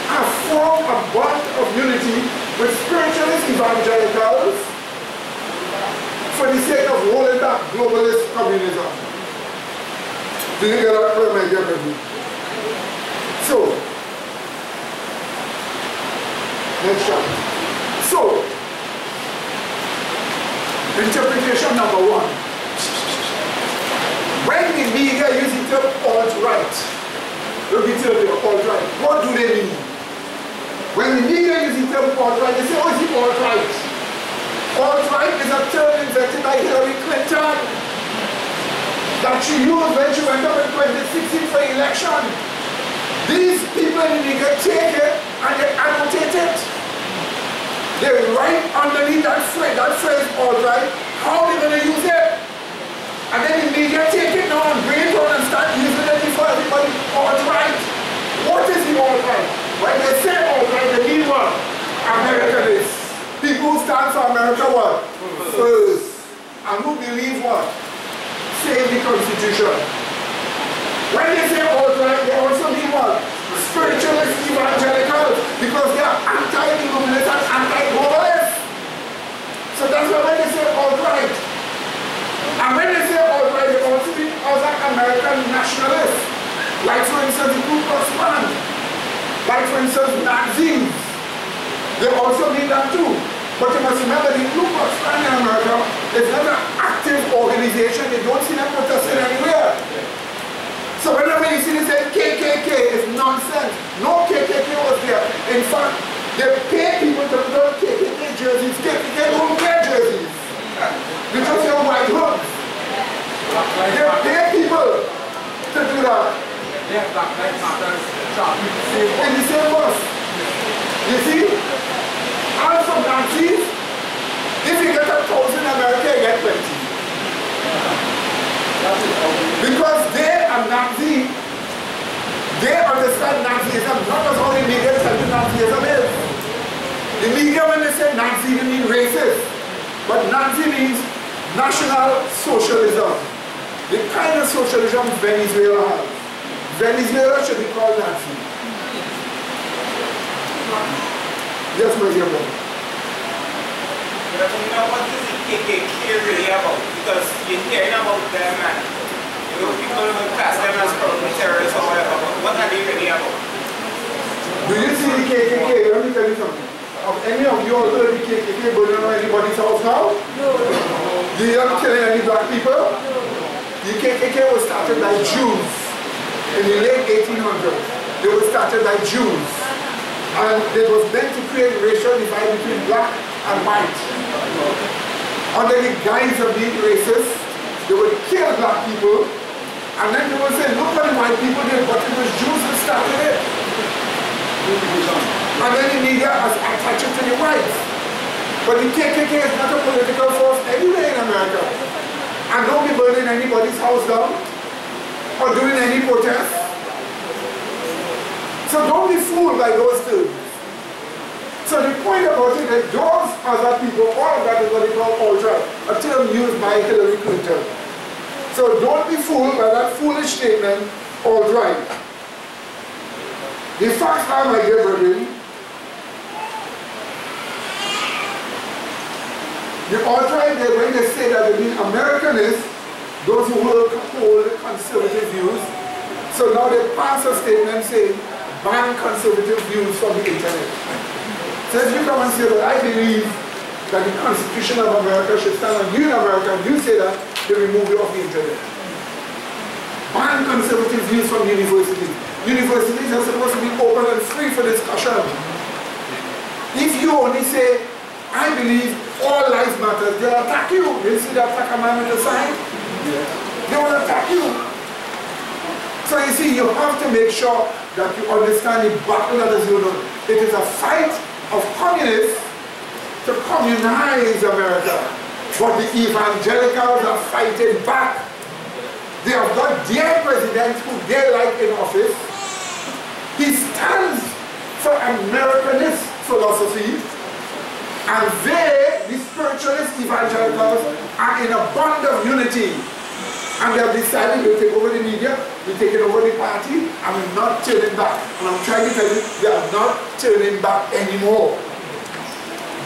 S1: have formed a bond of unity with spiritualist evangelicals for the sake of rolling back globalist communism. Did you get that from my baby? So, next chapter. So, interpretation number one. When the media use the term alt-right, let me tell you, alt-right, what do they mean? When the media use the term alt-right, they say, oh, is it alt-right? Alt-right is a term invented by Hillary Clinton that she used when she went up in 2016 for the election. These people in the media take it and they annotate it. They write underneath that phrase alt-right, how they're going to use it. And then the media take it now and bring it on and start using it before everybody alt-right. What is the alt-right? When they say alt-right, they mean what? Americanists. People who stand for America what? First. And who believe what? Save the Constitution. When they say alt-right, they also mean what? Spiritualist evangelicals. Because they are anti-illuminist and anti-globalist. So that's why when they say alt-right. And when they say alt-right, they also mean other American nationalists. Like for instance, the Ku Klux Klan. Like for instance, Nazis. They also mean that too. But you must remember, the Ku Klux Klan in America is not an active organization. They don't see them protesting anywhere. So whenever you see them say KKK, it's nonsense. No KKK was there. In fact, they pay people to put on KKK jerseys. KKK don't wear jerseys. Because you're white hoods. They pay people to do that. In the same bus. You see? And from Nazis, if you get 1,000 in America, you get 20. Because they are Nazi, they understand Nazism, not as how the media tells you Nazism is. The media, when they say Nazi, they mean racist. But Nazi means National Socialism. The kind of socialism Venezuela has. Venezuela should be called Nazi. Yes, my dear brother.
S5: But you know what is the KKK really about? Because you're hearing about them and you know, people will class them as probably terrorists or whatever, but what are they really about?
S1: Do you see the KKK? Let me tell you something. Have any of you all heard the KKK burning on anybody's house now? No. They aren't killing any black people? No. The KKK was started by Jews in the late 1800s. They were started by Jews. And it was meant to create racial divide between black and white. Under the guise of being racist, they would kill black people, and then they would say, look what the white people did, but it was Jews who started it. And then the media has attached it to the whites. But the KKK is not a political force anywhere in America. And don't be burning anybody's house down, or doing any protest. So don't be fooled by those terms. So the point about it is those other people, all of that is what they call alt-right. a term used by Hillary Clinton. So don't be fooled by that foolish statement, alt-right. The facts are, my dear brethren, the alt-right, they're going to say that they mean Americanists, those who hold conservative views. So now they pass a statement saying, ban conservative views from the internet. So if you come and say that I believe that the Constitution of America should stand on you in America, and you say that, they remove you off the internet. Ban conservative views from universities. Universities are supposed to be open and free for discussion. If you only say, I believe all lives matter, they'll attack you. You see that attack a man with a sign? They will attack you. So you see, you have to make sure that you understand the battle that is going on. It is a fight of communists to communize America. But the evangelicals are fighting back. They have got their president who they like in office. He stands for Americanist philosophy. And they, the spiritualist evangelicals, are in a bond of unity. And they have decided to take over the media, we're taking over the party, and we're not turning back. And I'm trying to tell you, they are not turning back anymore.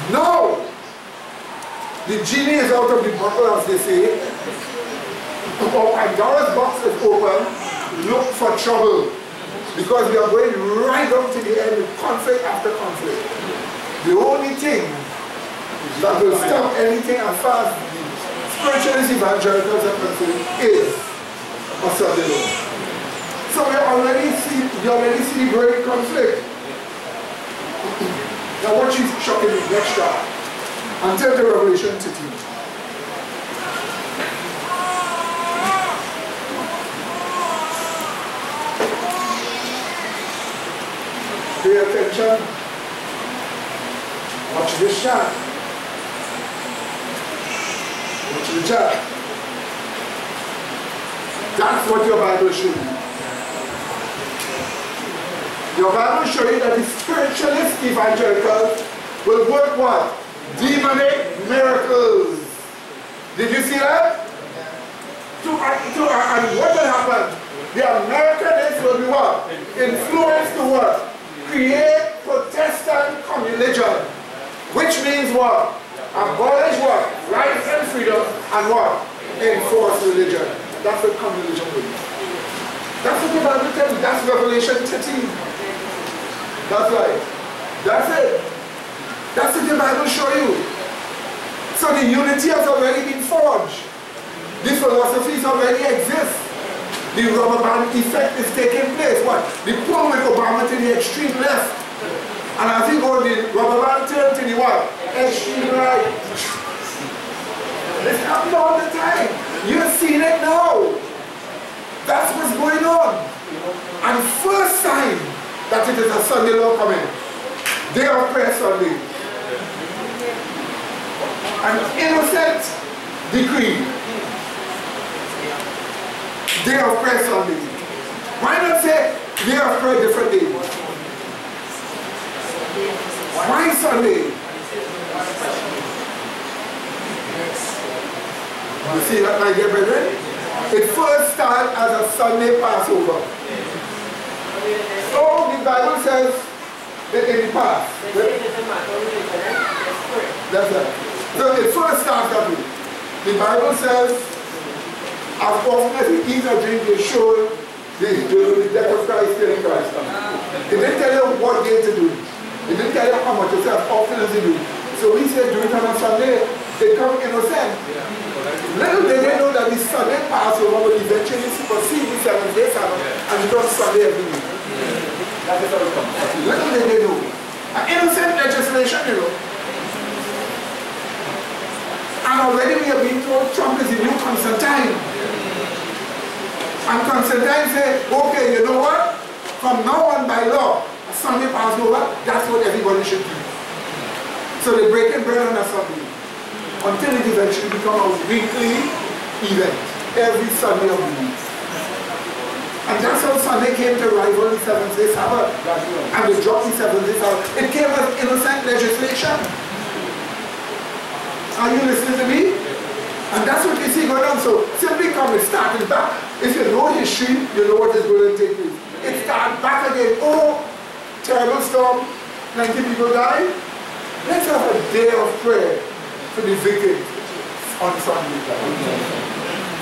S1: No! The genie is out of the bottle, as they say. Pandora's box is open. Look for trouble. Because we are going right up to the end with conflict after conflict. The only thing that will stop anything as far as the spiritualist evangelicals are concerned is a Sunday law. So you already see the great conflict. Now watch this shocking next chapter. Until the Revelation 13. Pay attention. Watch this chart. Watch the chart. That's what your Bible shows you. Your Bible shows you that the spiritualist evangelicals will work what? Demonic miracles. Did you see that? And what will happen? The Americanists will be what? Influenced to what? Create Protestant religion. Which means what? Abolish what? Rights and freedom, and what? Enforce religion. That's what communism means. That's what the Bible tells you. That's Revelation 13. That's right. That's it. That's what the Bible show you. So the unity has already been forged. The philosophies already exist. The rubber band effect is taking place. What? The pull with Obama to the extreme left. And I think all the rubber band turn to the what? Extreme right. It's happening all the time. You're seeing it now. That's what's going on. And first sign that it is a Sunday law coming. Day of prayer Sunday. An innocent decree. Day of prayer Sunday. Why not say day of prayer different day? Why Sunday? You see that, my dear brethren? It first started as a Sunday Passover. So the Bible says that in the past. That's right. So it first starts that way. The Bible says, as often as you eat or drink, you show the death of Christ till Christ comes. It didn't tell you what day to do it. It didn't tell you how much. It said as often as you do. So we said do it on a Sunday. They come innocent. Little did they know that the Sunday Passover will eventually supersede the 7-day Sabbath and become Sunday every week. That is how it comes. Little did they know. An innocent legislation, you know. And already we have been told Trump is the new Constantine. And Constantine said, okay, you know what? From now on by law, a Sunday Passover, that's what everybody should do. So they break bread on a Sunday. Until it eventually becomes a weekly event. Every Sunday of the week. And that's how Sunday came to rival the 7th-day Sabbath. And they dropped the 7th-day Sabbath. It came as innocent legislation. Are you listening to me? that's what you see going on. So simply come, it started back. If you know history, you know what is going to take place. It started back again. Oh, terrible storm, 90 people died. Let's have a day of prayer for the victims on Sunday.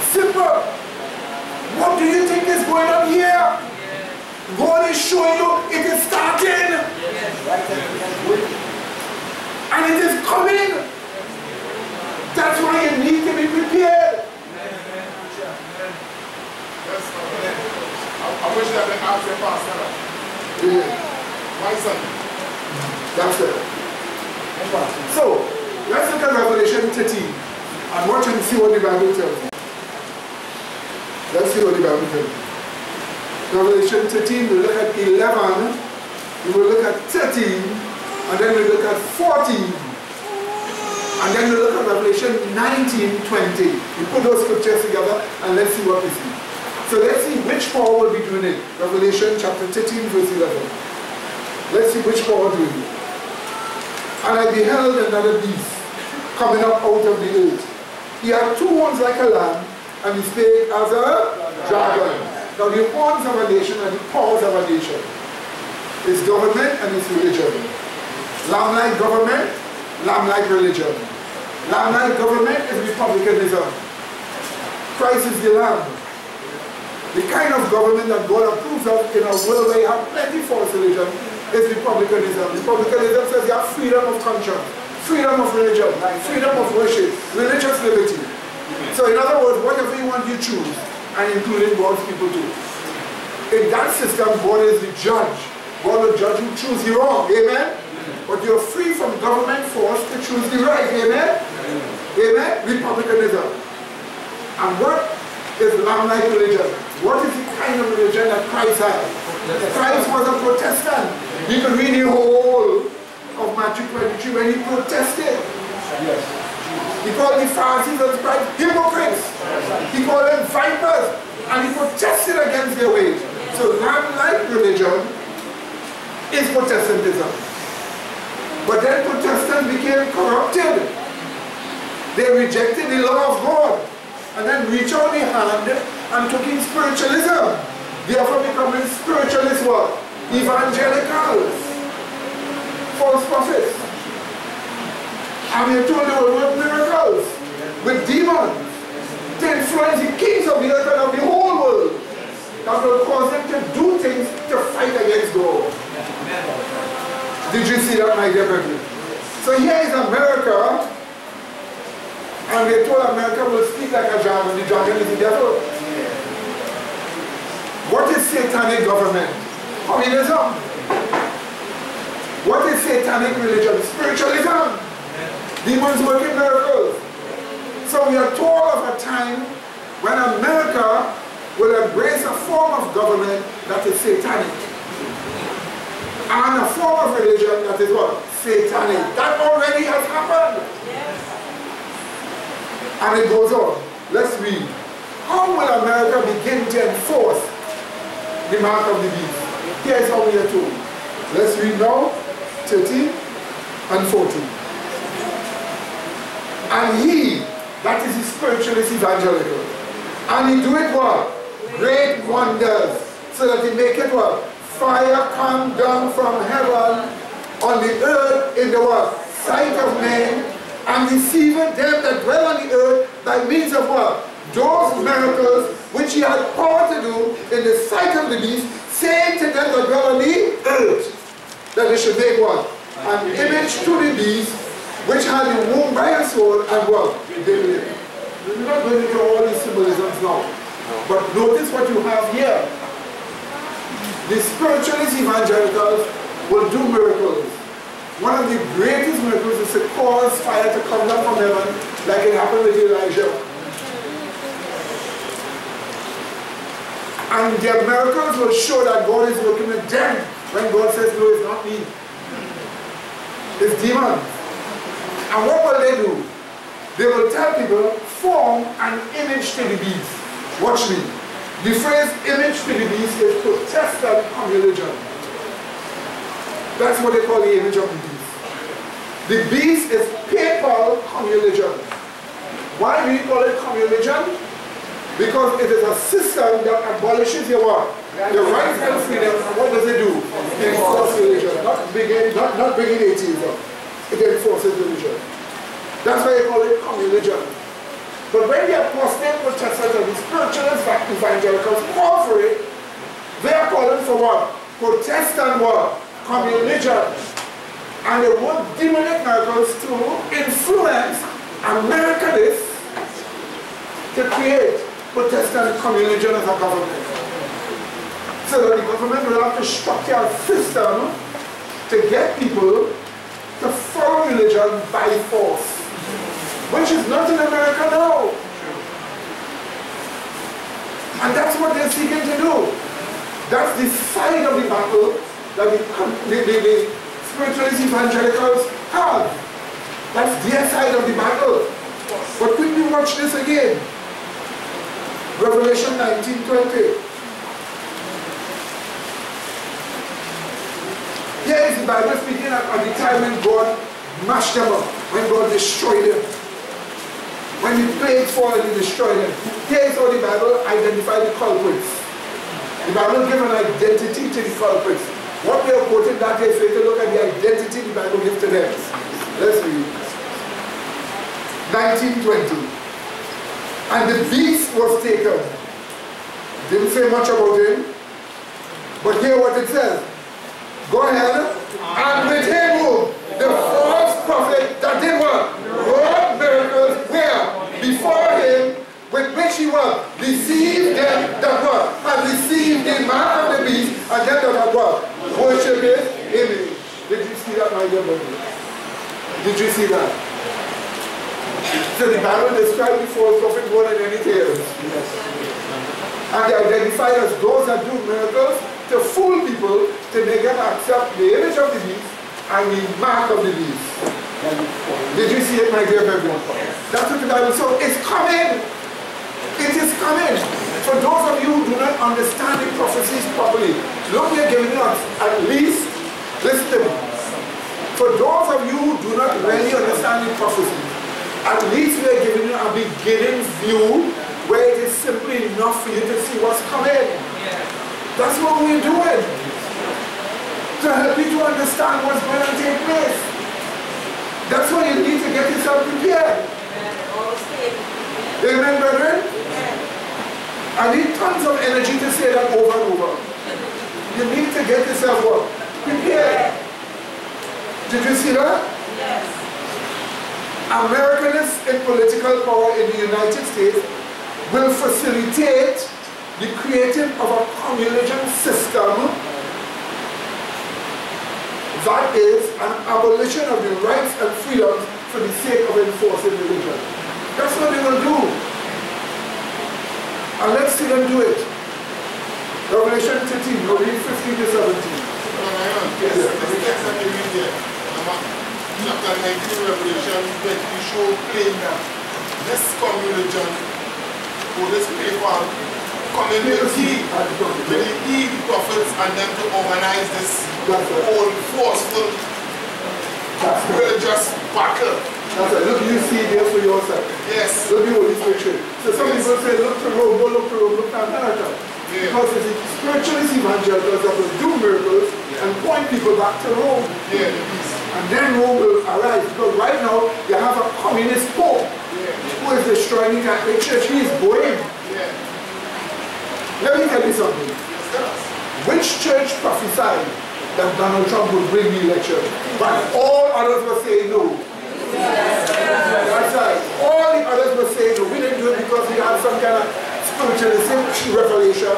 S1: Simple. What do you think is going on here? God is showing you it is starting. And it is coming. That's why you need to be prepared.
S16: I wish that they asked your pastor. Why son?
S1: That's it. So, let's look at Revelation 13 and watch and see what the Bible tells us. Let's see what the Bible tells us. Revelation 13, we look at 11, we will look at 13, and then we look at 14, and then we look at Revelation 19, 20. We put those scriptures together and let's see what we see. So let's see which Paul will be doing it. Revelation chapter 13, verse 11. Let's see which Paul will do it. And I beheld another beast coming up out of the earth. He had two horns like a lamb, and he spake as a dragon. Now the horns of a nation and the paws of a nation is government and it's religion. Lamb-like government, lamb-like religion. Lamb-like government is republicanism. Christ is the lamb. The kind of government that God approves of in a world where you have plenty false religion is republicanism. Republicanism says you have freedom of conscience, freedom of religion, freedom of worship, religious liberty. So in other words, whatever you want you choose, and including God's people too. In that system, God is the judge. God will judge who choose the wrong. Amen? But you're free from government force to choose the right. Amen? Amen? Republicanism. And what is lamb-like religion? What is the kind of religion that Christ had? Christ was a Protestant. You can read the whole of Matthew 23 when he protested. Yes. He called the Pharisees and scribes hypocrites. He called them vipers. And he protested against their ways. So lamb-like religion is Protestantism. But then Protestants became corrupted. They rejected the law of God. And then reached out the hand and took in spiritualism. Therefore becoming spiritualists what? Evangelicals. False prophets. And we are told they will work miracles with demons to influence the kings of the earth and of the whole world. That will cause them to do things to fight against God. Did you see that, my dear brethren? So here is America, and we are told America will speak like a dragon. The dragon is the devil. What is satanic government? Communism. What is satanic religion? Spiritualism. Demons working miracles. So we are told of a time when America will embrace a form of government that is satanic. And a form of religion that is what? Satanic. That already has happened. Yes. And it goes on. Let's read. How will America begin to enforce the mark of the beast? Here's how we are told. Let's read now 13 and 14. And he, that is the spiritualist evangelical, and he do it what? Great wonders, so that he make it what? Fire come down from heaven on the earth in the what? Sight of men, and deceiving them that dwell on the earth by means of what? Those miracles which he had power to do in the sight of the beast, saying to them that dwell on the earth, that they should make what? An image to the beast, which had the womb by a sword and what? We're not going into all these symbolisms now. But notice what you have here. The spiritualist evangelicals will do miracles. One of the greatest miracles is to cause fire to come down from heaven like it happened with Elijah. And their miracles will show that God is working with them when God says, no, it's not me. It's demons. And what will they do? They will tell people, form an image to the beast. Watch me. The phrase image to the beast is Protestant religion. That's what they call the image of the beast. The beast is papal religion. Why do we call it communism? Because it is a system that abolishes your what? Your rights and freedom. And what does it do? It enforces religion. Not bringing atheism. It enforces religion. That's why they call it communism. But when the apostate Protestants and the spiritualist evangelicals call for it, they are calling for what? Protestant what? Communism. And they want demonic miracles to influence Americanists to create Protestant communism as a government. So that the government will have to structure a system to get people to follow religion by force, which is not in America now. And that's what they're seeking to do. That's the side of the battle that the spiritualist evangelicals have. That's their side of the battle. But quickly watch this again. Revelation 19:20. Here is the Bible speaking at the time when God mashed them up, when God destroyed them. When the plagues fall and he destroyed them. Here is how the Bible identified the culprits. The Bible gives an identity to the culprits. What we are quoting that is, take a look at the identity the Bible gives to them. Let's read. 19:20. And the beast was taken. Didn't say much about him. But hear what it says. Go ahead. And with him who? The false prophet that did what? Wrought miracles where? Before him, with which he was deceived them that what? Had received the mark of the beast, and them that had what? Worship his image. Did you see that, my dear brother? Did you see that? So the Bible describes the false prophet more than anything else. Yes. And they identified as those that do miracles to fool people, to make them accept the image of the beast and the mark of the beast. Did you see it, my dear brethren? That's what the Bible says. So it's coming. It is coming. For those of you who do not understand the prophecies properly, look, we are giving us at least, listen to me. For those of you who do not really understand the prophecies, at least we are giving you a beginning view where it is simply enough for you to see what's coming. That's what we're doing. To help you to understand what's going to take place. That's why you need to get yourself prepared. Amen, brethren? I need tons of energy to say that over and over. You need to get yourself what? Prepared. Did you see that? Yes. Americanists in political power in the United States will facilitate the creating of a communism system that is an abolition of the rights and freedoms for the sake of enforcing religion. That's what they will do. And let's see them do it. Revelation 13, we'll read 15 to 17.
S16: Chapter 19, Revelation 20 show plain that this communism, or this paper, coming with the prophets and them to organize this whole forceful religious battle.
S1: That's right. Look, you see there for yourself.
S16: Yes.
S1: Look at Holy Scripture. So some people say, look to Rome, don't look to Rome, look to America. Yeah. Because it's the spiritualist evangelicals that will do miracles and point people back to Rome.
S16: Yeah.
S1: And then Rome will arise. Because right now, you have a communist pope who is destroying the Catholic Church. He is going.
S16: Yeah.
S1: Let me tell you something. Which church prophesied that Donald Trump would win the election? But all others were saying no. That's right. All the others were saying no. We didn't do it because we had some kind of spiritualistic revelation.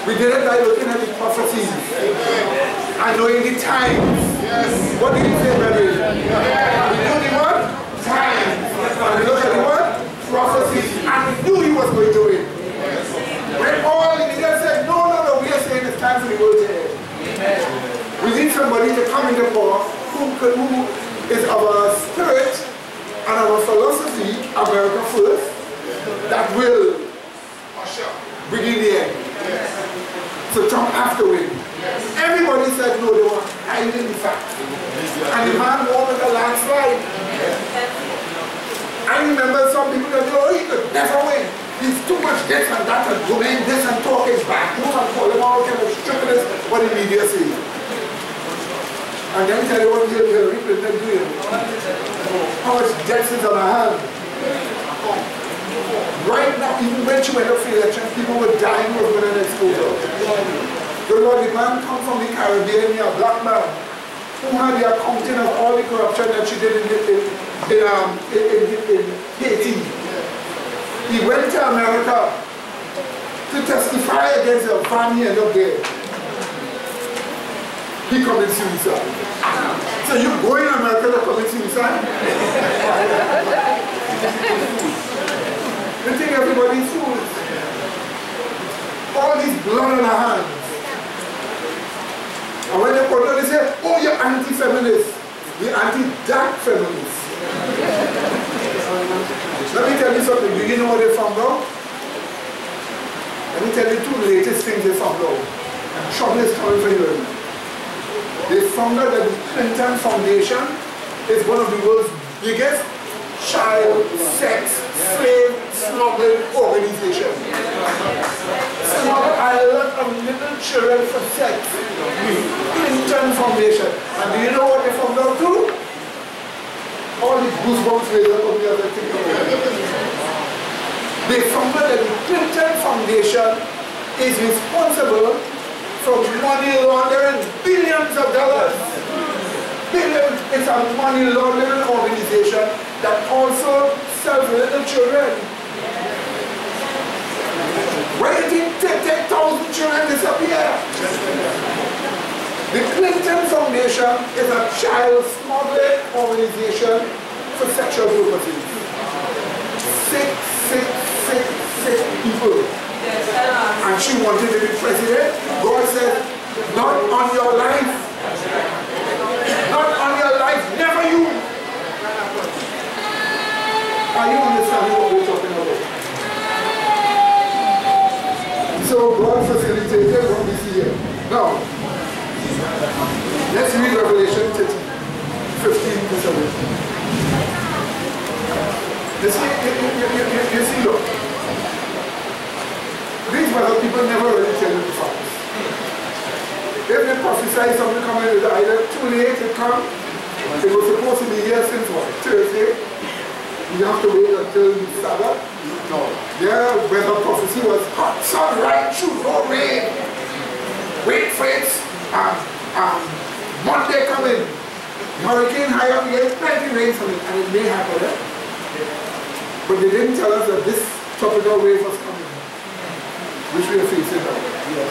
S1: We did it by looking at the prophecies and knowing the times.
S16: Yes.
S1: What did he say, brethren? We knew the what? Times. And we looked at the what? Prophecies. And we knew he was going to win. When all the leaders said, no, we are saying it's time for the world to end. We need somebody to come into power who is our spirit and our philosophy, America first, that will bring in the end. So Trump have to win. Everybody said no, they were hiding the fact. And the man won with a landslide. And I remember some people that go, oh, he could never win. He's too much this and that and doing this and talking back. Move and call him all kind of stupidness, what the media say. And then tell you what Hillary Clinton doing. How much debt is on her hand. Right now, even when she went up for election, people were dying of an exposure. The Lord, the man come from the Caribbean, a black man, who had the accounting of all the corruption that she did in Haiti. He went to America to testify against a van he ended up there. He committed suicide. So you go in America to commit suicide? You think everybody's fools? All this blood on our hands. And when they put on, they say, oh, you're anti-feminist. You're anti-dark feminist. Let me tell you something. Do you know where they found out? Let me tell you two latest things they found out. Trouble is coming for you. They found out that the Clinton Foundation is one of the world's biggest child sex slave smuggling organization. Smuggle a lot of little children for sex. Clinton Foundation. And do you know what they found out too? All these goosebumps later on the other thing. They found out that the Clinton Foundation is responsible for money laundering billions of dollars. Billions. It's a money laundering organization that also sells little children. Why do you think 10,000 children disappear? The Clinton Foundation is a child smuggling organization for sexual purposes. Sick people. And she wanted to be president. God said, not on your life. Not on your life, never you. Are you understanding what we're talking about? So God facilitated what we see here. Now, let's read Revelation 15 to 17. You see, look. These other people never really tell you the facts. If they prophesy something coming with either too late to come, it was supposed to be here since what? Thursday. You have to wait until the Sabbath. No. Their weather prophecy was hot sun, right through, no rain. Wait for it. Monday coming. Hurricane high up here, plenty rain coming, and it may happen. But they didn't tell us that this tropical wave was coming, which we are facing now. Yes.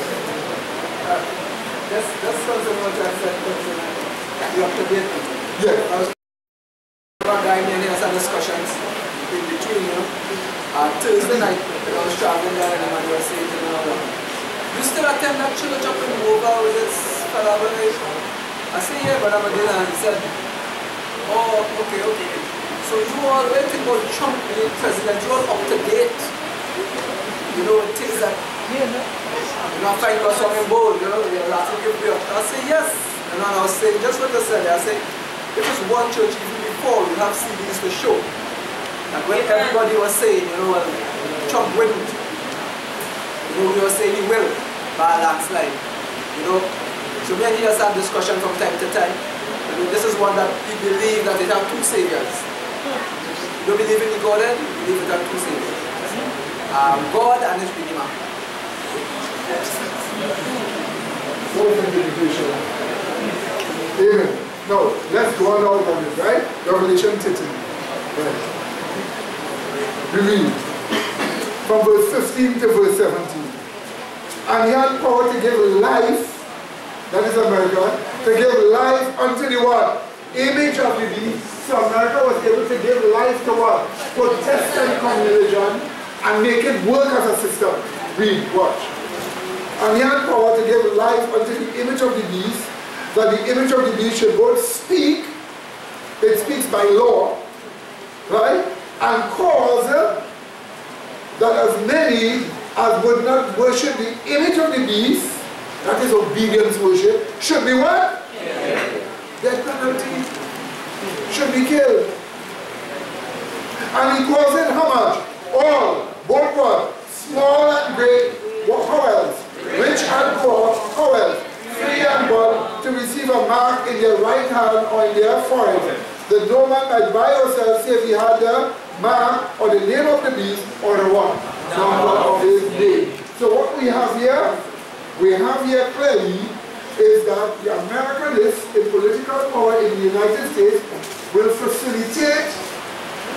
S2: That's something what I said concerning the up-to-date.
S1: Yes.
S2: I was driving and there was some discussions in between, you know. Thursday night, I was traveling there and I was saying to them, you still attend that church up in Mova with this collaboration? I said, yeah, but I'm a dinner. And he said, oh, okay. So you all, when you think about Trump being president, you all up to date. You know, things that, you're not fighting about something bold, you know, you're not to give me up. I say, yes. And I was saying, just what I said, I say, if it's one church, even before, you have CDs to show. And when everybody was saying, you know, Trump wouldn't, you know, we were saying he will, by a landslide, you know. So we just have discussion from time to time. I mean, this is one that we believe that it have two saviors. You don't believe in the God, you believe it have two saviors. God and his Redeemer.
S1: Amen. Now, let's go on out on it, right? Revelation 13. Right. We read from verse 15 to verse 17. And he had power to give life, that is America, to give life unto the what? Image of the beast. So America was able to give life to what? Protestant religion and make it work as a system. Read, watch. And he had power to give life unto the image of the beast, that the image of the beast should both speak, it speaks by law, right? And cause that as many as would not worship the image of the beast, that is obedience worship, should be what? Death penalty. Should be killed. And he calls in how much? All, both what? Small and great, how else? Rich and poor, how else? Free and bond, to receive a mark in their right hand or in their forehead. That no man might buy or sell save he had the mark or the name of the beast or the what? Number of his name. So what we have here clearly is that the Americanists in political power in the United States will facilitate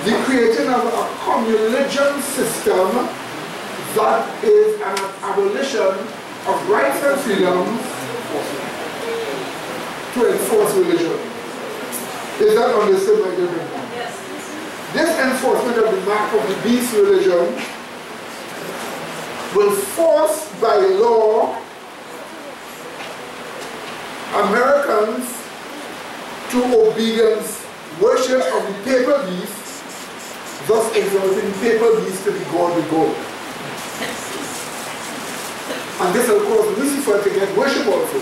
S1: the creation of a communalism system that is an abolition of rights and freedoms to enforce religion. Is that understood, my dear friend? Yes. This enforcement of the mark of the beast religion will force by law Americans to obedience, worship of the paper beast, thus exalting paper beast to be God with God. And this will cause Lucifer to get worship also.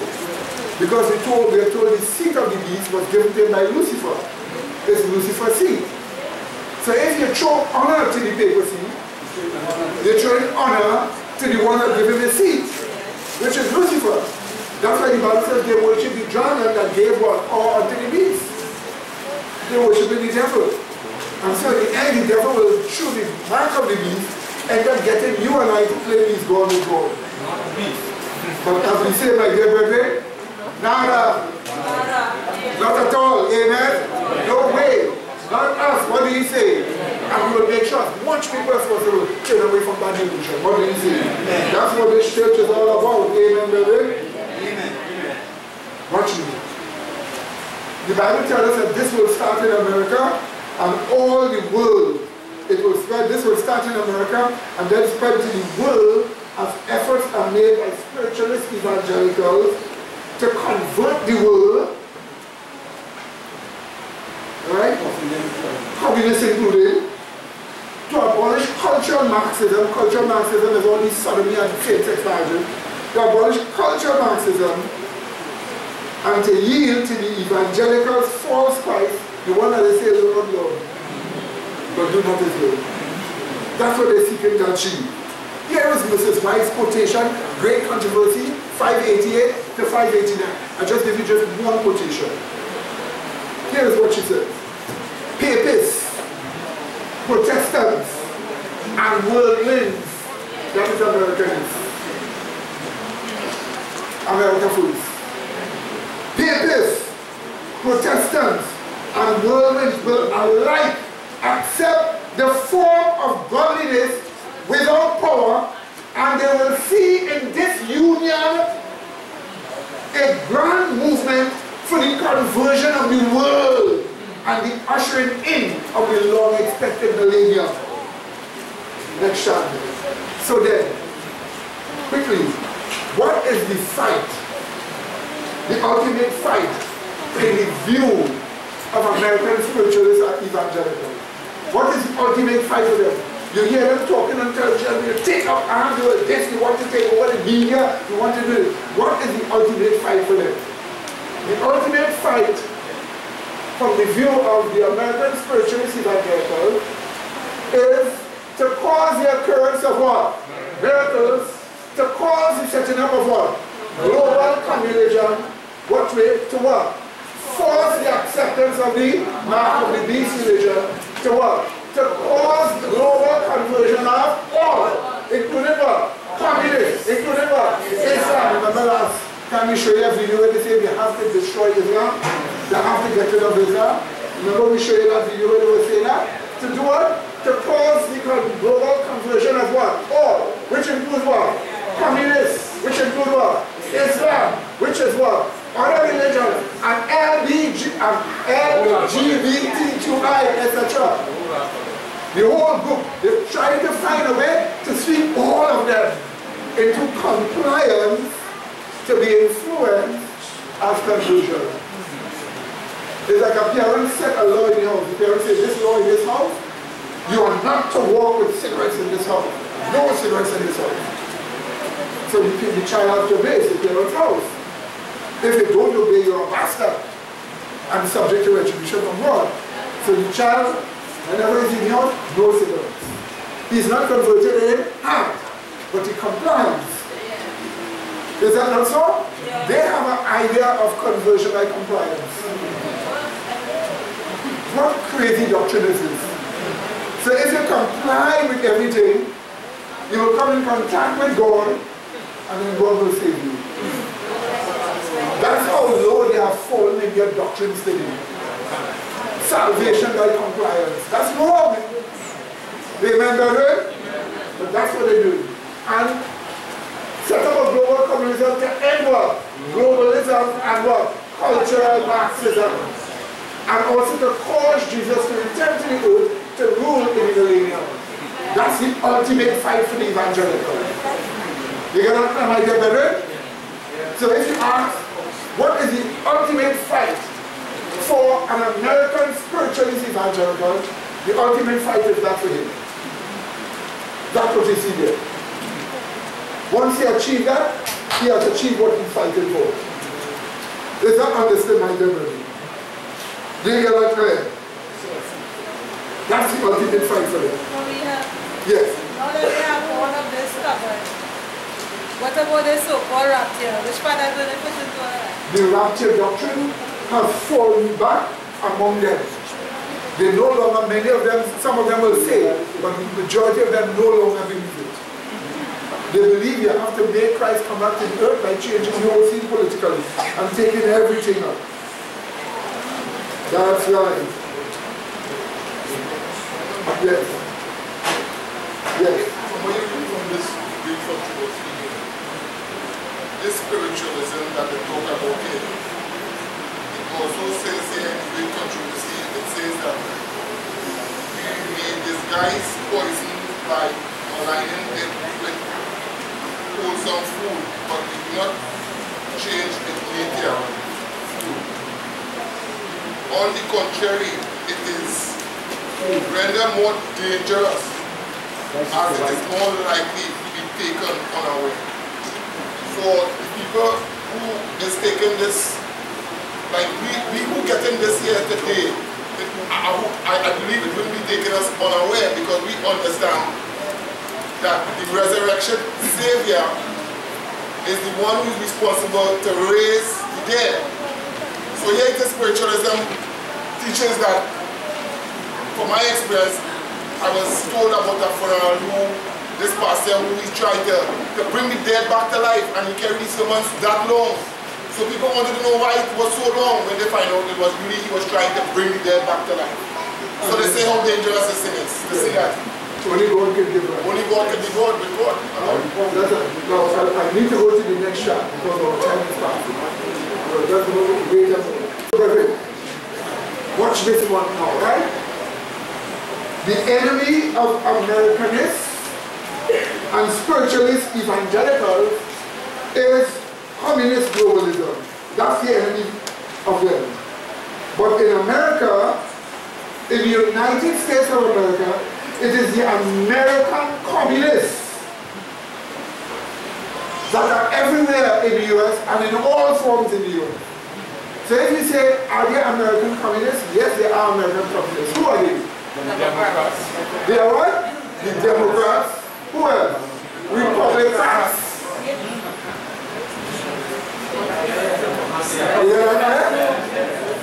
S1: Because we are told the seat of the beast was given to him by Lucifer. It's Lucifer's seat. So if you show honor to the paper seat, you're showing honor to the one that gave him the seat, which is Lucifer. That's why the Bible says they worship the dragon that gave what? Power unto the beast. They worship the devil. And so in the end, the devil will show the mark of the beast and then getting you and I to claim he's God with God. But as we say, my dear brethren, nada. Not at all. Amen? No way. Not us. What do you say? And we will make sure as much people as possible turn away from that delusion. What do you say? That's what this church is all about. Amen, brethren? Amen. Watch me. The Bible tells us that this will start in America and all the world. It will spread. This will start in America and then spread to the world as efforts are made by spiritualist evangelicals to convert the world, right? Communists included, to abolish cultural Marxism. Cultural Marxism is all these sodomy and same-sex marriage. To abolish cultural Marxism and to yield to the evangelicals' false Christ, the one that they say is not Lord, but do not his will. That's what they're seeking to achieve. Here is Mrs. White's quotation, great controversy, 588 to 589. I'll just give you just one quotation. Here is what she says. Papists, Protestants, and worldlings, that is Americans. America fools. Papists, Protestants, and worldlings will alike accept the form of godliness without power, and they will see in this union a grand movement for the conversion of the world and the ushering in of the long-expected millennium. Next chapter. So then, quickly, what is the fight, the ultimate fight in the view of American spiritualists and evangelicals? What is the ultimate fight for them? You hear them talking on television, you take up arms, you this, you want to take over the media, you want to do this. What is the ultimate fight for them? The ultimate fight from the view of the American spiritualist evangelicals is to cause the occurrence of what? Miracles, to cause the setting up of what? Global communism, what way? To what? Force the acceptance of the mark of the beast religion, to what? To cause the global conversion of all, including what? Communists, including what? Islam. Remember last time we showed you a video where they say we have to destroy Islam, they have to get rid of Islam. Remember we showed you that video where they were saying that? To do what? To cause the global conversion of what? All, which includes what? Communists, which include what? Islam, which is what? Other religions, and LGBTQI, etc. The whole group, they're trying to find a way to sweep all of them into compliance to be influenced as confusion. It's like a parent set a law in the house. The parent says, this law in this house, you are not to walk with cigarettes in this house. No cigarettes in this house. So the child has to obey the parent's house. If you don't obey, you're a bastard and subject to retribution from God. So the child Whenever he's in out, no cigarettes. He's not converted in heart, but he complies. Is that not so? They have an idea of conversion by compliance. What crazy doctrine is this? So if you comply with everything, you will come in contact with God, and then God will save you. That's how low they have fallen in their doctrines today. Salvation by compliance. That's wrong. Amen, brother? But that's what they do. And set up a global communism to end what? Globalism and what? Cultural Marxism. And also to cause Jesus to return to the earth to rule in the millennium. That's the ultimate fight for the evangelical. You get that, my dear brethren? So if you ask, what is the ultimate fight for an American spiritualist evangelical? The ultimate fight is that for him. That's what you see there. Once he achieved that, he has achieved what he's fighting for. Does that understand, my dear brethren? Do you get that clear? That's the ultimate fight for them. Yes.
S11: Now that they have all of this covered, what about the so-called rapture? Which part are going to put into that?
S1: The rapture doctrine has fallen back among them. They no longer, many of them, some of them will say, but the majority of them no longer believe it. They believe you have to make Christ come back to the earth by changing the whole scene politically and taking everything up. That's right. Yes. Yes.
S16: This spiritualism that they talk about here, it also says here in the controversy, it says that we may disguise poison by aligning it with wholesome food, but we do not change its nature. On the contrary, it is rendered more dangerous as it is more likely to be taken unaware. For the people who is taking this, like we who getting this here today, I believe it will be taking us unaware because we understand that the resurrection Savior is the one who is responsible to raise the dead. So here it is spiritualism teaches that, from my experience, I was told about a funeral who, this pastor who is trying to bring the dead back to life, and he carried these sermons that long. So people wanted to know why it was so long when they find out it was really he was trying to bring the dead back to life. So they say how dangerous this thing is. They say that.
S1: Only God can give God.
S16: Only God can be God with God.
S1: Now, I need to go to the next shot because our time is passing. Wait a minute. Watch this one now, right? The enemy of Americanists and spiritualist evangelicals is communist globalism. That's the enemy of them. But in America, in the United States of America, it is the American communists that are everywhere in the US and in all forms in the US. So if you say, are they American communists? Yes, they are American communists. Who are they?
S3: The Democrats.
S1: They are what? The Democrats. Who else? Republicans.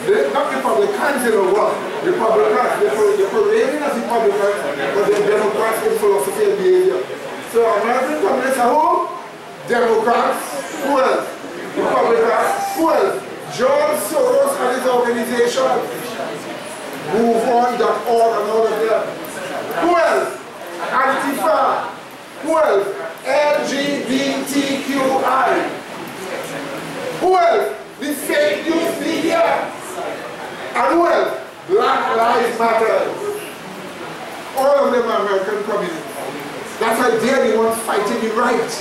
S1: They're not Republicans in the world. Republicans. They're parading as Republicans, but they're Democrats in philosophy and behavior. So American communists are who? Democrats. Who else? Republicans. Who else? George Soros and his organization. MoveOn.org and all of them. Who else? Antifa. Who else? LGBTQI. Who else? The fake news media. And who else? Black Lives Matter. All of them are American communists. That's why they're the ones fighting the right.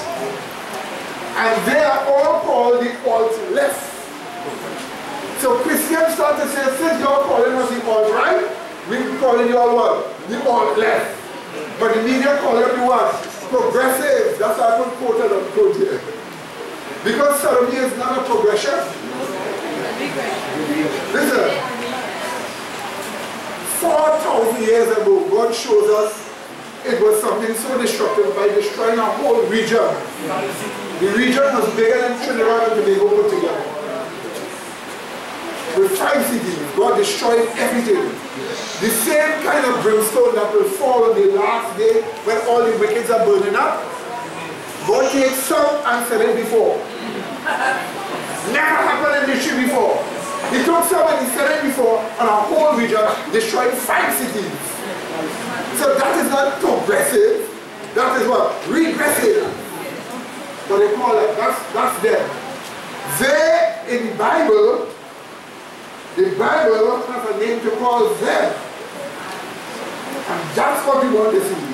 S1: And they are all called the alt-left. So Christians start to say, since you're calling us the alt-right, we're calling you all what? The alt-left. But the media call them the what? Progressive. That's why I put quoted on quote here. Because sodomy is not a progression. Listen. 4,000 2,000 years ago, God shows us it was something so destructive by destroying a whole region. The region was bigger than Trinidad and Tobago put together. With 5 cities, God destroyed everything. The same kind of brimstone that will fall on the last day when all the wickeds are burning up, God takes some and said it before. Never happened in history before. He took some and he said it before, and our whole region destroyed 5 cities. So that is not progressive, that is what? Regressive. But they call it, that's them. They, in the Bible has a name to call them. And that's what we want to see.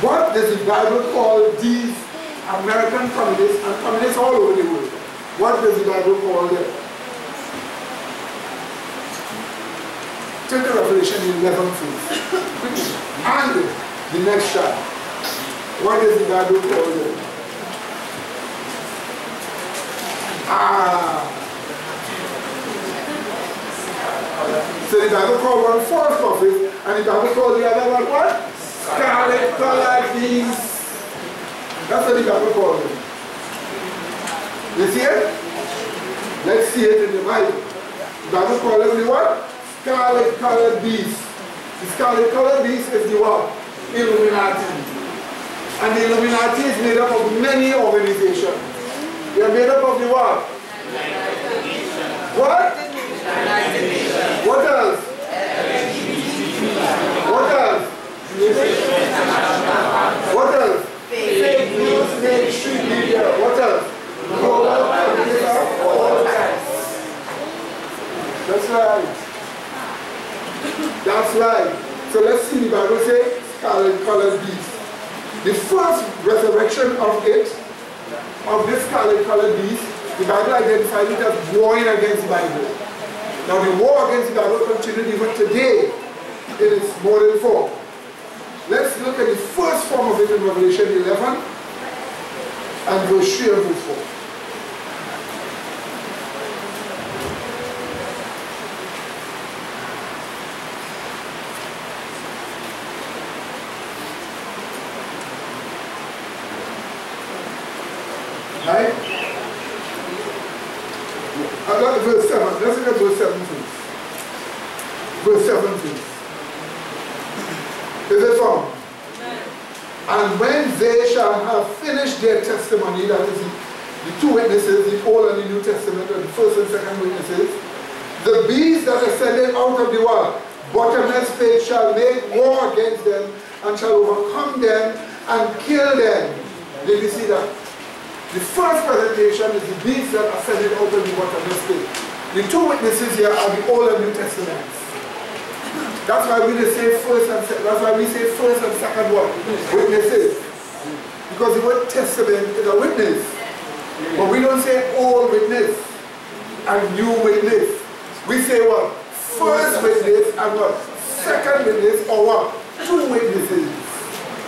S1: What does the Bible call these American communists and communists all over the world? What does the Bible call them? Turn to Revelation 11 please. And the next chapter. What does the Bible call them? So the Bible called one false prophet, and the Bible called the other one what? Scarlet colored beasts. That's what the Bible called them. You see it? Let's see it in the Bible. The Bible called them the what? Scarlet colored beast. The scarlet colored beast is the what? Illuminati. And the Illuminati is made up of many organizations. They are made up of the what? What? What else? What else? What else? Fake news, mainstream media. What else? That's right. That's right. So let's see the Bible say scarlet colored beast. The first resurrection of this scarlet colored beast, the Bible identified it as warring against the Bible. Now the war against the Bible continued even today in its modern form. Let's look at the first form of it in Revelation 11 and verse 3 and verse 4. Right? I got verse 7. Let's look at verse 7 please. Verse 7 please. Is it found? And when they shall have finished their testimony, that is the 2 witnesses, the Old and the New Testament, and the first and second witnesses, the beast that ascended out of the world, bottomless pit, shall make war against them and shall overcome them and kill them. Did you see that? The first presentation is the beast that ascended out of the bottomless pit. The 2 witnesses here are the Old and New Testaments. That's why we say first and second. That's why we say first and second what? Witnesses. Because the word testament is a witness. But we don't say old witness and new witness. We say what? First witness and what? Second witness or what? 2 witnesses.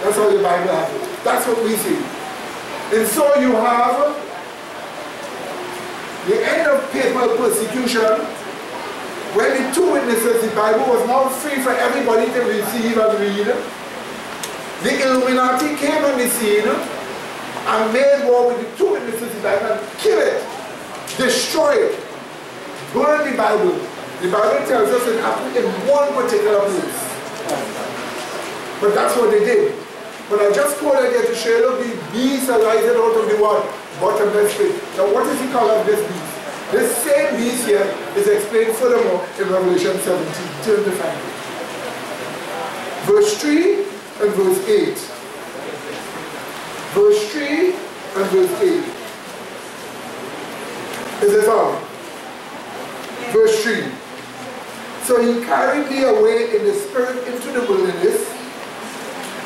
S1: That's how the Bible has it. That's what we see. And so you have the end of papal persecution. When the 2 witnesses, the Bible was now free for everybody to receive and read. The Illuminati came on the scene and made war with the 2 witnesses, the Bible, and kill it, destroy it, burn the Bible. The Bible tells us it happened in one particular place. But that's what they did. But I just quoted here to show you the beast arising out of the what? Bottomless pit. Now what is the color of this beast? This same beast here is explained furthermore in Revelation 17. Turn to find it. Verse 3 and verse 8. Verse 3 and verse 8. Is it found? Verse 3. So he carried me away in the spirit into the wilderness,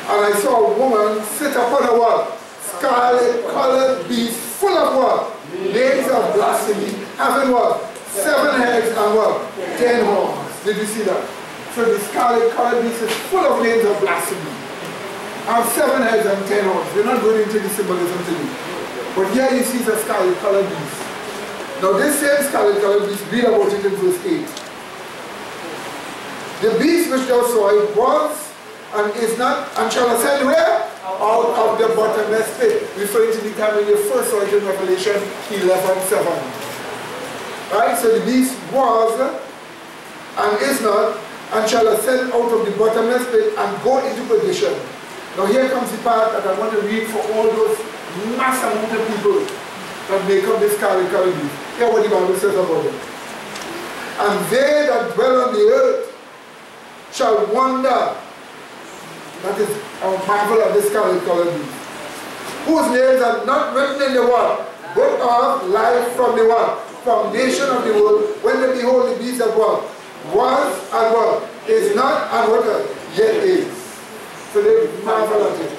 S1: and I saw a woman sit upon a what? Scarlet colored beast full of what? Names of blasphemy, having what? 7 heads and what? 10 horns. Did you see that? So the scarlet colored beast is full of names of blasphemy. And 7 heads and 10 horns. We're not going into the symbolism today. But here you see the scarlet colored beast. Now this same scarlet colored beast, read about it in verse 8. The beast which thou sawest was and is not, and shall ascend where? Out of the bottomless pit. Referring to the time when you first saw it in Revelation 11:7. Right? So the beast was and is not, and shall ascend out of the bottomless pit and go into perdition. Now here comes the part that I want to read for all those mass amount of people that make up this carry beast. Hear what the Bible says about it. And they that dwell on the earth shall wonder. That is our marvel of this carry beast. Whose names are not written in the what? Book of life from the what? Foundation of the world, when they behold the beast that what? Was and what? Is not and what? Yet is. So they marvel at it.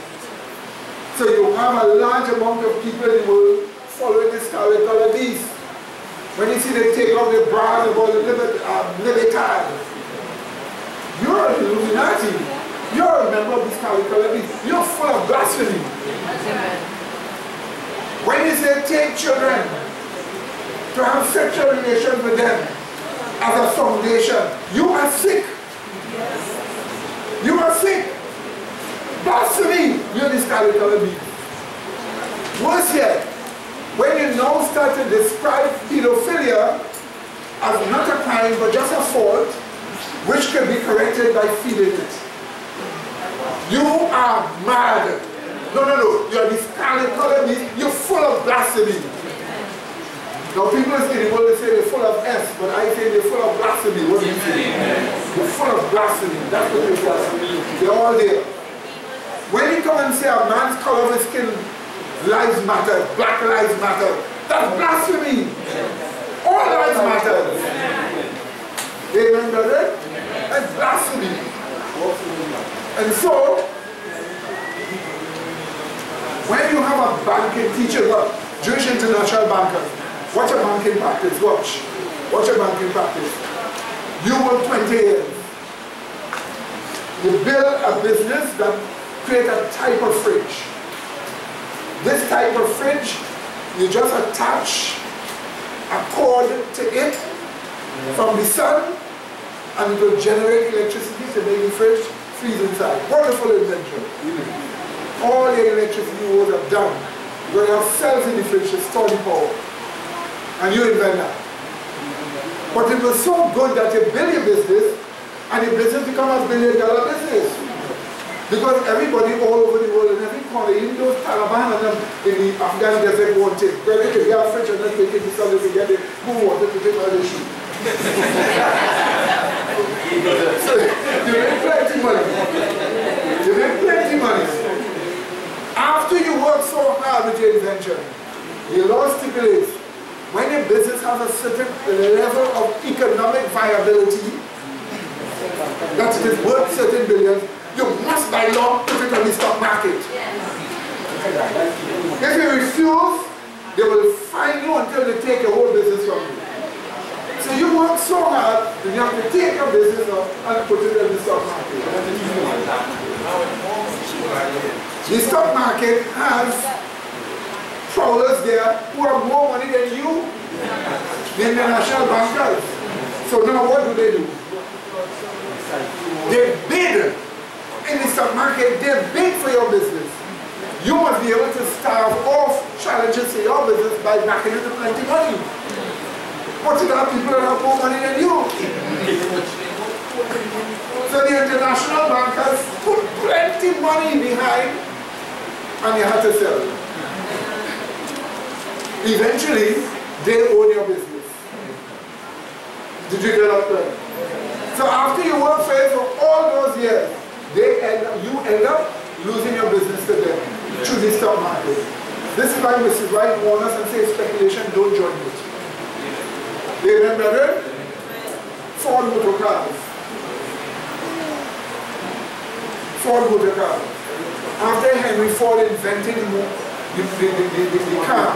S1: So you have a large amount of people in the world following this scarlet colored beast. When you see they take off the brand about the Libertad, you're an Illuminati. You're a member of this scarlet colored beast. You're full of blasphemy. When you say take children to have sexual relations with them as a foundation, you are sick. You are sick. Blasphemy. You're the scarlet colored beast. Worse yet, when you now start to describe pedophilia as not a crime but just a fault which can be corrected by feeding it. You are mad. No. You are the scarlet colored beast. You're full of blasphemy. Now people in the world, they say they're full of S, but I say they're full of blasphemy. What do you say? They're full of blasphemy. That's what they're blasphemy. They're all there. When you come and say a man's color of his skin lives matter, black lives matter, that's blasphemy. All lives matter. Amen, brother? That's blasphemy. And so, when you have a banking teacher, look, Jewish international bankers, watch a banking practice, watch. Watch a banking practice. You work 20 years. You build a business that creates a type of fridge. This type of fridge, you just attach a cord to it from the sun and it will generate electricity to make the fridge freeze inside. Wonderful invention. All the electricity was done. You're going to have cells in the fridge to store the power. And you invent that. But it was so good that you build your business and your business becomes a $1 billion business. Because everybody all over the world, in every corner, even those Taliban and them in the Afghan desert won't take. Well, they can get French and then they can decide to get it. Who wanted to take all the shoes? So, you make plenty money. You make plenty money. After you work so hard with your invention, the law stipulates when a business has a certain level of economic viability, that it is worth certain billions, you must by law put it on the stock market. If you refuse, they will fine you until they take your whole business from you. So you work so hard, then you have to take your business up and put it in the stock market. The stock market has prowlers there who have more money than you, the international bankers. So now what do? They bid in the stock market, they bid for your business. You must be able to starve off challenges to your business by backing into plenty money. But there are people that have more money than you. So the international bankers put plenty money behind and you have to sell. Eventually, they own your business. Did you get up there? So after you work for it for all those years, you end up losing your business to them through the stock market. This is why Mrs. White warns us and says speculation, don't join it. Amen, brother? Ford motor cars. Ford motor cars. After Henry Ford invented the car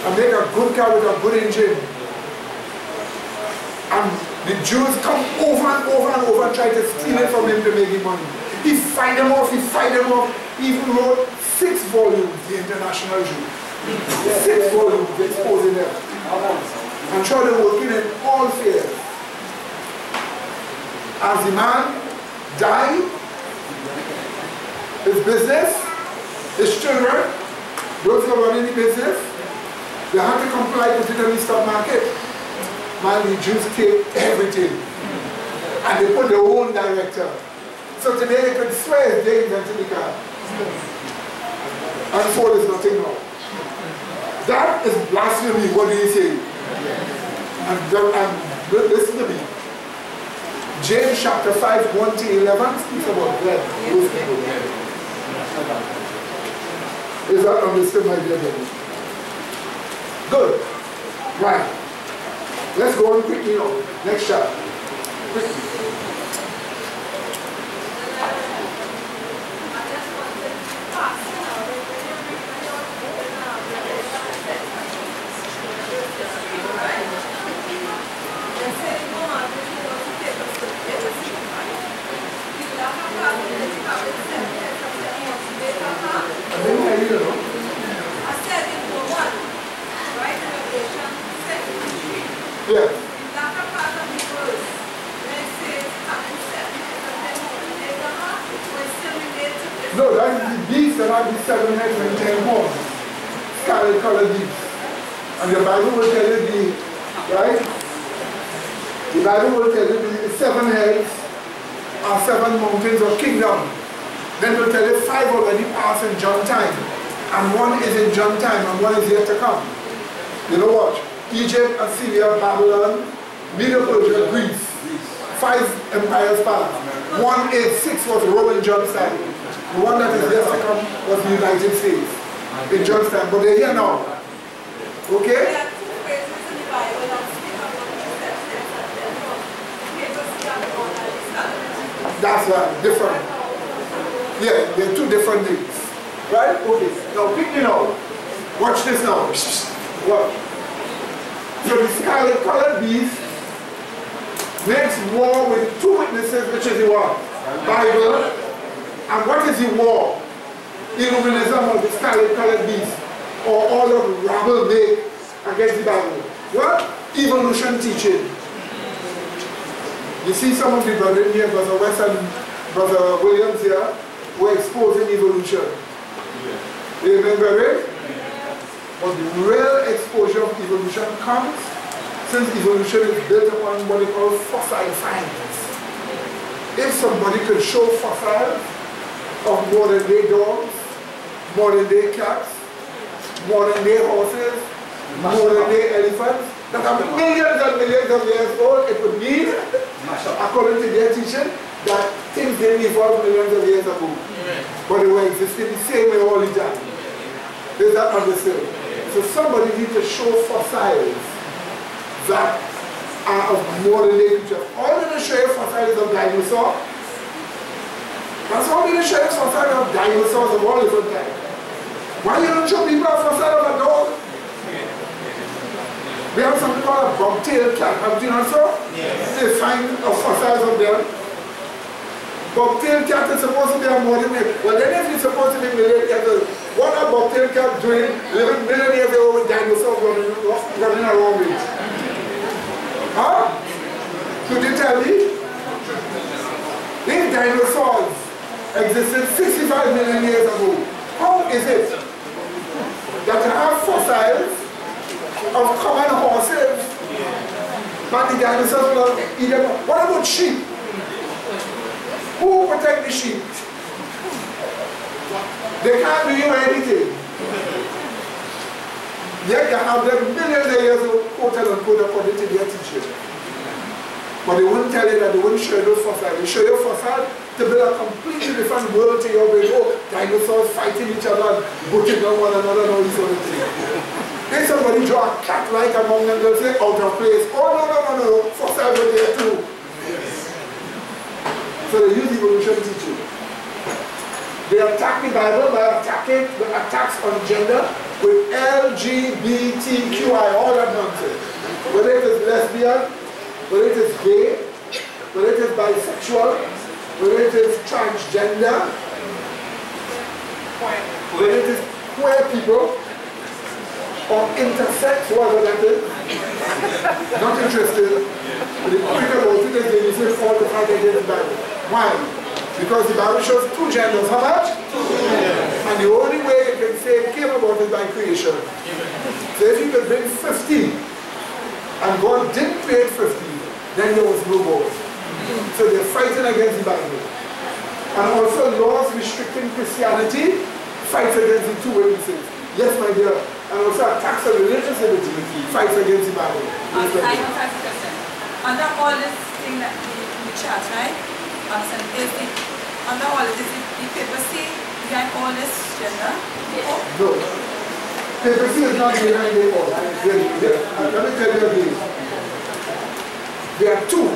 S1: and make a good car with a good engine, and the Jews come over and over and over and try to steal it from him to make him money. He fight them off, he even wrote 6 volumes, The International Jew. 6 volumes exposing them. I'm sure they're working in all spheres. As the man died, his business, his children, those who are running the business, they had to comply with it in the stock market. Man, the Jews take everything. And they put their own director. So today they could swear they invented the car. And so there's nothing wrong. That is blasphemy. What do you say? And listen to me. James chapter 5, 1 to 11 speaks about bread. Is that understood, my dear brother? Good. Right. Let's go on quickly now. Next chapter. Quickly. No, that's the beast that have the 7 heads and 10 horns. Scarlet colored beast. And the Bible will tell you the, right? The Bible will tell you the 7 heads are 7 mountains of kingdom. Then it will tell you 5 already passed in John time. And 1 is in John time and 1 is yet to come. You know what? Egypt, Assyria, Babylon, Medo-Persia, Greece. 5 empires passed. 186 was Roman John's time. The one that is yet to come was the United States in John's time. But they're here now. Okay? That's different. Yeah, they're 2 different things. Right? Okay. Now quickly now. Watch this now. Watch. So the scarlet colored beast makes war with 2 witnesses, which is the what? Bible. And what is the war? Illuminism or the scarlet colored beast? Or all of rabble make against the Bible? What? Evolution teaching. You see some of the brethren here, Brother West and Brother Williams here, were exposing evolution. You remember it? But the real exposure of evolution comes since evolution is built upon what they call fossil finds. If somebody could show fossils of modern day dogs, modern day cats, modern day horses, modern day elephants, that are millions and millions of years old, it would mean, according to their teaching, that things didn't evolve millions of years ago. But they were existing the same way all the time. Is that understood? So somebody needs to show fossils that are of modern day creatures. All they show you fossils of dinosaurs. That's all they show you fossils of dinosaurs of all different types. Why you don't show people a fossil of a dog? We have something called a bobtail cat. Have you not so? Yes. They find fossils of them. Bobtail cat is supposed to be a modern day. Well, then if it's supposed to be million years old, what are bobtail cat doing living million years ago with dinosaurs running around with? Huh? Could you tell me? These dinosaurs existed 65 million years ago. How is it that you have fossils of common horses, but the dinosaurs will eat them? What about sheep? Who protect the sheep? They can't do you anything. Yet you have them millions of years old, quote and unquote, according to their teaching. But they wouldn't tell you that, they wouldn't show you those fossils. They show you fossils to build a completely different world to your brain. Oh, dinosaurs fighting each other, butting on one another, and all this sort of thing. Then somebody draw a cat like among them, they'll say, out of place. Oh, no, fossils were there too. So they use evolution teaching. They attack the Bible by attacking the attacks on gender with LGBTQI, all that nonsense. Whether it is lesbian, whether it is gay, whether it is bisexual, whether it is transgender, whether it is queer people, or intersex, whatever that is. Not interested. The point about it is they usually fall to fight against the Bible. Why? Because the Bible shows two genders. How much? And the only way you can say it came about is by creation. So if you could bring 50 and God didn't create 50, then there was no God. So they're fighting against the Bible. And also laws restricting Christianity fights against the two witnesses. Yes, my dear. And also attacks on religious liberty fights against the Bible.
S11: I have a question. Under all this thing that we chat, right? Is the, under all this, is the papacy behind all this gender?
S1: No. Papacy is not behind it all. Let me tell you again. There are two.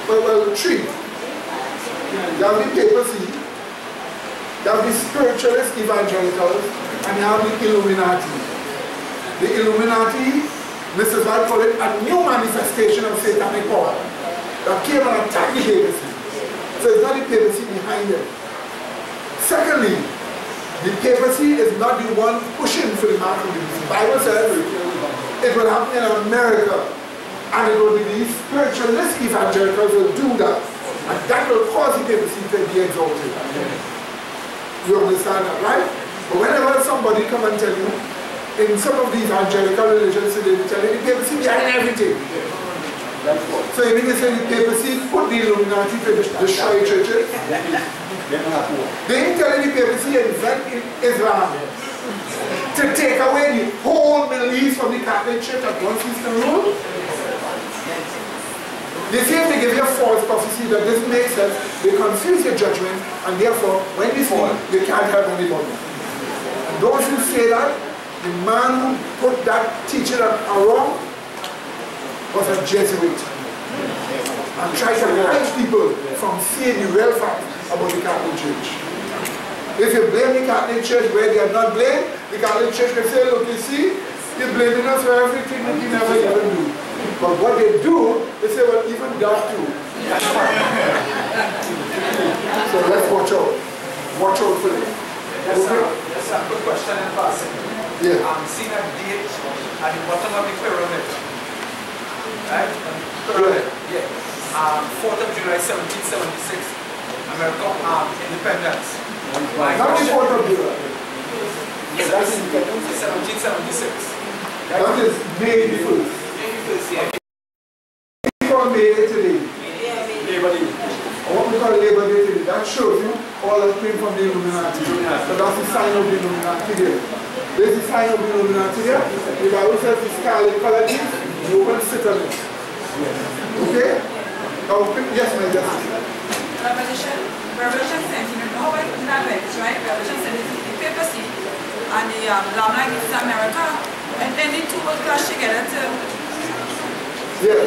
S1: Well, three. There will be papacy, there will be spiritualist evangelicals, and you have the Illuminati. The Illuminati, Mrs. White called it a new manifestation of satanic power that came and attacked the papacy. So it's not the papacy behind it. Secondly, the papacy is not the one pushing for the mark of the beast. The Bible says it will happen in America, and it will be these spiritualist evangelicals who will do that. And that will cause the papacy to be exalted. You understand that, right? But whenever somebody come and tell you, in some of these evangelical religions, they will tell you the papacy behind everything. So you mean to say the papacy put the Illuminati to destroy churches? They ain't telling the papacy invent Islam to take away the whole Middle East from the Catholic Church at one system rule? They say they give you a false prophecy that this makes sense, they confuse your judgment, and therefore, when you fall, you can't help anybody. And those who say that, the man who put that teaching wrong was a Jesuit. And tried to hide people from seeing the real fact about the Catholic Church. If you blame the Catholic Church where they are not blamed, the Catholic Church can say, look, you see, you're blaming us for everything that you never even do. But what they do, they say, well, even that too. So let's watch out. Watch out for it.
S2: Yes, sir. Yes, sir. Quick question in passing.
S1: Yeah.
S2: I'm seeing a date at the bottom of the pyramid. Right?
S1: Pyramid.
S2: Yeah. 4th of July, 1776. American independence.
S1: Not the 4th of July.
S2: Yes, that's 1776.
S1: That is May the 1st. People made it today. Labor Day. What we call Labor Day today. That shows you all that came from the Illuminati. So that's the sign of the Illuminati there. There's the sign of the Illuminati there. The Bible says the scarlet color is the open citadel. Okay? Now, yes, my dear.
S11: Revelation 17, you know what that is, right? Revelation 17, the papacy and the Lamb is America. And then the two will clash together to...
S1: Yeah,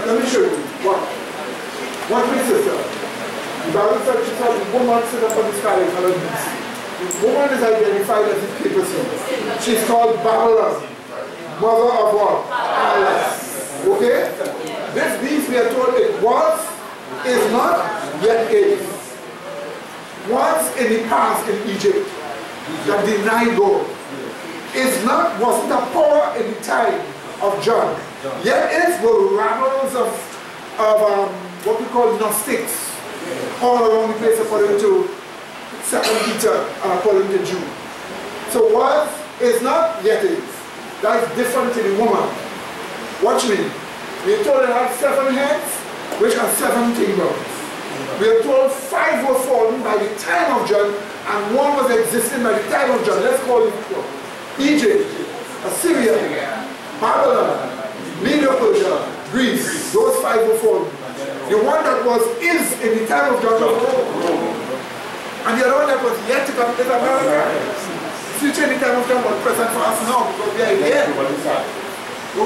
S1: let me show you. What makes it, sir? The Bible says she saw the woman sit up on the scarlet colored beast. The woman is identified as the papacy. She's called Babylon, mother of what? Alice. Okay? This beast we are told it was, is not, yet is. Once in the past in Egypt that denied God. Is not, wasn't a power in the time of John. Yet it were rabbles of what we call Gnostics all around the place according to 2 Peter and according to Jude. So was, is not, yet is. That is different to the woman. Watch me. We are told it had 7 heads, which are 7 kingdoms. We are told 5 were fallen by the time of John, and 1 was existing by the time of John. Let's call it Egypt, Assyria, Babylon, Medo-Persia, Greece. Those 5 were fallen. The one that is in the time of John was Rome. And the other one that was yet to come is America. Future in the time of John was present for us now because we are here.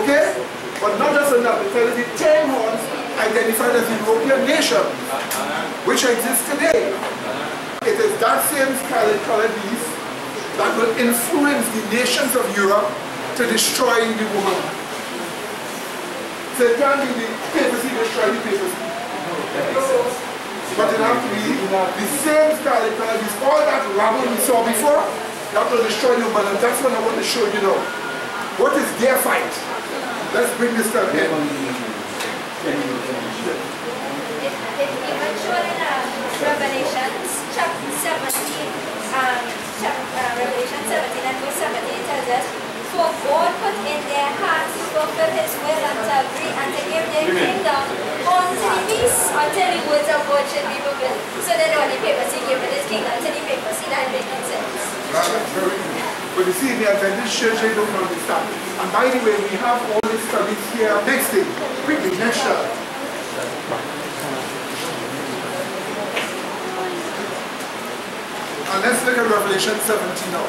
S1: Okay? But not just in that, because the 10 horns identified as the European nation, which exists today. It is that same scarlet colored beast that will influence the nations of Europe to destroy the woman. So it can't be the papacy destroy the papacy. But it has to be the same scarlet colored beast. All that rabble we saw before, that will destroy the woman. And that's what I want to show you now. What is their fight? Let's bring this to an end.
S19: Even shown in Revelations chapter 17, Revelation 17 and verse 17 tells us, for God put in their hearts to fulfill his will and to agree and to give their kingdom unto the beast, until the words of God should be fulfilled. So then on the papacy gave his kingdom to the papacy. That makes no sense.
S1: But you see, in the Adventist church, they don't understand. And by the way, we have all these studies here. Next thing, quickly, next slide. And let's look at Revelation 17 now.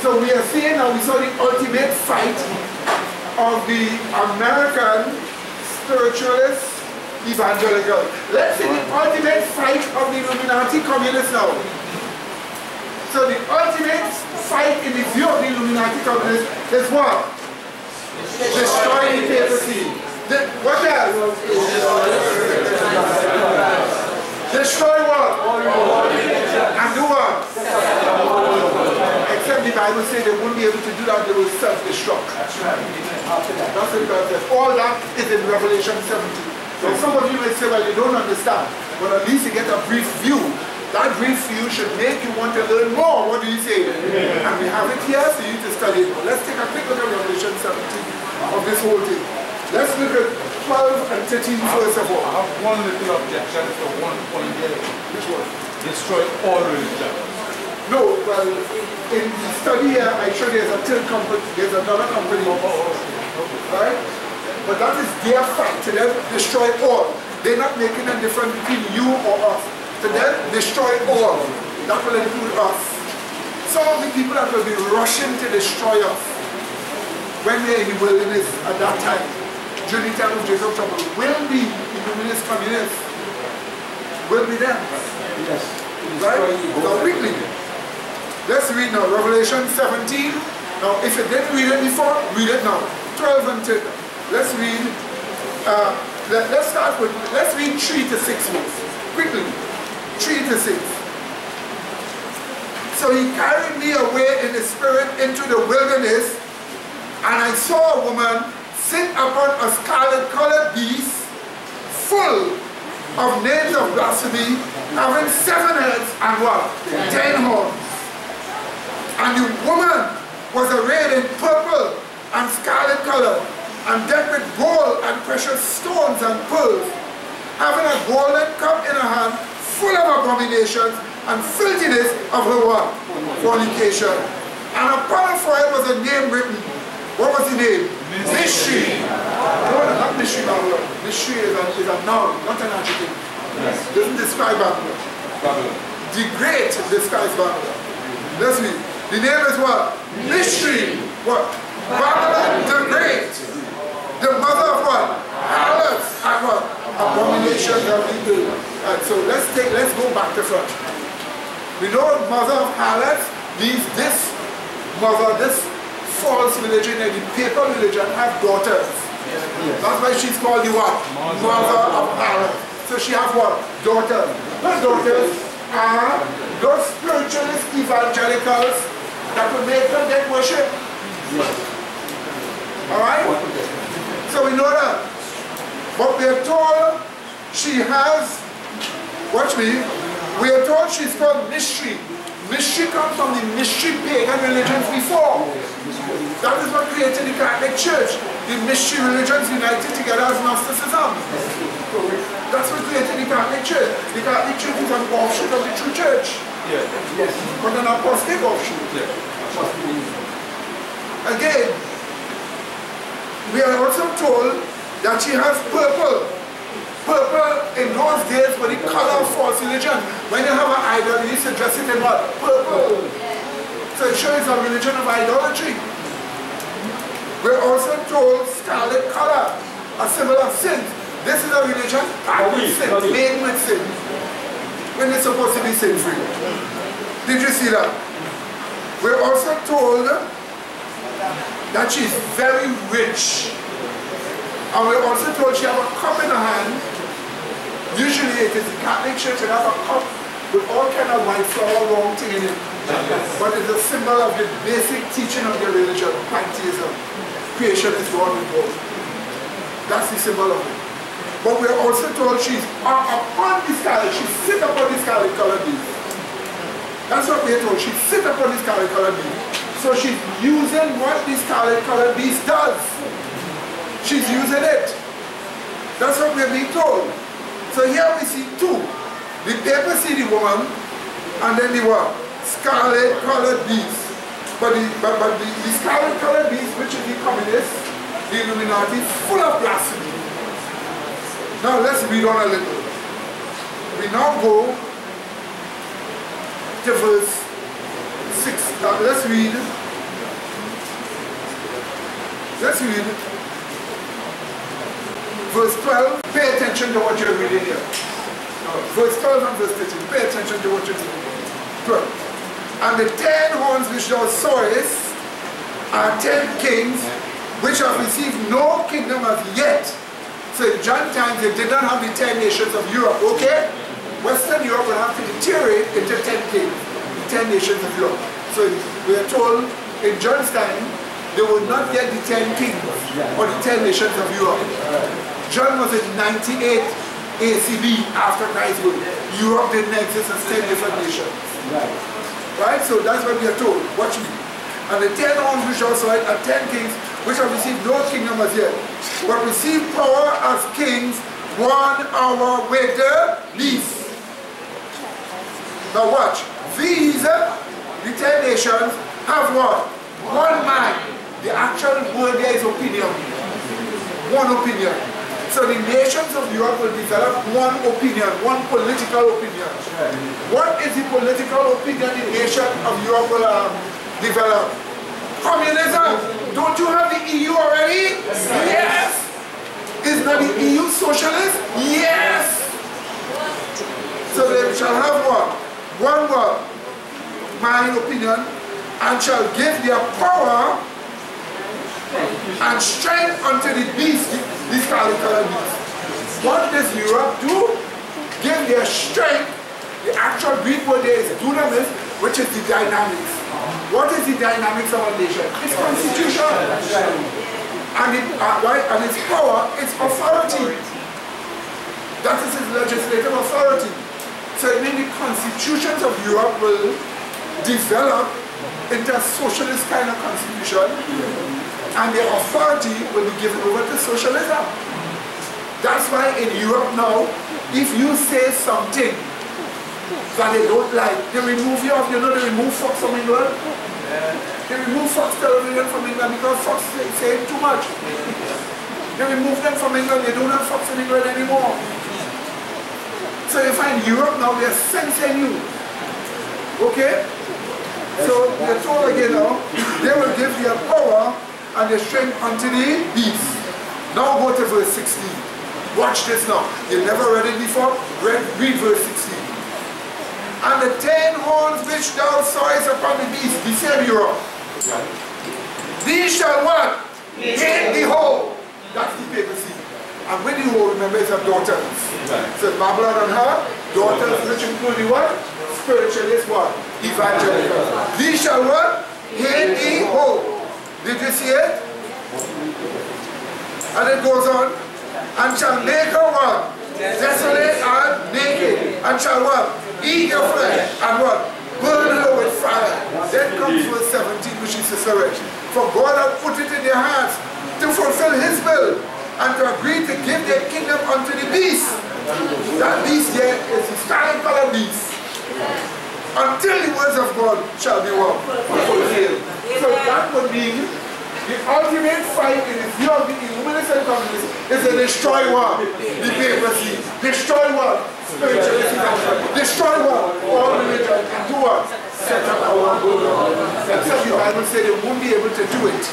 S1: So we are seeing now, we saw the ultimate fight of the American spiritualist evangelical. Let's see the ultimate fight of the Illuminati communists now. So the ultimate fight in the view of the Illuminati communists is what? Destroying the papacy. What else? Destroy what? And do what? Except the Bible says they wouldn't be able to do that, they will self-destruct. That's what God says. All that is in Revelation 17. So some of you may say, well, you don't understand. But at least you get a brief view. That brief view should make you want to learn more. What do you say? And we have it here for you to study it. Let's take a quick look at Revelation 17 of this whole thing. Let's look at 12 and 13 first of all.
S15: I have one little objection to one point there.
S1: Which one?
S15: Destroy all religion.
S1: No, well, in the study here, I show there's a third company, there's another company. Right? But that is their fight. To them, destroy all. They're not making a difference between you or us. To them, destroy all. That will include us. Some of the people that will be rushing to destroy us when we're in the wilderness at that time, during the time of Jacob's trouble, will be Illuminist communists. Will be them. Yes. Right? Now quickly. Let's read now. Revelation 17. Now if you didn't read it before, read it now. 12 and 10. Let's read. Let's start with. Let's read 3 to 6 verse. Quickly. 3 to 6. So he carried me away in the spirit into the wilderness, and I saw a woman sit upon a scarlet-colored beast, full of names of blasphemy, having 7 heads and what? 10 horns. And the woman was arrayed in purple and scarlet color, and decked with gold and precious stones and pearls, having a golden cup in her hand, full of abominations and filthiness of her what? Fornication. And upon her forehead was a name written. What was the name? Mystery. No, not mystery, Babylon. Mystery is a noun, not an adjective. Yes. Doesn't describe Babylon. The great describes Babylon. Let's read. The name is what? Mystery. What? Babylon the Great. The mother of what? Harlots and what? Abomination of evil. So let's go back to front. We know mother of harlots means this mother, this false religion and the paper religion have daughters. Yes. That's why she's called the what? Mother of harlots. So she has what? Daughters. Her daughters are those spiritualist evangelicals that will make her get worship. Alright? So we know that. But we are told she has, watch me, we are told she's called mystery. Mystery comes from the mystery pagan religions before. That is what created the Catholic Church. The mystery religions united together as Gnosticism. That's what created the Catholic Church. The Catholic Church is an offshoot of the true church. Yes. But an apostate offshoot. Again, we are also told that she has purple. Purple in those days were the color of false religion. When you have an idol, you used to dress it in what? Purple. So it shows a religion of idolatry. We're also told scarlet color, a symbol of sin. This is a religion packed with sin, made with sin, when it's supposed to be sin-free. Did you see that? We're also told that she's very rich. And we're also told she has a cup in her hand. Usually it is the Catholic Church that has a cup with all kind of white flower wrong thing in it. But it's a symbol of the basic teaching of their religion, pantheism. creation is God with God. That's the symbol of it. But we're also told she's upon the scarlet, she sits upon the scarlet colored beast. That's what we're told, she sits upon the scarlet colored beast. So she's using what the scarlet colored beast does. She's using it. That's what we're being told. So here we see two. The paper see the woman, and then the what? Scarlet colored beast. But the scarlet colored beast, which is the communists, the Illuminati, full of blasphemy. Now let's read on a little. We now go to verse 6. Let's read. Verse 12. Pay attention to what you're reading here. Verse 12 and verse 13. Pay attention to what you're reading. 12. And the 10 horns which thou sawest are 10 kings which have received no kingdom as yet. So in John times they did not have the 10 nations of Europe, okay? Western Europe will have to deteriorate into 10 kings, the 10 nations of Europe. So we are told in John's time they would not get the 10 kings or the 10 nations of Europe. John was in 98 ACB after Christ's birth. Europe didn't exist as 10 different nations. Right? So that's what we are told. Watch me. And the 10 horns which also are 10 kings which have received no kingdom as yet, but receive power as kings 1 hour with the beast. Now watch. These, the 10 nations, have what? One mind. The actual word there is opinion. One opinion. So the nations of Europe will develop one opinion, one political opinion. What is the political opinion the nation of Europe will develop? Communism. Don't you have the EU already? Yes. Is not the EU socialist? Yes. So they shall have what? One word, my opinion, and shall give their power and strength unto the beast, the scarlet colored beast. What does Europe do? Give their strength. The actual Greek word there is dunamis, which is the dynamics. What is the dynamics of a nation? It's constitution. And its power, its authority. That is its legislative authority. So it means the constitutions of Europe will develop into a socialist kind of constitution, and their authority will be given over to socialism. That's why in Europe now, if you say something that they don't like, they remove you off. You know, they remove Fox from England. They remove Fox television from England because Fox is saying too much. They remove them from England. They don't have Fox in England anymore. So you find Europe now, they're censoring you. Okay? So they're told again now, they will give their power and their strength unto the beast. Now go to verse 16. Watch this now. You never read it before? Read verse 16. And the 10 horns which thou sawest upon the beast, the same Europe. These shall what? Hate the whole. That's the papacy. And with the whole, remember, it's her daughters. So Babylon and her daughters, which include the what? Spiritualist what? Evangelical. These shall what? Hate the whole. Did you see it? And it goes on. And shall make her what? Desolate and naked. And shall what? Eat your flesh. And what? Burn her with fire. Then comes verse 17, which is Sister Rich. For God hath put it in their hearts to fulfill his will and to agree to give their kingdom unto the beast. That beast here is the scarlet colored beast. Until the words of God shall be what? Fulfilled. So that would mean the ultimate fight in the view of the Illuminists and Communists is to destroy what? The papacy. Destroy what? Spiritualism. Destroy what? All religion. And do what? Set up our good Lord. Except the Bible said they won't be able to do it.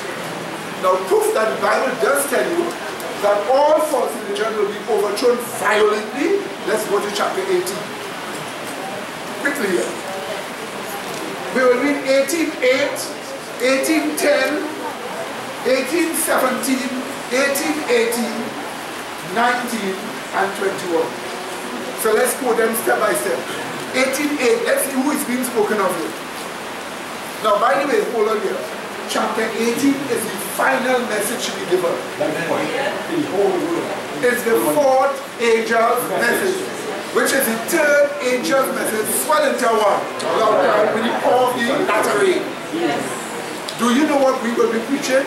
S1: Now proof that the Bible does tell you that all false religion will be overthrown violently. Let's go to chapter 18. Quickly here. We will read 18:8, 18:10, 18:17, 18:18, 19, and 21. So let's go them step by step. 18:8, let's see who is being spoken of here. Now by the way, hold on here. Chapter 18 is the final message to be given. It's the fourth angel's message, which is the third angel's message, swell into one. With the power of the battery. Do you know what we will be preaching?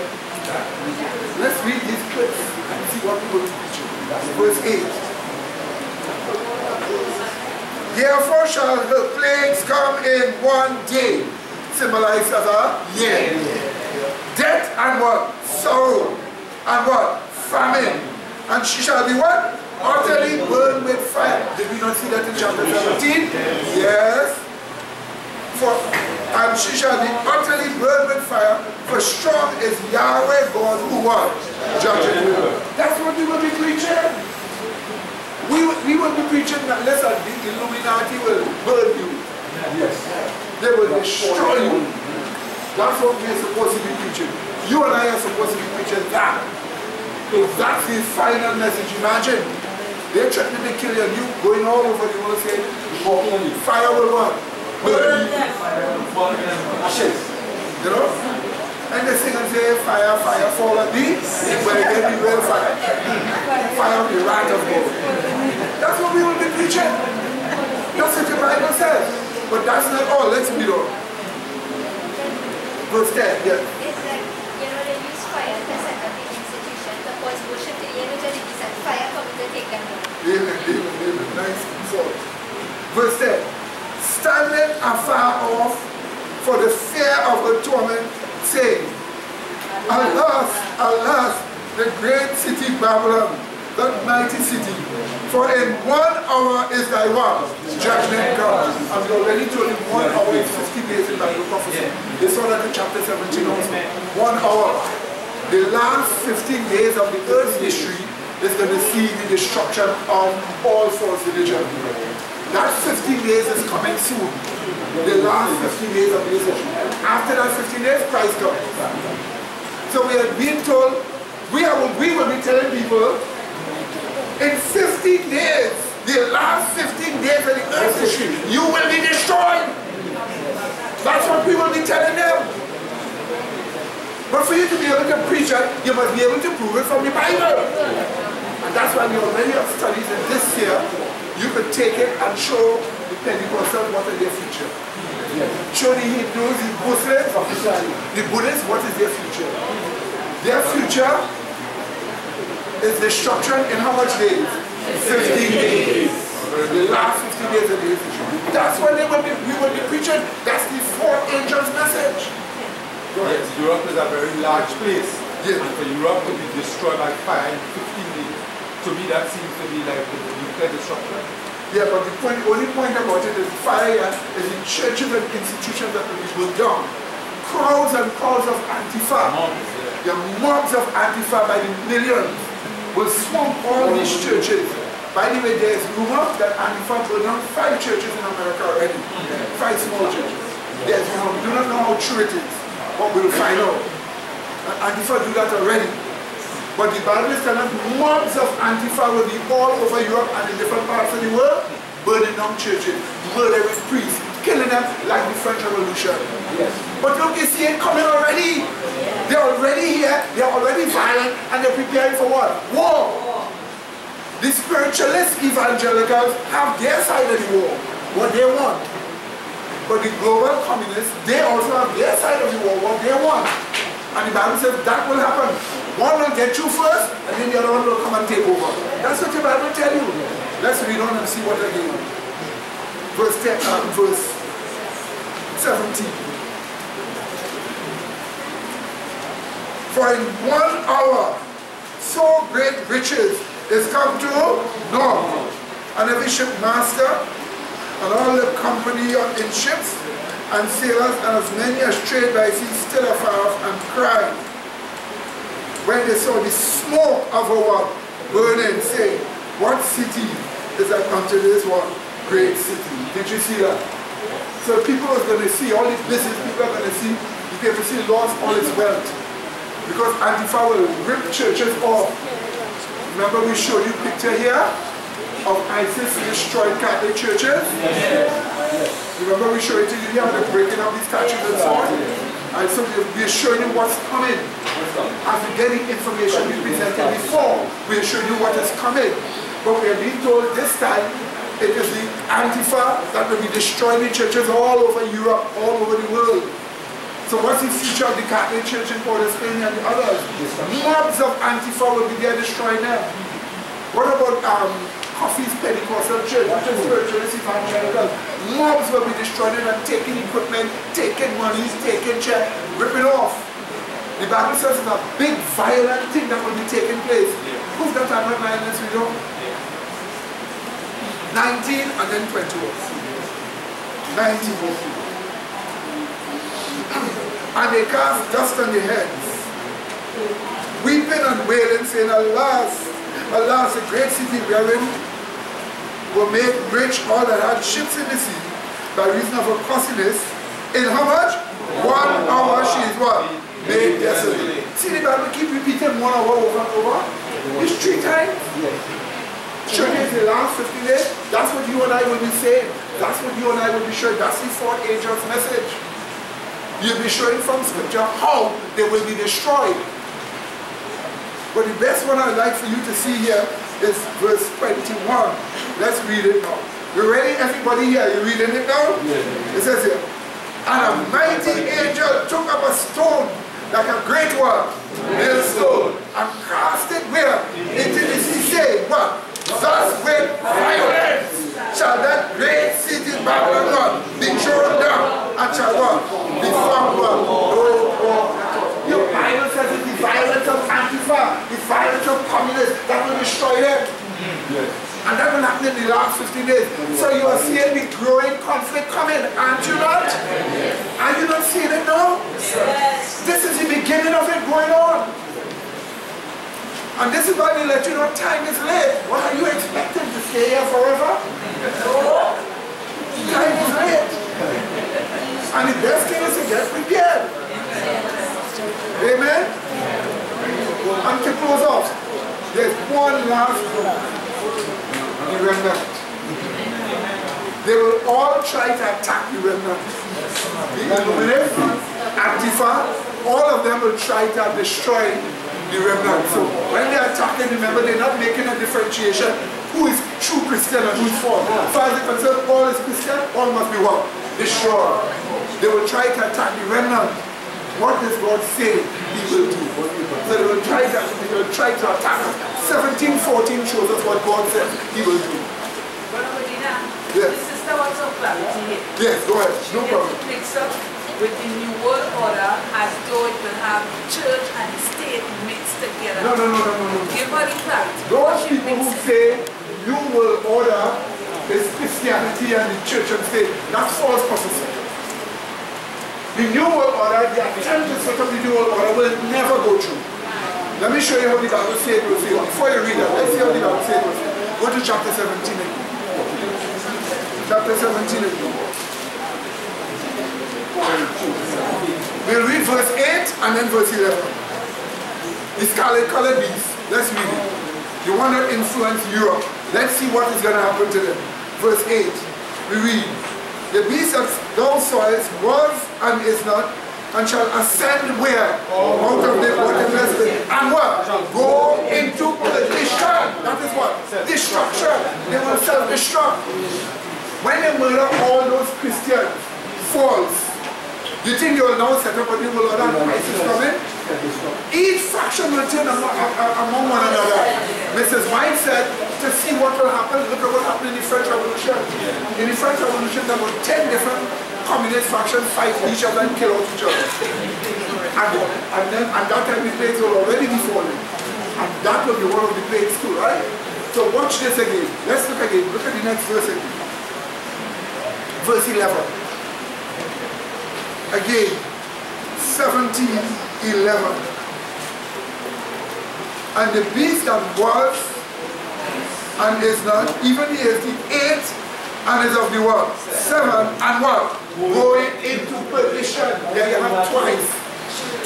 S1: Let's read these clips and see what we will be preaching. Verse 8. Therefore shall the plagues come in one day, symbolized as a year. Death and what? Sorrow. And what? Famine. And she shall be what? Utterly burned with fire. Did we not see that in chapter 17? Yes. And she shall be utterly burned with fire, for strong is Yahweh God who what? Judges her. That's what we will be preaching. We will be preaching that listen, the Illuminati will burn you. Yes. They will destroy you. That's what we are supposed to be preaching. You and I are supposed to be preaching that. That's his final message. Imagine. They're threatening to kill you and you going all over the world saying, fire will what? Burn. You know? And they sing and say, fire, fire, fall on thee. But again, we will fire. Fire on the right of God. That's what we will be preaching. That's what the Bible says. But that's not all. Let's read on. Verse 10, yeah.
S19: It's like, you know, they use fire to set up the institution to cause worship to the image of the beast and fire coming to take them down.
S1: Amen, amen, amen. Nice result. Verse 10. Standing afar off for the fear of the torment, saying, Alas, alas, the great city Babylon, that mighty city, for in 1 hour is thy what? Judgment comes. And we already told you 1 hour is 50 days in Bible prophecy. They saw that in chapter 17 also. 1 hour. The last 15 days of the earth's history is going to see the destruction of all false religion. That 15 days is coming soon. The last 15 days of the history. After that 15 days, Christ comes. So we are being told, we will be telling people, in 15 days, the last 15 days of the earth's history, you will be destroyed. That's what we will be telling them. But for you to be able to preach it, you must be able to prove it from the Bible. And that's why we already have studies in this year. You could take it and show the Pentecostals what is their future. Show the Hindus, the Muslims, the Buddhists, what is their future. Their future is destruction in how much days? 15 days. The last 15 days of the history. That's when we will be preaching. That's the 4 angels' message.
S15: Yes, Europe is a very large place. Yes. And for Europe to be destroyed by fire in 15 days, to me that seems to be like the nuclear destruction.
S1: Yeah, but the only point about it is fire is in churches and institutions that will be burnt down. Crowds and crowds of Antifa. The mobs of Antifa by the millions will swarm all these churches. By the way, there is rumor that Antifa burned down 5 churches in America already. 5 small churches. There's rumor. We do not know how true it is, but we'll find out. Antifa do that already. But the Bible is telling us mobs of Antifa will be all over Europe and in different parts of the world, burning down churches, murdering priests, killing them like the French Revolution. Yes. But look, you see it coming already. They're already here, they're already violent, and they're preparing for what? War. The spiritualist evangelicals have their side of the war, what they want. But the global communists, they also have their side of the war, what they want. And the Bible says that will happen. One will get you first, and then the other one will come and take over. That's what the Bible tells you. Let's read on and see what they do. Verse 17. For in 1 hour, so great riches is come to naught. And every shipmaster and all the company in ships and sailors and as many as trade by sea still afar off and cried when they saw the smoke of our burning, saying, what city is that unto this one great city? Did you see that? So people are going to see, all these business people are going to see, the people see lost all its wealth. Because Antifa will rip churches off. Remember we showed you a picture here? of ISIS to destroy Catholic churches? Remember we showed it to you here, the breaking of these statues and so on? And so we're showing you what's coming. As we're getting information we presented before, we're showing you what is coming. But we are being told this time, it is the Antifa that will be destroying the churches all over Europe, all over the world. So what's the future of the Catholic Church in Port of Spain and the others? Mobs of Antifa will be there destroying them. What about Coffee's Pentecostal Church, which is spiritualist evangelical? Mobs will be destroying and taking equipment, taking monies, taking checks, ripping off. The Bible says it's a big violent thing that will be taking place. Who's got time of violence? We know. 19 and then 20 was. 19. And they cast dust on their heads, weeping and wailing, saying, Alas, alas, the great city wherein were made rich all that had ships in the sea, by reason of her costliness. In how much? 1 hour she is what? Made desolate. See the Bible keep repeating 1 hour over and over? It's 3 times. Showing you the last 50 days, that's what you and I will be saying. That's what you and I will be showing. That's the 4 angels' message. You'll be showing from scripture how they will be destroyed. But the best one I'd like for you to see here is verse 21. Let's read it now. You ready, everybody here? You reading it now? Yeah. It says here, and a mighty angel took up a stone, like a great one, millstone, and cast it where? Into the sea, saying, what? Thus with violence shall that great city Babylon be thrown down, and shall what? Be found what? Your Bible says it's the violence of Antifa, the violence of communists that will destroy them. And that will happen in the last 15 days. So you are seeing the growing conflict coming, aren't you not? Are you not seeing it now? This is the beginning of it going on. And this is why we let you know time is late. What are you expecting to stay here forever? No. Time is late. And the best thing is to get prepared. Amen? And to close off, there's one last group. The remnant. They will all try to attack the remnant. The Illuminati, Antifa, all of them will try to destroy the remnant. So when they are attacking, remember they're not making a differentiation who is true Christian and who is false. As far as they're concerned, all is Christian, all must be what? Destroyed. They will try to attack the remnant. What does God say He will do? So they will try to attack us. 17:14 shows us what God says He will do.
S11: Brother Medina,
S1: yes.
S11: This sister wants some clarity here.
S1: Yes, go ahead. No problem.
S11: Mix up with the New World Order as though it will have church and state mixed together.
S1: No.
S11: Give her the clarity.
S1: Those people who say New World Order is Christianity and the church and state, that's false prophecy. The New World Order, the attempt to set up the New World Order will never go through. Let me show you how the Bible says it will say. Before you read it, let's see how the Bible says it will say. Go to chapter 17 again. Chapter 17 again. We'll read verse 8 and then verse 11. The scarlet colored beast. Let's read it. You want to influence Europe. Let's see what is going to happen to them. Verse 8. We read. The beast that thou sawest was and is not, and shall ascend where? Out of the bottomless pit. And what? Go into perdition. That is what? Destruction. They will self-destruct. When they murder all those Christians, false. Do you think they will now set up a new world order and ISIS coming? Each faction will turn among one another. Mrs. White said, to see what will happen, look at what happened in the French Revolution. In the French Revolution, there were 10 different communist factions fighting each other and kill out each other. And that time the plagues will already be falling. And that will be one of the plagues too, right? So watch this again. Let's look again. Look at the next verse again. Verse 11. Again, 17:11. And the beast that was and is not, even he is the 8th and is of the what? 7 and what? Going into perdition. There you have twice.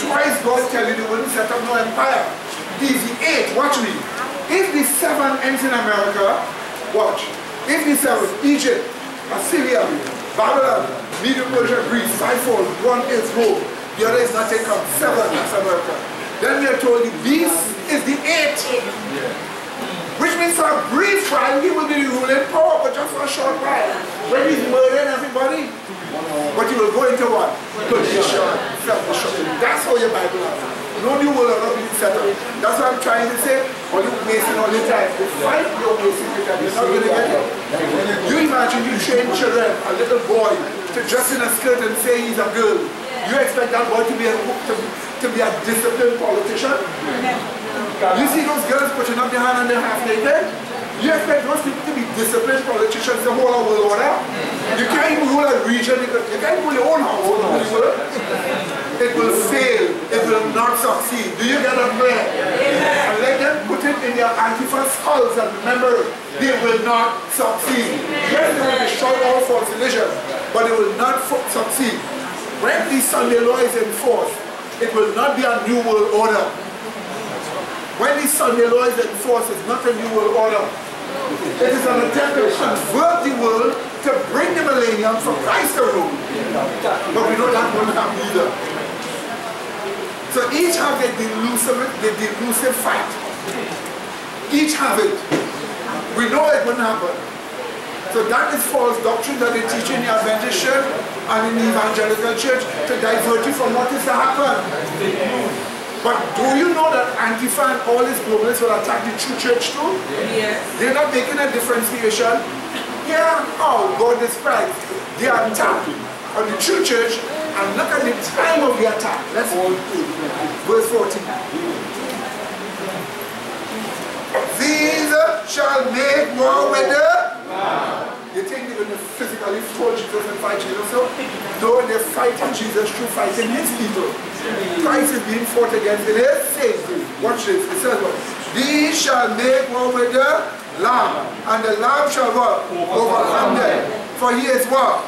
S1: Twice God tell you they wouldn't set up no empire. He is the 8th. Watch me. If the 7 ends in America, Watch. If he said Egypt, Assyria, Babylon, Media Persia, Greece, fivefold, one is Rome, the other is not taken, seven, that's America. Then we are told the beast is the eighth. Which means for a brief while he will be the ruling power, but just for a short while. When he's murdering everybody, but you will go into what? Perdition, self-destruction. That's how your Bible is. No new world will not be settled. That's what I'm trying to say. All you wasting all the time. The fight you're wasting because you're not going to get it. You imagine you train children, a little boy, to dress in a skirt and say he's a girl. You expect that boy to be a disciplined politician? You see those girls putting up their hand and they're half naked? You expect those people to be disciplined politicians to hold our world order? You can't even rule a region, you can't rule your own house. It will fail, it will not succeed. Do you get a prayer? And let them put it in their Antifa skulls and remember, they will not succeed. Yes, they will destroy all false religion, but they will not succeed. When the Sunday law is enforced, it will not be a new world order. When the Sunday law is enforced, it's not a new world order. It is an attempt to convert the world to bring the millennium for Christ to rule. But we know that won't happen either. So each have the delusive fight. Each have it. We know it won't happen. So that is false doctrine that they teach in the Adventist church and in the evangelical church to divert you from what is to happen. But do you know that Antifa and all these globalists will attack the true church too? Yes. They're not making a differentiation. Yeah, how God describes the attack on the true church, and look at the time of the attack. Let's go to verse 14. These shall make war with the... You think they're going to physically throw Jesus and fight Jesus? So, though they're fighting Jesus through fighting his people. Christ is being fought against in his same. Watch this. It says what? These shall make war with the Lamb, and the Lamb shall what? Overcome them. For he is what?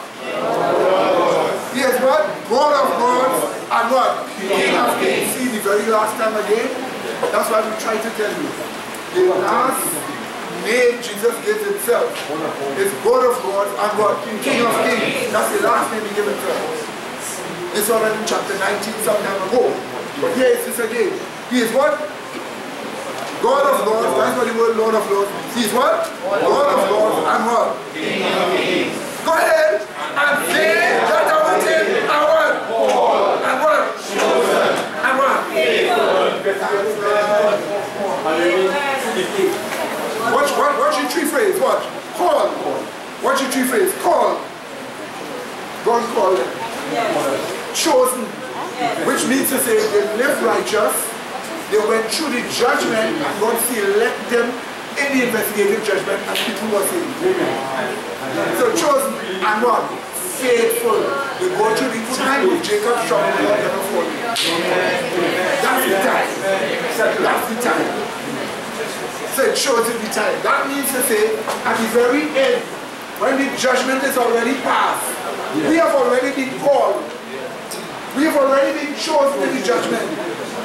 S1: He is what? God of gods and what? King of kings. See the very last time again? That's what we try to tell you. The last name Jesus gives himself is God of gods and what? King of kings. That's the last name he gives himself. It's already in chapter 19 some time ago. But here it is again. He is what? God of gods. That's what the word Lord of lords. He is what? God of gods and what? King of kings. Go ahead and say that I want him and what? And what? And what? Watch your tree phrase. Watch. Call. Watch your tree phrase. Call. God called them. Chosen. Which means to say they lived righteous. They went through the judgment and God selected them in the investigative judgment and people were saved. So chosen and what? Faithful. They go through the time of Jacob's trouble and God never fall. That's the time. That's the time. So it shows you the time. That means to say at the very end, when the judgment is already passed, we have already been called. We have already been chosen in the judgment.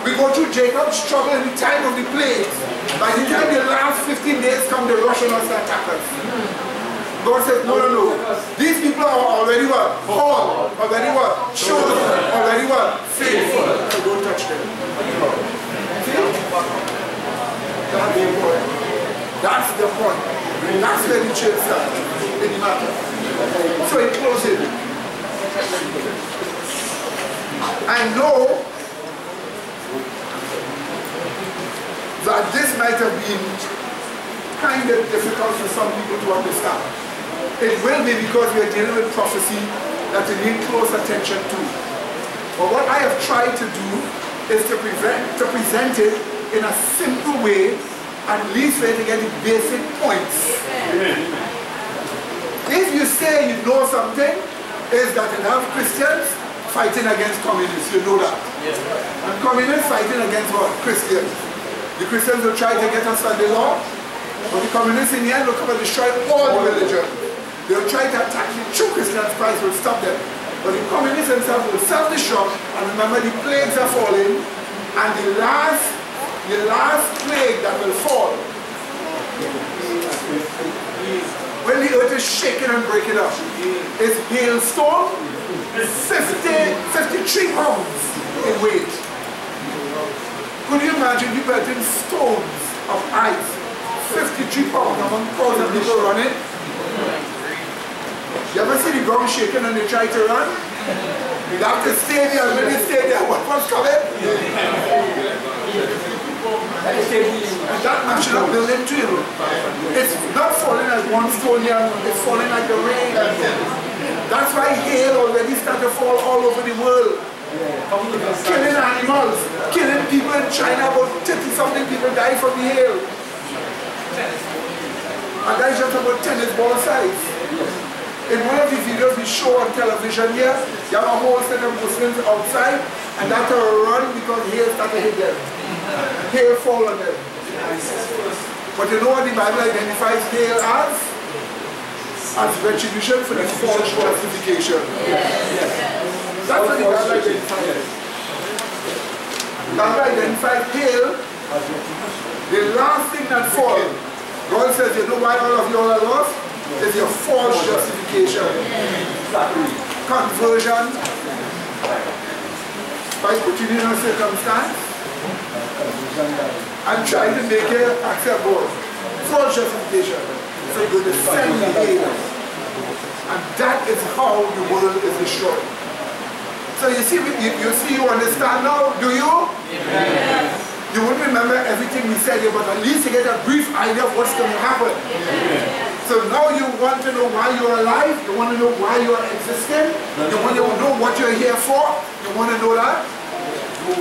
S1: We go through Jacob's trouble in the time of the plagues. By the time the last 15 days come, they rush on us and attack us. God says, no, no, no. These people are already what? Called. Already what? Chosen. Already what? Faithful. So don't touch them. See? That's the point. That's the point. That's where the church starts. In the matter. So in closing, I know that this might have been kind of difficult for some people to understand. It will be because we are dealing with prophecy that we need close attention to. But what I have tried to do is to present it in a simple way, at least where to get the basic points. Amen. If you say you know something, is that you have Christians fighting against communists, you know that. Yes. And communists fighting against what? Christians. The Christians will try to get us Sunday law, but the communists in the end will come and destroy all the religion. They will try to attack the true Christians, Christ will stop them. But the communists themselves will self-destruct, and remember the plagues are falling, and the last plague that will fall When the earth is shaking and breaking up, it's hailstorm, 53 pounds in weight. Could you imagine you betting stones of ice, 53 pounds, among 1,000 people running? You ever see the ground shaking and they try to run? You have to stay there, when they stay there, what was coming? And that national building too, it's not falling like one stone here, it's falling like the rain. That's why hail already started to fall all over the world. Killing animals, killing people in China, about 30-something people die from the hail. And that's just about tennis ball size. In one of the videos we show on television here, you have a whole set of Muslims outside, and they have to run because hail started to hit them. Hail fall on them. But you know what the Bible identifies hail as? As retribution for the false justification. That's what the Bible identifies. The Bible identifies hail, the last thing that falls. God says, you know why all of you all are lost? It's your false justification. Conversion by putting in a circumstance and trying to make it accept God. False justification. So you're going to send the hail. And that is how the world is destroyed. So you see, you understand now, do you? Yes. You wouldn't remember everything we said here, but at least you get a brief idea of what's going to happen. So now you want to know why you're alive, you want to know why you're existing, you want to know what you're here for, you want to know that?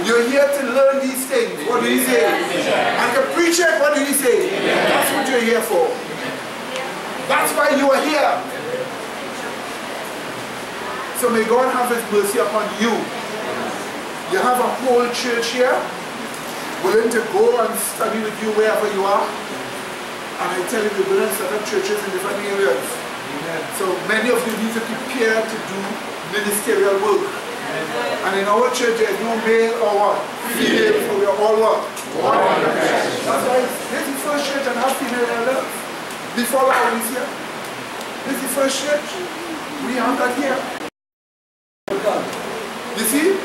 S1: You're here to learn these things. What do you say? And to preach it, what do you say? That's what you're here for. That's why you are here. So may God have His mercy upon you. You have a whole church here, willing to go and study with you wherever you are. And I tell you, we're going to set up churches in different areas. Amen. So many of you need to prepare to do ministerial work. Amen. And in our church, there's no male or what? Female, so we're all what? That's why this is the first church and have female elders. Before I was here. This is the first church. We have that here. You see?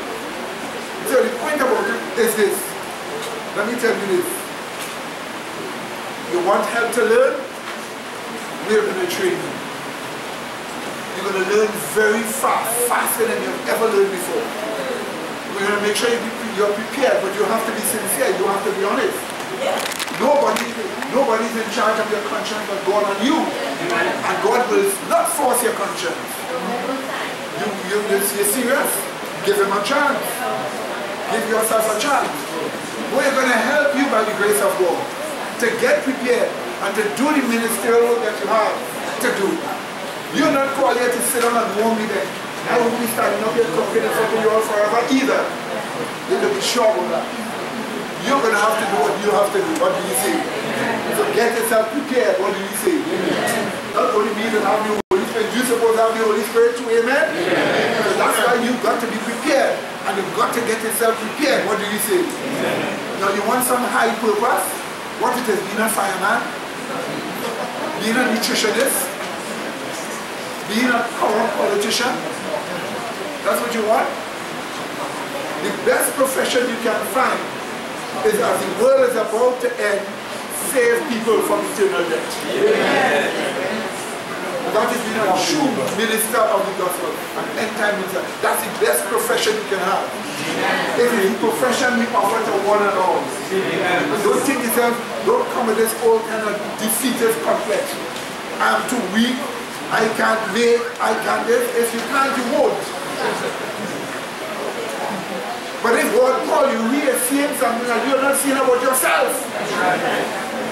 S1: So the point about it is this. Let me tell you this. You want help to learn? We're going to train you. You're going to learn very fast, faster than you've ever learned before. We're going to make sure you're prepared, but you have to be sincere, you have to be honest. Nobody's in charge of your conscience but God and you. And God will not force your conscience. You're serious? Give Him a chance. Give yourself a chance. We're going to help you by the grace of God to get prepared and to do the ministerial work that you have to do. You're not called here to sit on a warm event. I won't be standing up here talking in front of you all forever either. You have to be sure of that. You're going to have to do what you have to do. What do you say? So get yourself prepared. What do you say? Not only me that have the Holy Spirit, you're supposed to have the Holy Spirit too. Amen? So that's why you've got to be prepared. And you've got to get yourself prepared. What do you say? Now you want some high purpose? What it is, being a fireman, being a nutritionist, being a corrupt politician, that's what you want? The best profession you can find is, as the world is about to end, save people from eternal death. That is being a true minister of the gospel, an end-time minister. That's the best profession you can have. It is the profession we offer to one and all. And don't think yourself, don't come with this old kind of defeatist complex. I'm too weak, I can't make, I can't this. If you can't, you won't. But if God calls you, He is seeing something that you're not seeing about yourself.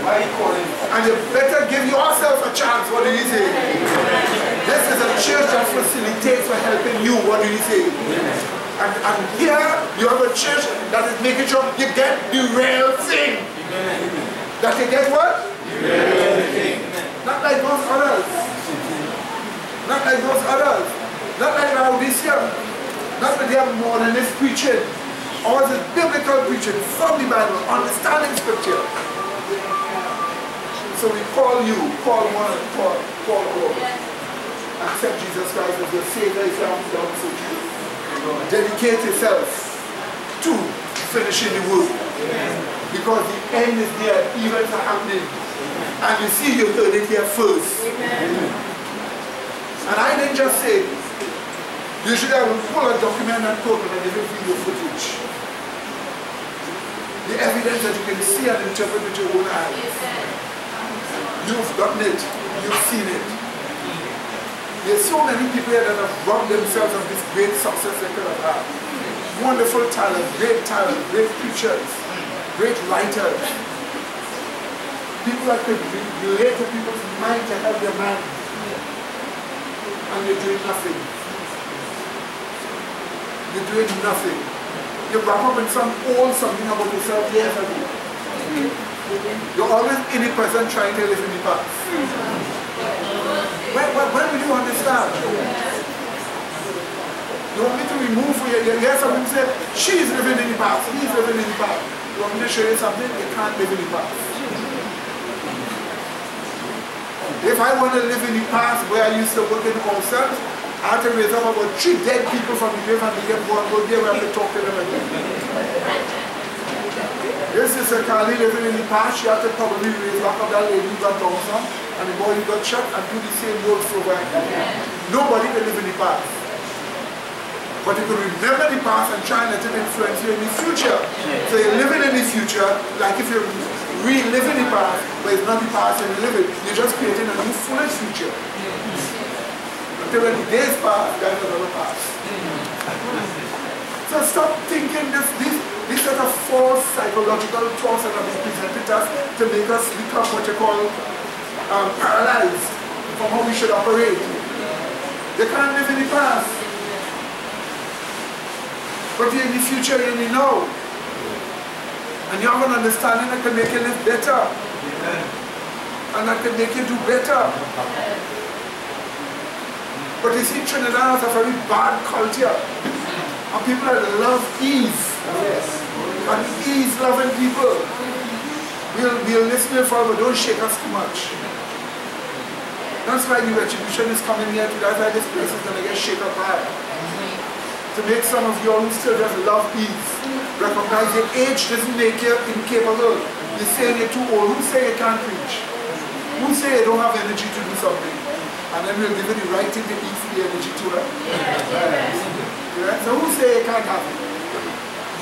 S1: And you better give yourself a chance. What do you say? This is a church that facilitates for helping you. What do you say? And here you have a church that is making sure you get the real thing. That you get what? The real thing. Not like those others. Not like those others. Not like Laodicea. Not that they have modernist preaching. Or is it biblical preaching from the Bible, understanding scripture. So So we call you, call all. Accept Jesus Christ as your Savior if you haven't done so too. Dedicate yourself to finishing the work. Because the end is there, events are happening. And you see, you heard it here first. And I didn't just say this. Usually I will pull a document and talk and give you video footage. The evidence that you can see and interpret with your own eyes. You've gotten it. You've seen it. There's so many people here that have robbed themselves of this great success they could have had. Wonderful talent, great preachers, great writers. People that could relate to people's mind to help their mind. And you're doing nothing. You're doing nothing. You wrap up in some old something about yourself years ago. You're always in the present trying to live in the past. When will you understand? You want me to remove you? You hear something say, she's living in the past, he's living in the past. You want me to show you something? You can't live in the past. If I want to live in the past where I used to work in concerts, I have to raise up about 3 dead people from the grave and they get one go there where I have to talk to them again. This is a Carly living in the past. She had to probably raise back up that lady who got down some and the boy who got shot and do the same works over again. Nobody can live in the past. But you can remember the past and try not to influence you in the future. So you're living in the future like if you're reliving the past, but it's not the past and you're living. You're just creating a new foolish future. Until when the days pass, there's another past. So stop thinking these sort of false psychological thoughts that have been presented to us to make us become what you call paralyzed from how we should operate. You can't live in the past. But you're in the future, you're in the now. And you have an understanding that can make you live better. And that can make you do better. But you see, Trinidad has a very bad culture. And people that love ease. And ease-loving people. We'll listen for it, but don't shake us too much. That's why the retribution is coming here today. That's why this place is going to get shaken up high. To make some of you who still just love ease. Recognize your age doesn't make you incapable. You're saying you're too old. Who say you can't preach? Who say you don't have energy to do something? And then we'll give you the right thing to eat for the energy to it. Yeah? So who say you can't have it?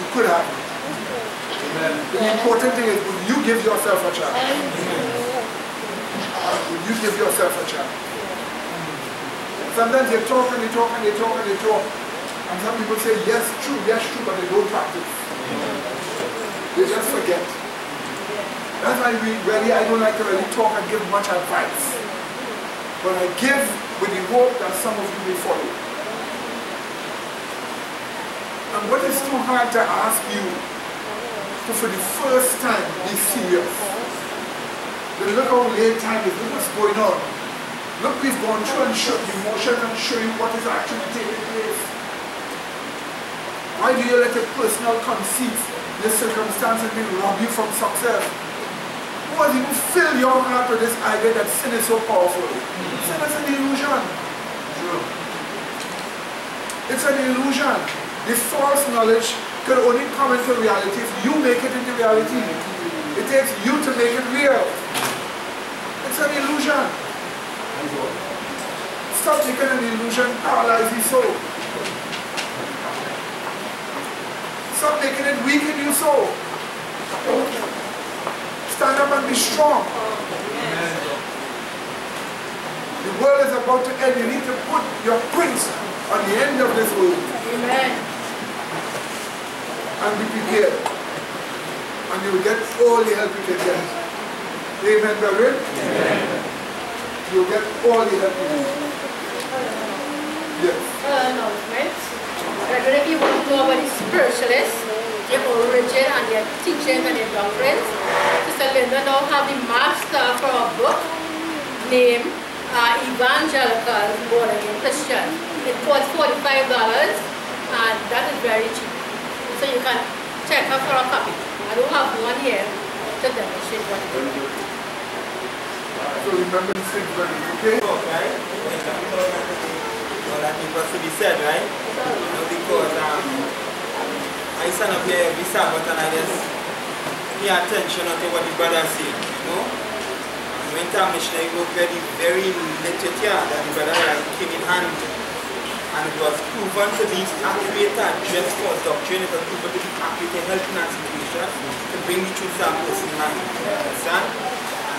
S1: You could have it. The important thing is, will you give yourself a chance? Will you give yourself a chance? Sometimes they talk and they talk and they talk and they talk. And some people say, yes, true, but they don't practice. They just forget. That's why I don't like to really talk and give much advice. But I give with the hope that some of you will follow. And what is too hard to ask you to, for the first time, be serious. But look how late time is, look what's going on. Look, we've gone through and show the emotions and show you what is actually taking place. Why do you let your personal conceit, your circumstances rob you from success? Why do you fill your heart with this idea that sin is so powerful? Sin is an illusion. It's an illusion. The false knowledge can only come into reality if you make it into reality. It takes you to make it real. It's an illusion. Stop making an illusion paralyze your soul. Stop making it weaken your soul. Stand up and be strong. The world is about to end. You need to put your prints on the end of this world. Amen. And be prepared. And you will get all the help you can get. Amen, brethren? Amen. You will get all the help you need. Yes.
S20: Announcement. Brethren, if you want to know about the spiritualists, their origin and their teachings and their doctrines, Sister Linda now have the master for a book named Evangelical Born Again Christian. It costs $45 and that is very cheap. So you can check her for a copy. I don't have one here to demonstrate what it is.
S1: So remember these things, okay?
S5: Right? Well, I think what's to be said, right? You know, because I stand up here every Sabbath and I just pay attention to what the brother said, you know? When time missionary work very literate here that the brother came in hand, and it was proven to be accurate and just for doctrine, it was proven to be accurate in helping that situation to bring the truth to that person's mind. Understand?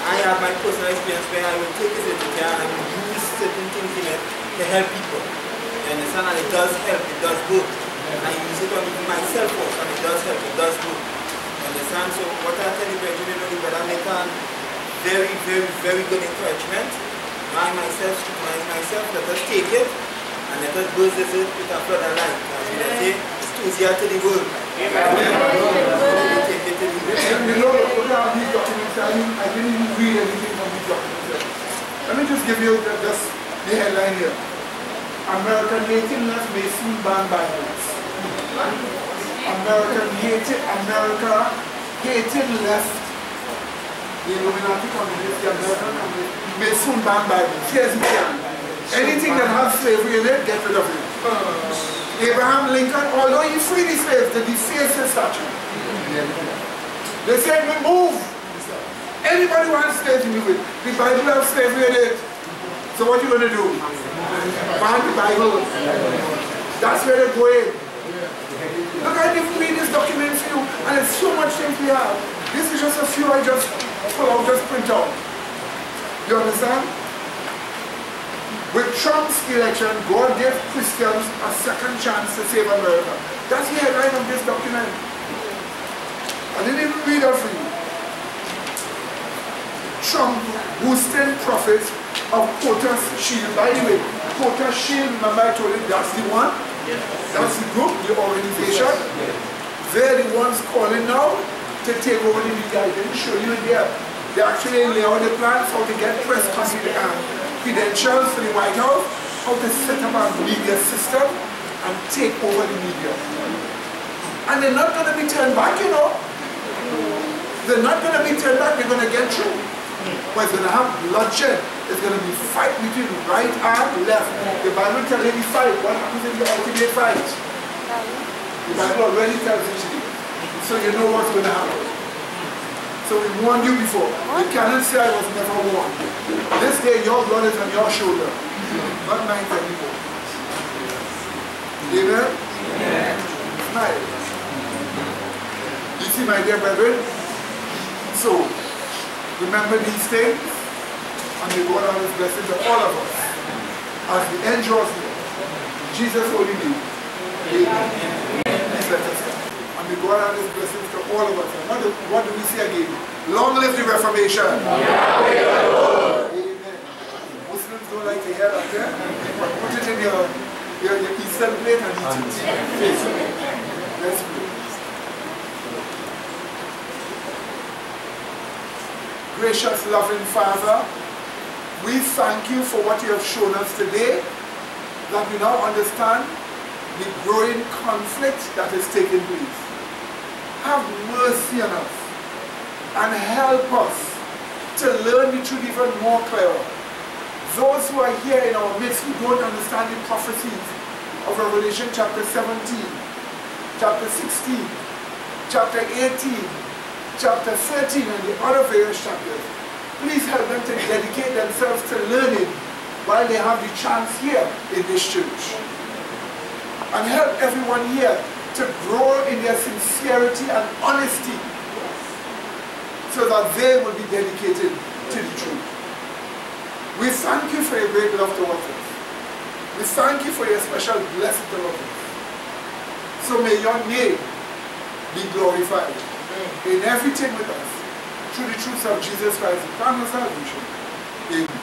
S5: I have my personal experience where I will take this literature and I will use certain things in it to help people. You understand? And it does help, it does work. And I use it on even myself also, and it does help, it does work. You understand? So what I tell you, brethren, you know, the brother make a very, very, very good encouragement. I myself, scrutinize myself, let us take it, and let us burst this with a flood of light. As we say, it's easier to the world. Amen. Take it to the world.
S1: You know, look at these documents. I didn't even read anything from these documents. Let me just give you just the headline here. American hating left may soon ban Bibles. America hating left. The Illuminati communists, the American communists, may soon ban Bibles. Yes, we can. Anything that has slavery in it, get rid of it. Abraham Lincoln, although he freed his slaves, they defaced his statue. They said, remove. Anybody who has slaves, remove it. The Bible has slavery in it. So what are you going to do? Ban the Bible. That's where they're going. Look, I didn't read this document for you, and there's so much things we have. This is just a few I just pull out, just print out. You understand? With Trump's election, God gave Christians a second chance to save America. That's the headline of this document. I didn't even read it for you. Trump boosting profits of Quota Shield. By the way, Quota Shield, remember I told you that's the one? Yes. That's the group, the organization. Yes. They're the ones calling now to take over the media. I didn't show you there. They actually lay out the plans how to get press credentials for the White House, how to set up a media system and take over the media. And they're not going to be turned back, you know. They're not going to be turned back, they're going to get through. But it's going to have bloodshed. It's going to be fight between right and left. The Bible tells you the fight. What happens in the ultimate fight? The Bible already tells you. So you know what's going to happen. So we warned you before. You cannot say I was never warned. This day your blood is on your shoulder. Not mine anymore. Amen? Amen. Smile. You see, my dear brethren? So, remember these things, and may God have His blessing to all of us as the end draws near. Jesus holy name. Amen. Please let us stand. And may God have His blessings to all of us. And what do we say again? Long live the Reformation. Amen. Muslims don't like to hear that, yeah? But put it in your Eastern plate and eat it. Let's pray. Gracious, loving Father, we thank you for what you have shown us today, that we now understand the growing conflict that is taking place. Have mercy on us and help us to learn the truth even more clearer. Those who are here in our midst who don't understand the prophecies of Revelation chapter 17, chapter 16, chapter 18, chapter 13 and the other various chapters, please help them to dedicate themselves to learning while they have the chance here in this church. And help everyone here to grow in their sincerity and honesty so that they will be dedicated to the truth. We thank you for your great love towards us. We thank you for your special blessing towards us. So may your name be glorified in everything with us, through the truths of Jesus Christ, the plan of salvation. Amen.